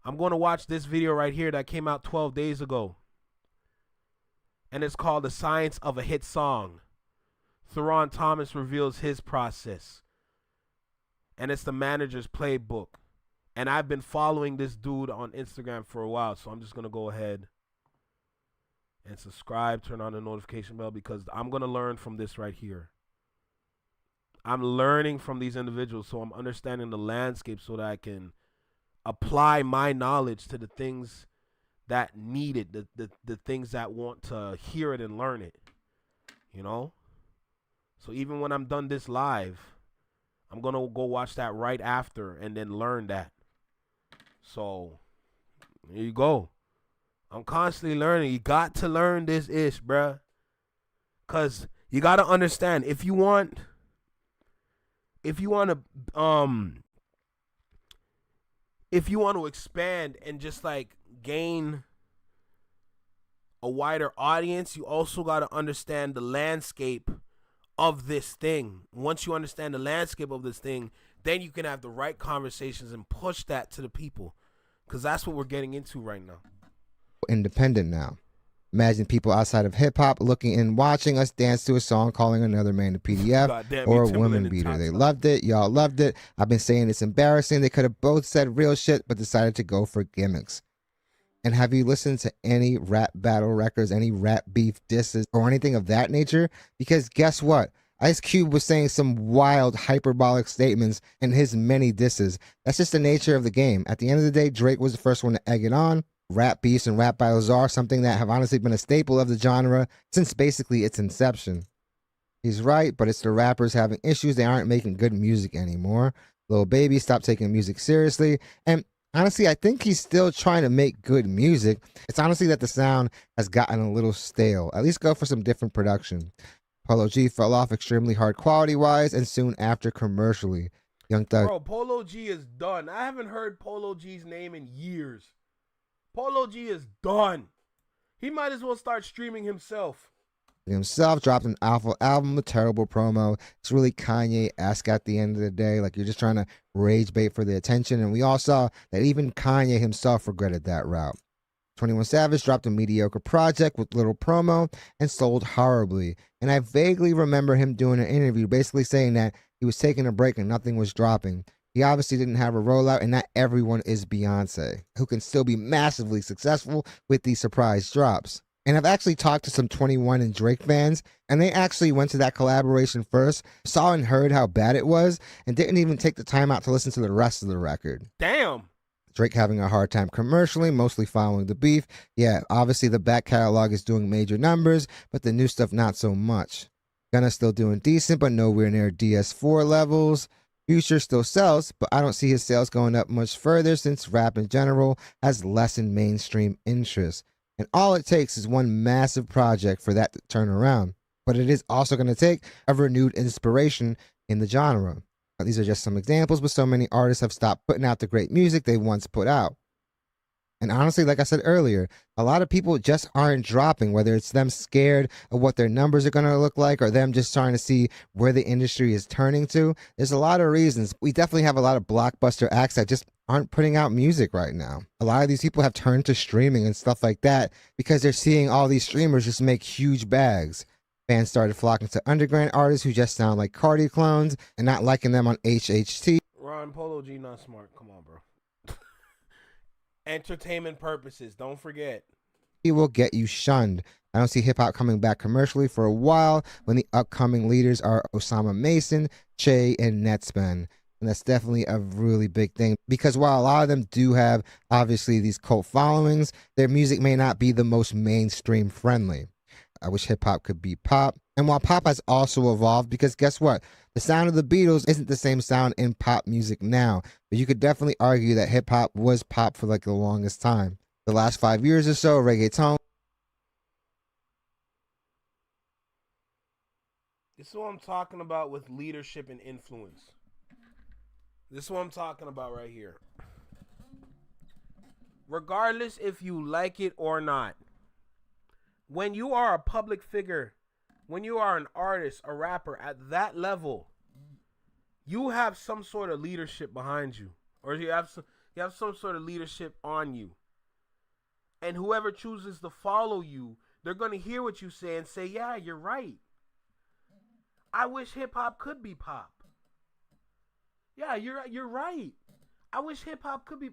I'm going to watch this video right here that came out 12 days ago. And it's called The Science of a Hit Song. Theron Thomas reveals his process. And it's the manager's playbook. And I've been following this dude on Instagram for a while, so I'm just going to go ahead and subscribe, turn on the notification bell, because I'm going to learn from this right here. I'm learning from these individuals, so I'm understanding the landscape so that I can apply my knowledge to the things that need it, the things that want to hear it and learn it, you know? So even when I'm done this live, I'm going to go watch that right after and then learn that. So there you go. I'm constantly learning. You got to learn this ish, bruh. Because you got to understand, if you want to expand and just like gain a wider audience, you also got to understand the landscape of this thing. Once you understand the landscape of this thing, then you can have the right conversations and push that to the people, because that's what we're getting into right now. Independent now. Imagine people outside of hip hop looking and watching us dance to a song calling another man a PDF or a woman beater. They loved it. Y'all loved it. I've been saying it's embarrassing. They could have both said real shit, but decided to go for gimmicks. And have you listened to any rap battle records, any rap beef disses, or anything of that nature? Because guess what? Ice Cube was saying some wild hyperbolic statements in his many disses. That's just the nature of the game. At the end of the day, Drake was the first one to egg it on. Rap beefs and rap battles are something that have honestly been a staple of the genre since basically its inception. He's right, but it's the rappers having issues. They aren't making good music anymore. Lil Baby stopped taking music seriously. And honestly, I think he's still trying to make good music. It's honestly that the sound has gotten a little stale. At least go for some different production. Polo G fell off extremely hard quality-wise and soon after commercially. Young Thug. Bro, Polo G is done. I haven't heard Polo G's name in years. Polo G is done. He might as well start streaming himself. Himself dropped an awful album with terrible promo. It's really Kanye-esque at the end of the day. Like, you're just trying to rage bait for the attention. And we all saw that even Kanye himself regretted that route. 21 Savage dropped a mediocre project with little promo and sold horribly. And I vaguely remember him doing an interview basically saying that he was taking a break and nothing was dropping. He obviously didn't have a rollout, and not everyone is Beyonce, who can still be massively successful with these surprise drops. And I've actually talked to some 21 and Drake fans, and they actually went to that collaboration first, saw and heard how bad it was, and didn't even take the time out to listen to the rest of the record. Damn. Drake having a hard time commercially, mostly following the beef. Yeah, obviously the back catalog is doing major numbers, but the new stuff not so much. Gunna still doing decent, but nowhere near DS4 levels. Future still sells, but I don't see his sales going up much further since rap in general has lessened mainstream interest. And all it takes is one massive project for that to turn around. But it is also going to take a renewed inspiration in the genre. These are just some examples, but so many artists have stopped putting out the great music they once put out. And honestly, like I said earlier, a lot of people just aren't dropping, whether it's them scared of what their numbers are going to look like or them just trying to see where the industry is turning to. There's a lot of reasons. We definitely have a lot of blockbuster acts that just aren't putting out music right now. A lot of these people have turned to streaming and stuff like that because they're seeing all these streamers just make huge bags. Fans started flocking to underground artists who just sound like Cardi clones and not liking them on HHT. Ron, Polo G not smart. Come on, bro. Entertainment purposes, don't forget. He will get you shunned. I don't see hip-hop coming back commercially for a while when the upcoming leaders are Osama Mason, Che, and Netspan. And that's definitely a really big thing because while a lot of them do have, obviously, these cult followings, their music may not be the most mainstream friendly. I wish hip-hop could be pop. And while pop has also evolved, because guess what? The sound of the Beatles isn't the same sound in pop music now. But you could definitely argue that hip-hop was pop for like the longest time. The last 5 years or so, reggaeton. This is what I'm talking about with leadership and influence. This is what I'm talking about right here. Regardless if you like it or not, when you are a public figure when you are an artist, a rapper at that level, you have some sort of leadership behind you, or you have some sort of leadership on you. And whoever chooses to follow you, they're going to hear what you say and say, yeah, you're right. I wish hip-hop could be pop. Yeah, you're right. I wish hip-hop could be.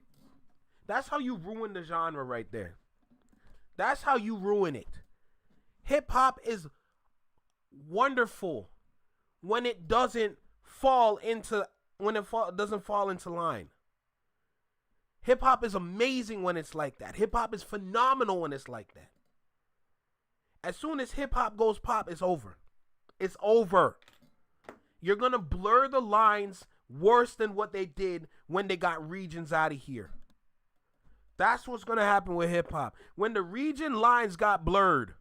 That's how you ruin the genre right there. That's how you ruin it. Hip-hop is wonderful when it doesn't fall into line. Hip-hop is amazing when it's like that. Hip-hop is phenomenal when it's like that. As soon as hip-hop goes pop, it's over. It's over. You're going to blur the lines worse than what they did when they got regions out of here. That's what's going to happen with hip-hop. When the region lines got blurred,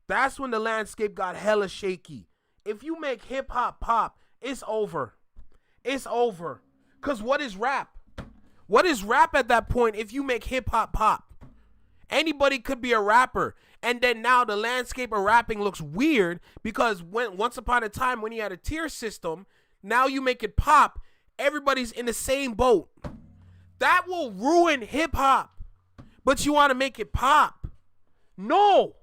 that's when the landscape got hella shaky. If you make hip-hop pop, it's over. It's over. Because what is rap? What is rap at that point if you make hip-hop pop? Anybody could be a rapper. And then now the landscape of rapping looks weird because once upon a time when you had a tier system, now you make it pop, everybody's in the same boat. That will ruin hip-hop. But you want to make it pop. No.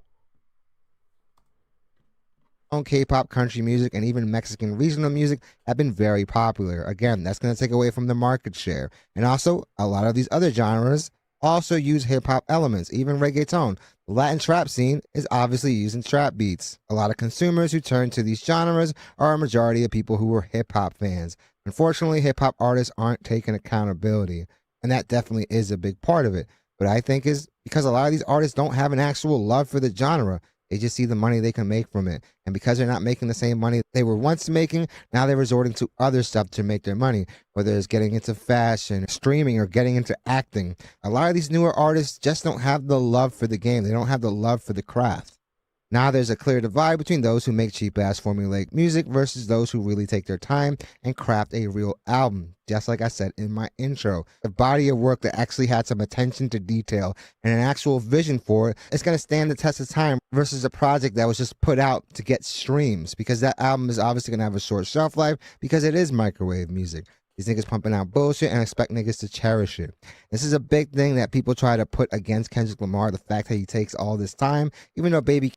K-pop, country music, and even Mexican regional music have been very popular. Again, that's going to take away from the market share. And also, a lot of these other genres also use hip-hop elements, even reggaeton. The Latin trap scene is obviously using trap beats. A lot of consumers who turn to these genres are a majority of people who were hip-hop fans. Unfortunately, hip-hop artists aren't taking accountability, and that definitely is a big part of it. But I think is because a lot of these artists don't have an actual love for the genre. They just see the money they can make from it. And because they're not making the same money they were once making, now they're resorting to other stuff to make their money, whether it's getting into fashion, streaming, or getting into acting. A lot of these newer artists just don't have the love for the game. They don't have the love for the craft. Now there's a clear divide between those who make cheap-ass formulaic music versus those who really take their time and craft a real album. Just like I said in my intro, a body of work that actually had some attention to detail and an actual vision for it is going to stand the test of time versus a project that was just put out to get streams, because that album is obviously going to have a short shelf life because it is microwave music. These niggas pumping out bullshit and expect niggas to cherish it. This is a big thing that people try to put against Kendrick Lamar, the fact that he takes all this time, even though Baby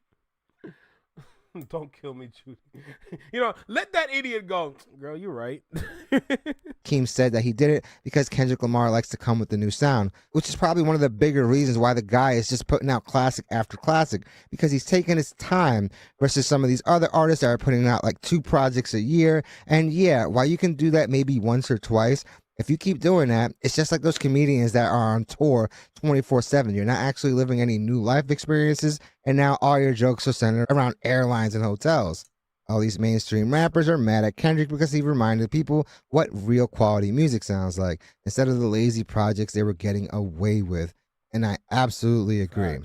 Don't kill me, Judy. Let that idiot go. Girl, you're right. Keem said that he did it because Kendrick Lamar likes to come with the new sound, which is probably one of the bigger reasons why the guy is just putting out classic after classic, because he's taking his time versus some of these other artists that are putting out like 2 projects a year. And yeah, while you can do that maybe once or twice, if you keep doing that, it's just like those comedians that are on tour 24/7. You're not actually living any new life experiences, and now all your jokes are centered around airlines and hotels. All these mainstream rappers are mad at Kendrick because he reminded people what real quality music sounds like, instead of the lazy projects they were getting away with. And I absolutely agree.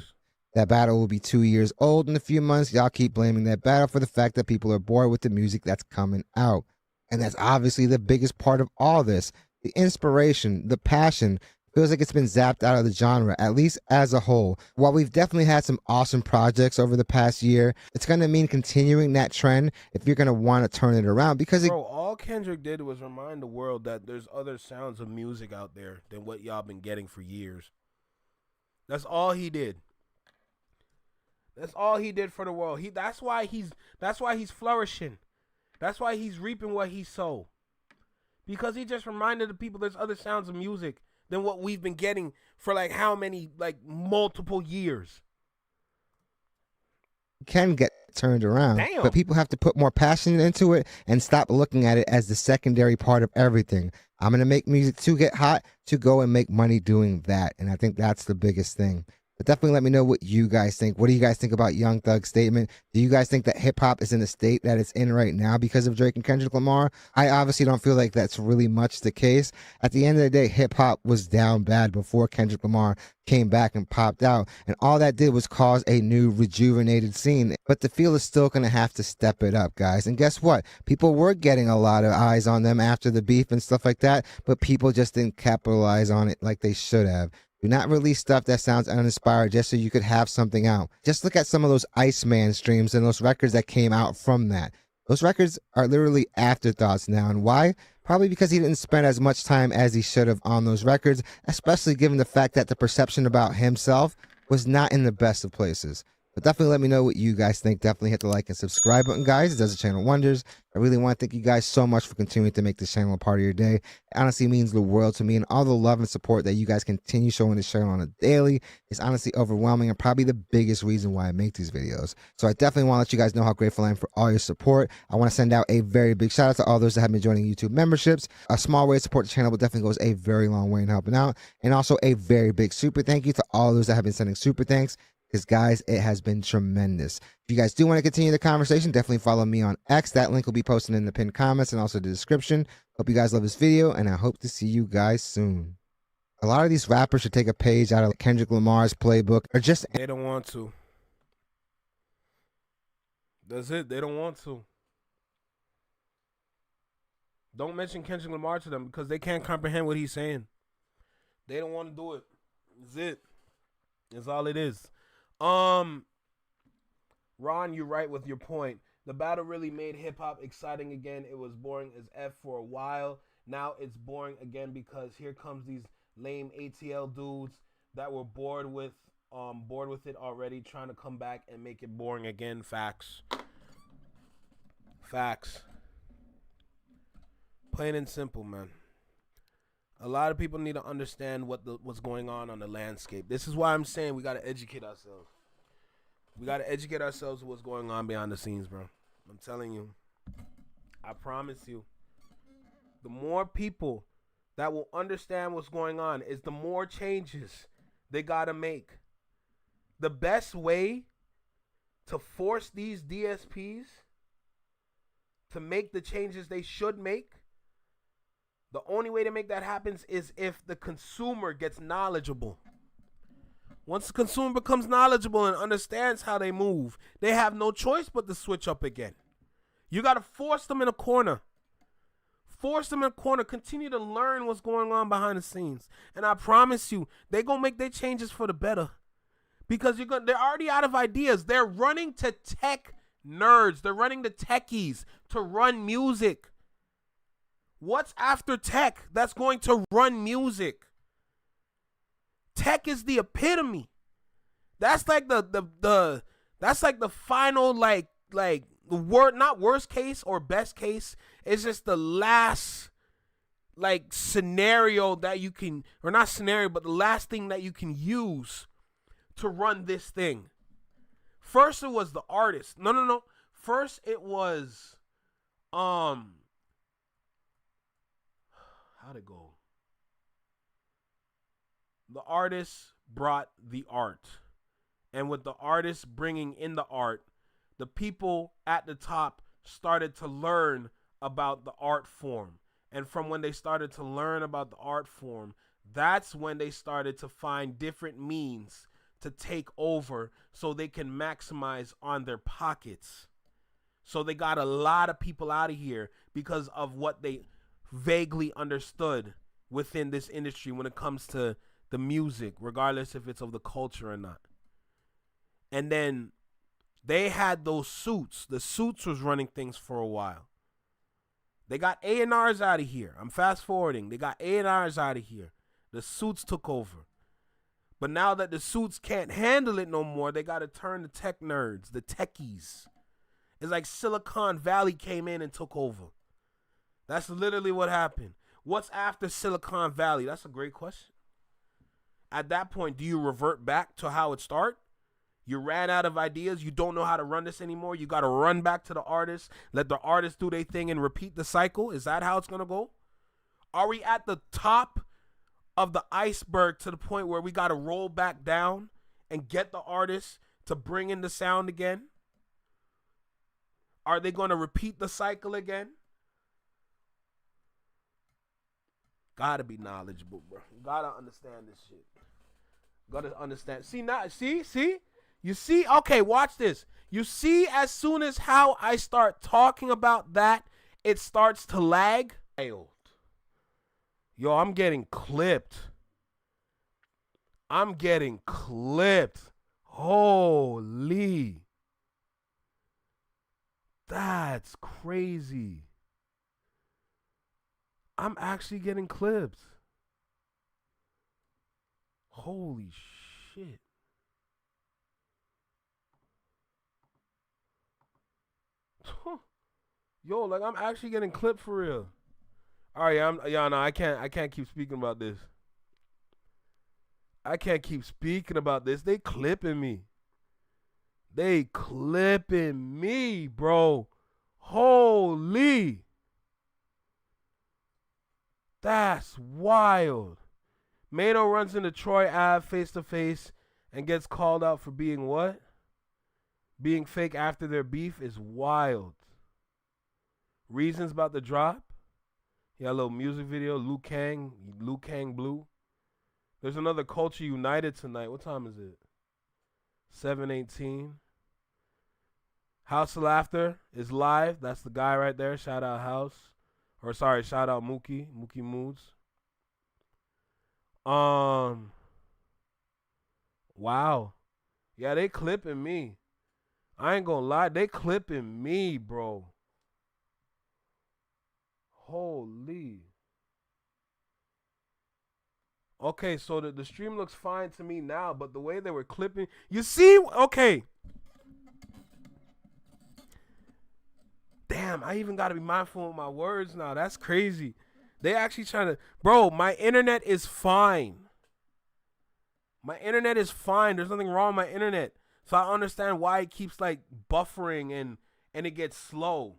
That battle will be 2 years old in a few months. Y'all keep blaming that battle for the fact that people are bored with the music that's coming out. And that's obviously the biggest part of all this. The inspiration, the passion, feels like it's been zapped out of the genre, at least as a whole. While we've definitely had some awesome projects over the past year, it's going to mean continuing that trend if you're going to want to turn it around. Because all Kendrick did was remind the world that there's other sounds of music out there than what y'all been getting for years. That's all he did. That's all he did for the world. That's why he's flourishing. That's why he's reaping what he sowed. Because he just reminded the people there's other sounds of music than what we've been getting for multiple years. Can get turned around. Damn. But people have to put more passion into it and stop looking at it as the secondary part of everything. I'm going to make music to get hot, to go and make money doing that. And I think that's the biggest thing. But definitely let me know what you guys think. What do you guys think about Young Thug's statement? Do you guys think that hip-hop is in the state that it's in right now because of Drake and Kendrick Lamar? I obviously don't feel like that's really much the case. At the end of the day, hip-hop was down bad before Kendrick Lamar came back and popped out. And all that did was cause a new rejuvenated scene. But the field is still going to have to step it up, guys. And guess what? People were getting a lot of eyes on them after the beef and stuff like that, but people just didn't capitalize on it like they should have. Do not release stuff that sounds uninspired just so you could have something out. Just look at some of those Iceman streams and those records that came out from that. Those records are literally afterthoughts now. And why? Probably because he didn't spend as much time as he should have on those records, especially given the fact that the perception about himself was not in the best of places. But definitely let me know what you guys think. Definitely hit the like and subscribe button, guys. It does the channel wonders. I really want to thank you guys so much for continuing to make this channel a part of your day. It honestly means the world to me, and all the love and support that you guys continue showing this channel on a daily is honestly overwhelming and probably the biggest reason why I make these videos. So I definitely want to let you guys know how grateful I am for all your support. I want to send out a very big shout out to all those that have been joining YouTube memberships. A small way to support the channel, but definitely goes a very long way in helping out. And also a very big super thank you to all those that have been sending super thanks. Because, guys, it has been tremendous. If you guys do want to continue the conversation, definitely follow me on X. That link will be posted in the pinned comments and also the description. Hope you guys love this video, and I hope to see you guys soon. A lot of these rappers should take a page out of Kendrick Lamar's playbook or just... They don't want to. That's it. They don't want to. Don't mention Kendrick Lamar to them because they can't comprehend what he's saying. They don't want to do it. That's it. That's all it is. Ron, you're right with your point. The battle really made hip-hop exciting again. It was boring as F for a while. Now it's boring again because here comes these lame ATL dudes that were bored with it already, trying to come back and make it boring again. Facts. Facts. Plain and simple, man. A lot of people need to understand what's going on the landscape. This is why I'm saying we got to educate ourselves. We got to educate ourselves with what's going on behind the scenes, bro. I'm telling you. I promise you. The more people that will understand what's going on is the more changes they got to make. The best way to force these DSPs to make the changes they should make, the only way to make that happen is if the consumer gets knowledgeable. Once the consumer becomes knowledgeable and understands how they move, they have no choice but to switch up again. You got to force them in a corner. Force them in a corner. Continue to learn what's going on behind the scenes. And I promise you, they're going to make their changes for the better. Because they're already out of ideas. They're running to tech nerds. They're running to techies to run music. What's after tech that's going to run music? Tech is the epitome. That's like the that's like the final like the word, not worst case or best case. It's just the last like scenario that you can, or not scenario, but the last thing that you can use to run this thing. First it was the artist. No. First it was how'd it go? The artist brought the art. And with the artist bringing in the art, the people at the top started to learn about the art form. And from when they started to learn about the art form, that's when they started to find different means to take over so they can maximize on their pockets. So they got a lot of people out of here because of what they vaguely understood within this industry when it comes to the music, regardless if it's of the culture or not. And then they had those suits. The suits was running things for a while. They got A&Rs out of here. I'm fast forwarding. They got A&Rs out of here. The suits took over. But now that the suits can't handle it no more, they got to turn to tech nerds, the techies. It's like Silicon Valley came in and took over. That's literally what happened. What's after Silicon Valley? That's a great question. At that point, do you revert back to how it started? You ran out of ideas. You don't know how to run this anymore. You got to run back to the artist, let the artist do their thing and repeat the cycle. Is that how it's going to go? Are we at the top of the iceberg to the point where we got to roll back down and get the artist to bring in the sound again? Are they going to repeat the cycle again? Gotta be knowledgeable, bro. Gotta understand this shit. Gotta understand. See now, see? You see? Okay, watch this. You see, as soon as how I start talking about that, it starts to lag. Yo, I'm getting clipped. I'm getting clipped. Holy. That's crazy. I'm actually getting clipped. Holy shit. Yo, like I'm actually getting clipped for real. All right, no, I can't keep speaking about this. I can't keep speaking about this. They clipping me. They clipping me, bro. Holy. That's wild. Mano runs into Troy Ave face to face and gets called out for being what? Being fake after their beef is wild. Reasons about the drop? Yeah, a little music video. Liu Kang Blue. There's another Culture United tonight. What time is it? 7:18. House of Laughter is live. That's the guy right there. Shout out House. Or sorry, shout out Mookie Moods. Wow. Yeah, they clipping me. I ain't gonna lie, they clipping me, bro. Holy. Okay, so the stream looks fine to me now, but the way they were clipping, you see? Okay. Damn, I even gotta be mindful of my words now. That's crazy. They actually trying to, bro, my internet is fine. My internet is fine. There's nothing wrong with my internet. So I understand why it keeps like buffering and it gets slow.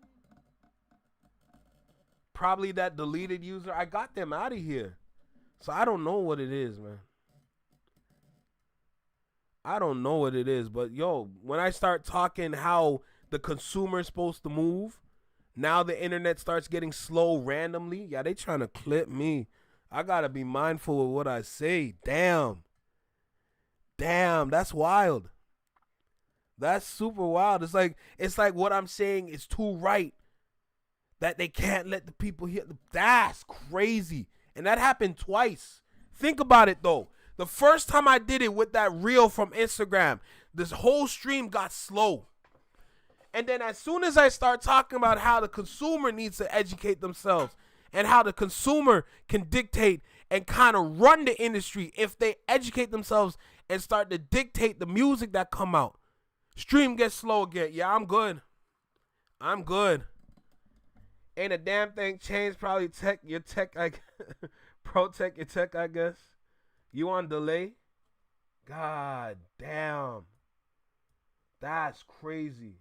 Probably that deleted user. I got them out of here. So I don't know what it is, man. I don't know what it is, but yo, when I start talking how the consumer is supposed to move, now the internet starts getting slow randomly. Yeah, they trying to clip me. I gotta be mindful of what I say. Damn, that's wild. That's super wild. It's like what I'm saying is too right. That they can't let the people hear. That's crazy. And that happened twice. Think about it though. The first time I did it with that reel from Instagram, this whole stream got slow. And then as soon as I start talking about how the consumer needs to educate themselves and how the consumer can dictate and kind of run the industry if they educate themselves and start to dictate the music that come out, stream gets slow again. Yeah, I'm good. Ain't a damn thing changed. Probably your tech, protect your tech, I guess. You on delay? God damn. That's crazy.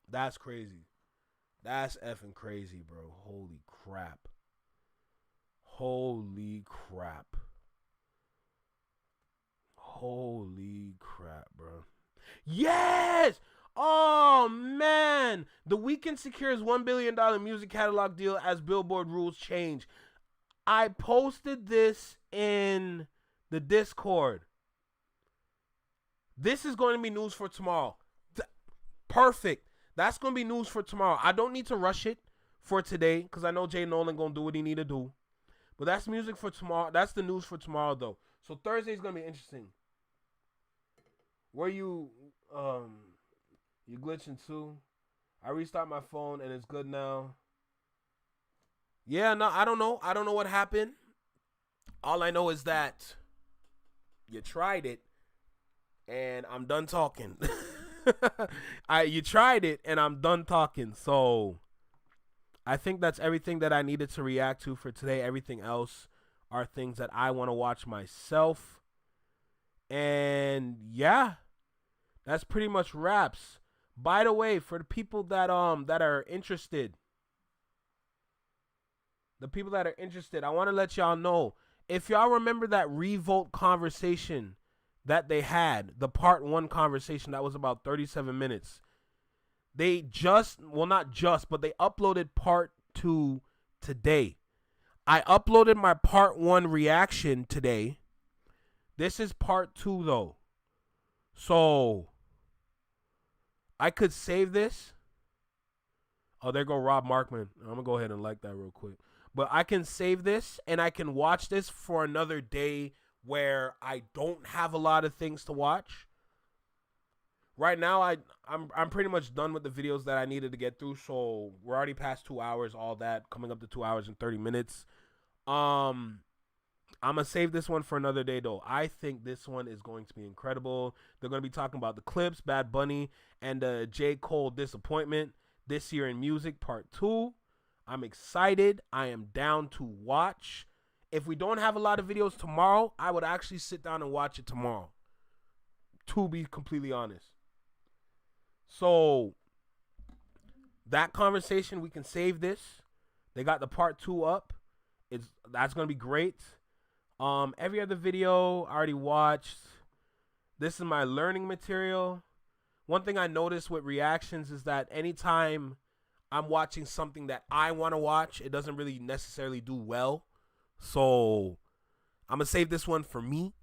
That's effing crazy, bro. Holy crap. Holy crap, bro. Yes! Oh, man. The Weeknd secures $1 billion music catalog deal as Billboard rules change. I posted this in the Discord. This is going to be news for tomorrow. Perfect. That's going to be news for tomorrow. I don't need to rush it for today because I know Jay Nolan going to do what he need to do. But that's music for tomorrow. That's the news for tomorrow, though. So Thursday is going to be interesting. Where you glitching too? I restart my phone and it's good now. Yeah, no, I don't know. I don't know what happened. All I know is that you tried it and I'm done talking. You tried it and I'm done talking. So I think that's everything that I needed to react to for today. Everything else are things that I want to watch myself. And yeah, that's pretty much wraps. By the way, for the people that are interested, I want to let y'all know, if y'all remember that Revolt conversation that they had, the part 1 conversation that was about 37 minutes. They not just, but they uploaded part 2 today. I uploaded my part 1 reaction today. This is part 2 though. So I could save this. Oh, there go Rob Markman. I'm going to go ahead and like that real quick. But I can save this and I can watch this for another day where I don't have a lot of things to watch. Right now, I'm pretty much done with the videos that I needed to get through. So we're already past 2 hours, all that, coming up to 2 hours and 30 minutes. I'm gonna save this one for another day, though. I think this one is going to be incredible. They're gonna be talking about the clips, Bad Bunny, and J. Cole Disappointment this year in music, part 2. I'm excited. I am down to watch. If we don't have a lot of videos tomorrow, I would actually sit down and watch it tomorrow, to be completely honest. So that conversation, we can save this. They got the part 2 up. That's gonna be great. Every other video I already watched. This is my learning material. One thing I noticed with reactions is that anytime I'm watching something that I want to watch, it doesn't really necessarily do well. So I'm gonna save this one for me.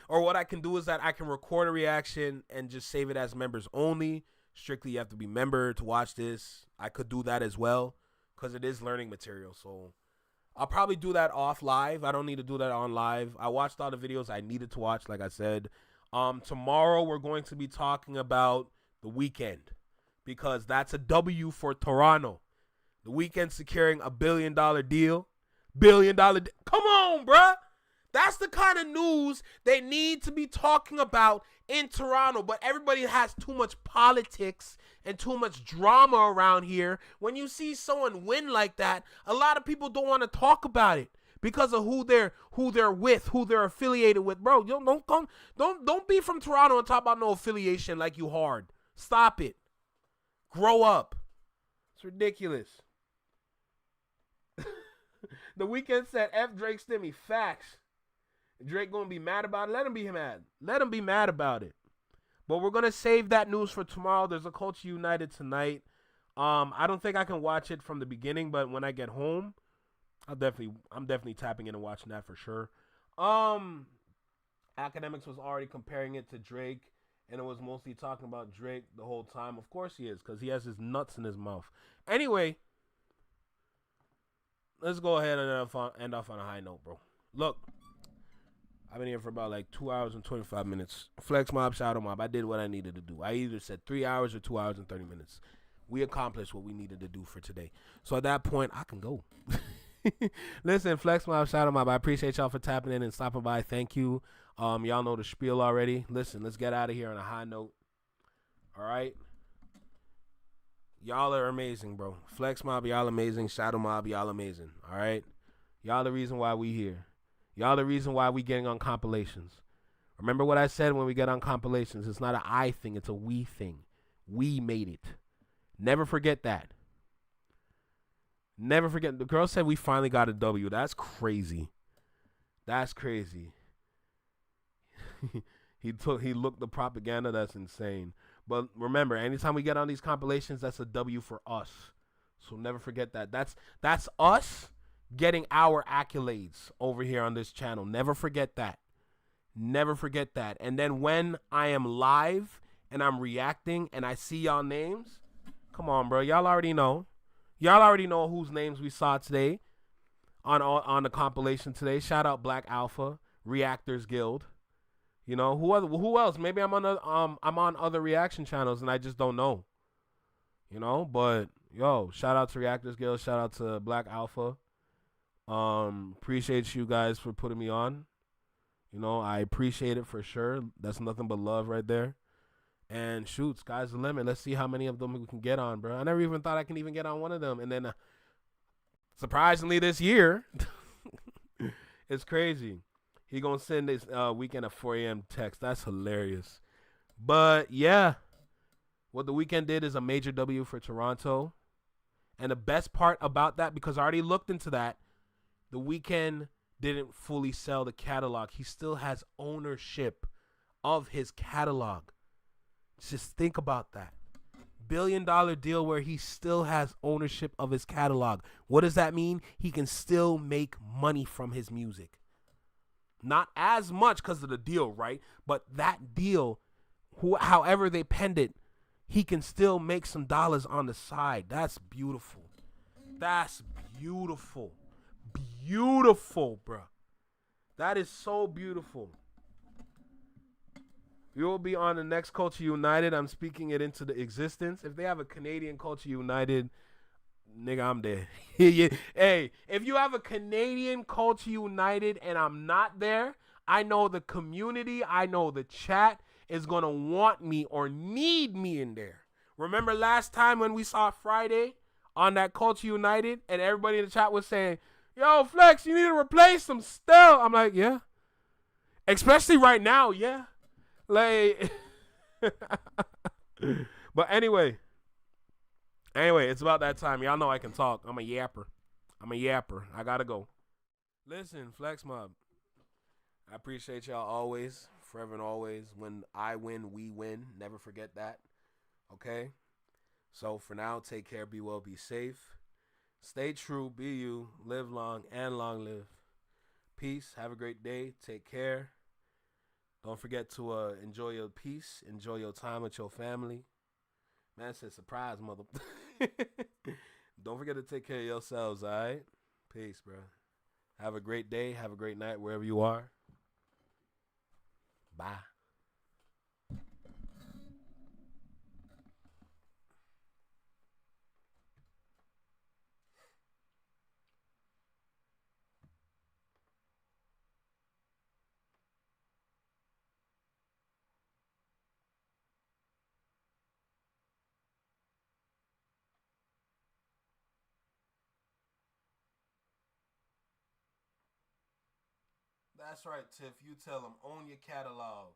Or what I can do is that I can record a reaction and just save it as members only. Strictly, you have to be member to watch this. I could do that as well because it is learning material. So I'll probably do that off live. I don't need to do that on live. I watched all the videos I needed to watch, like I said. Tomorrow we're going to be talking about The Weeknd because that's a W for Toronto. The Weeknd securing $1 billion deal. Come on, bruh. That's the kind of news they need to be talking about in Toronto. But everybody has too much politics and too much drama around here. When you see someone win like that, a lot of people don't want to talk about it because of who they're with, who they're affiliated with. Bro, don't be from Toronto and talk about no affiliation like you hard. Stop it. Grow up. It's ridiculous. The Weeknd said F Drake Stimmy. Facts. Drake gonna be mad about it. Let him be mad. Let him be mad about it. But we're gonna save that news for tomorrow. There's a Culture United tonight. I don't think I can watch it from the beginning, but when I get home, I'm definitely tapping in and watching that for sure. Academics was already comparing it to Drake, and it was mostly talking about Drake the whole time. Of course he is, because he has his nuts in his mouth. Anyway, let's go ahead and end off on a high note, bro. Look. I've been here for about like 2 hours and 25 minutes. Flex Mob, Shadow Mob. I did what I needed to do. I either said 3 hours or 2 hours and 30 minutes. We accomplished what we needed to do for today. So at that point, I can go. Listen, Flex Mob, Shadow Mob, I appreciate y'all for tapping in and stopping by. Thank you. Y'all know the spiel already. Listen, let's get out of here on a high note. All right? Y'all are amazing, bro. Flex Mob, y'all amazing. Shadow Mob, y'all amazing. All right? Y'all the reason why we here. Y'all the reason why we getting on compilations. Remember what I said when we get on compilations. It's not an I thing. It's a we thing. We made it. Never forget that. Never forget. The girl said we finally got a W. That's crazy. That's crazy. He looked the propaganda. That's insane. But remember, anytime we get on these compilations, that's a W for us. So never forget that. That's us getting our accolades over here on this channel. Never forget that. Never forget that. And then when I am live and I'm reacting and I see y'all names, come on, bro. Y'all already know. Y'all already know whose names we saw today on the compilation today. Shout out Black Alpha, Reactors Guild. You know, who else? Maybe I'm on other reaction channels and I just don't know. You know, but yo, shout out to Reactors Guild. Shout out to Black Alpha. Appreciate you guys for putting me on. You know, I appreciate it for sure. That's nothing but love right there. And shoot, sky's the limit. Let's see how many of them we can get on, bro. I never even thought I can even get on one of them. And then, surprisingly, this year, it's crazy. He gonna send this Weeknd a 4 a.m. text. That's hilarious. But yeah, what the Weeknd did is a major W for Toronto. And the best part about that, because I already looked into that, the Weeknd didn't fully sell the catalog. He still has ownership of his catalog. Just think about that. $1 billion deal where he still has ownership of his catalog. What does that mean? He can still make money from his music. Not as much because of the deal, right? But that deal, however they penned it, he can still make some dollars on the side. That's beautiful. That's beautiful. Beautiful, bro. That is so beautiful. You will be on the next Culture United. I'm speaking it into the existence. If they have a Canadian Culture United, nigga, I'm dead. Hey, if you have a Canadian Culture United and I'm not there, I know the community, I know the chat is going to want me or need me in there. Remember last time when we saw Friday on that Culture United and everybody in the chat was saying, yo, Flex, you need to replace some stuff. I'm like, yeah. Especially right now, yeah. Like, but anyway, it's about that time. Y'all know I can talk. I'm a yapper. I gotta go. Listen, Flex Mob, I appreciate y'all always, forever and always. When I win, we win. Never forget that. Okay? So for now, take care, be well, be safe. Stay true, be you, live long, and long live. Peace. Have a great day. Take care. Don't forget to enjoy your peace. Enjoy your time with your family. Man said surprise, mother. Don't forget to take care of yourselves, all right? Peace, bro. Have a great day. Have a great night wherever you are. Bye. That's right, Tiff. You tell them, own your catalog.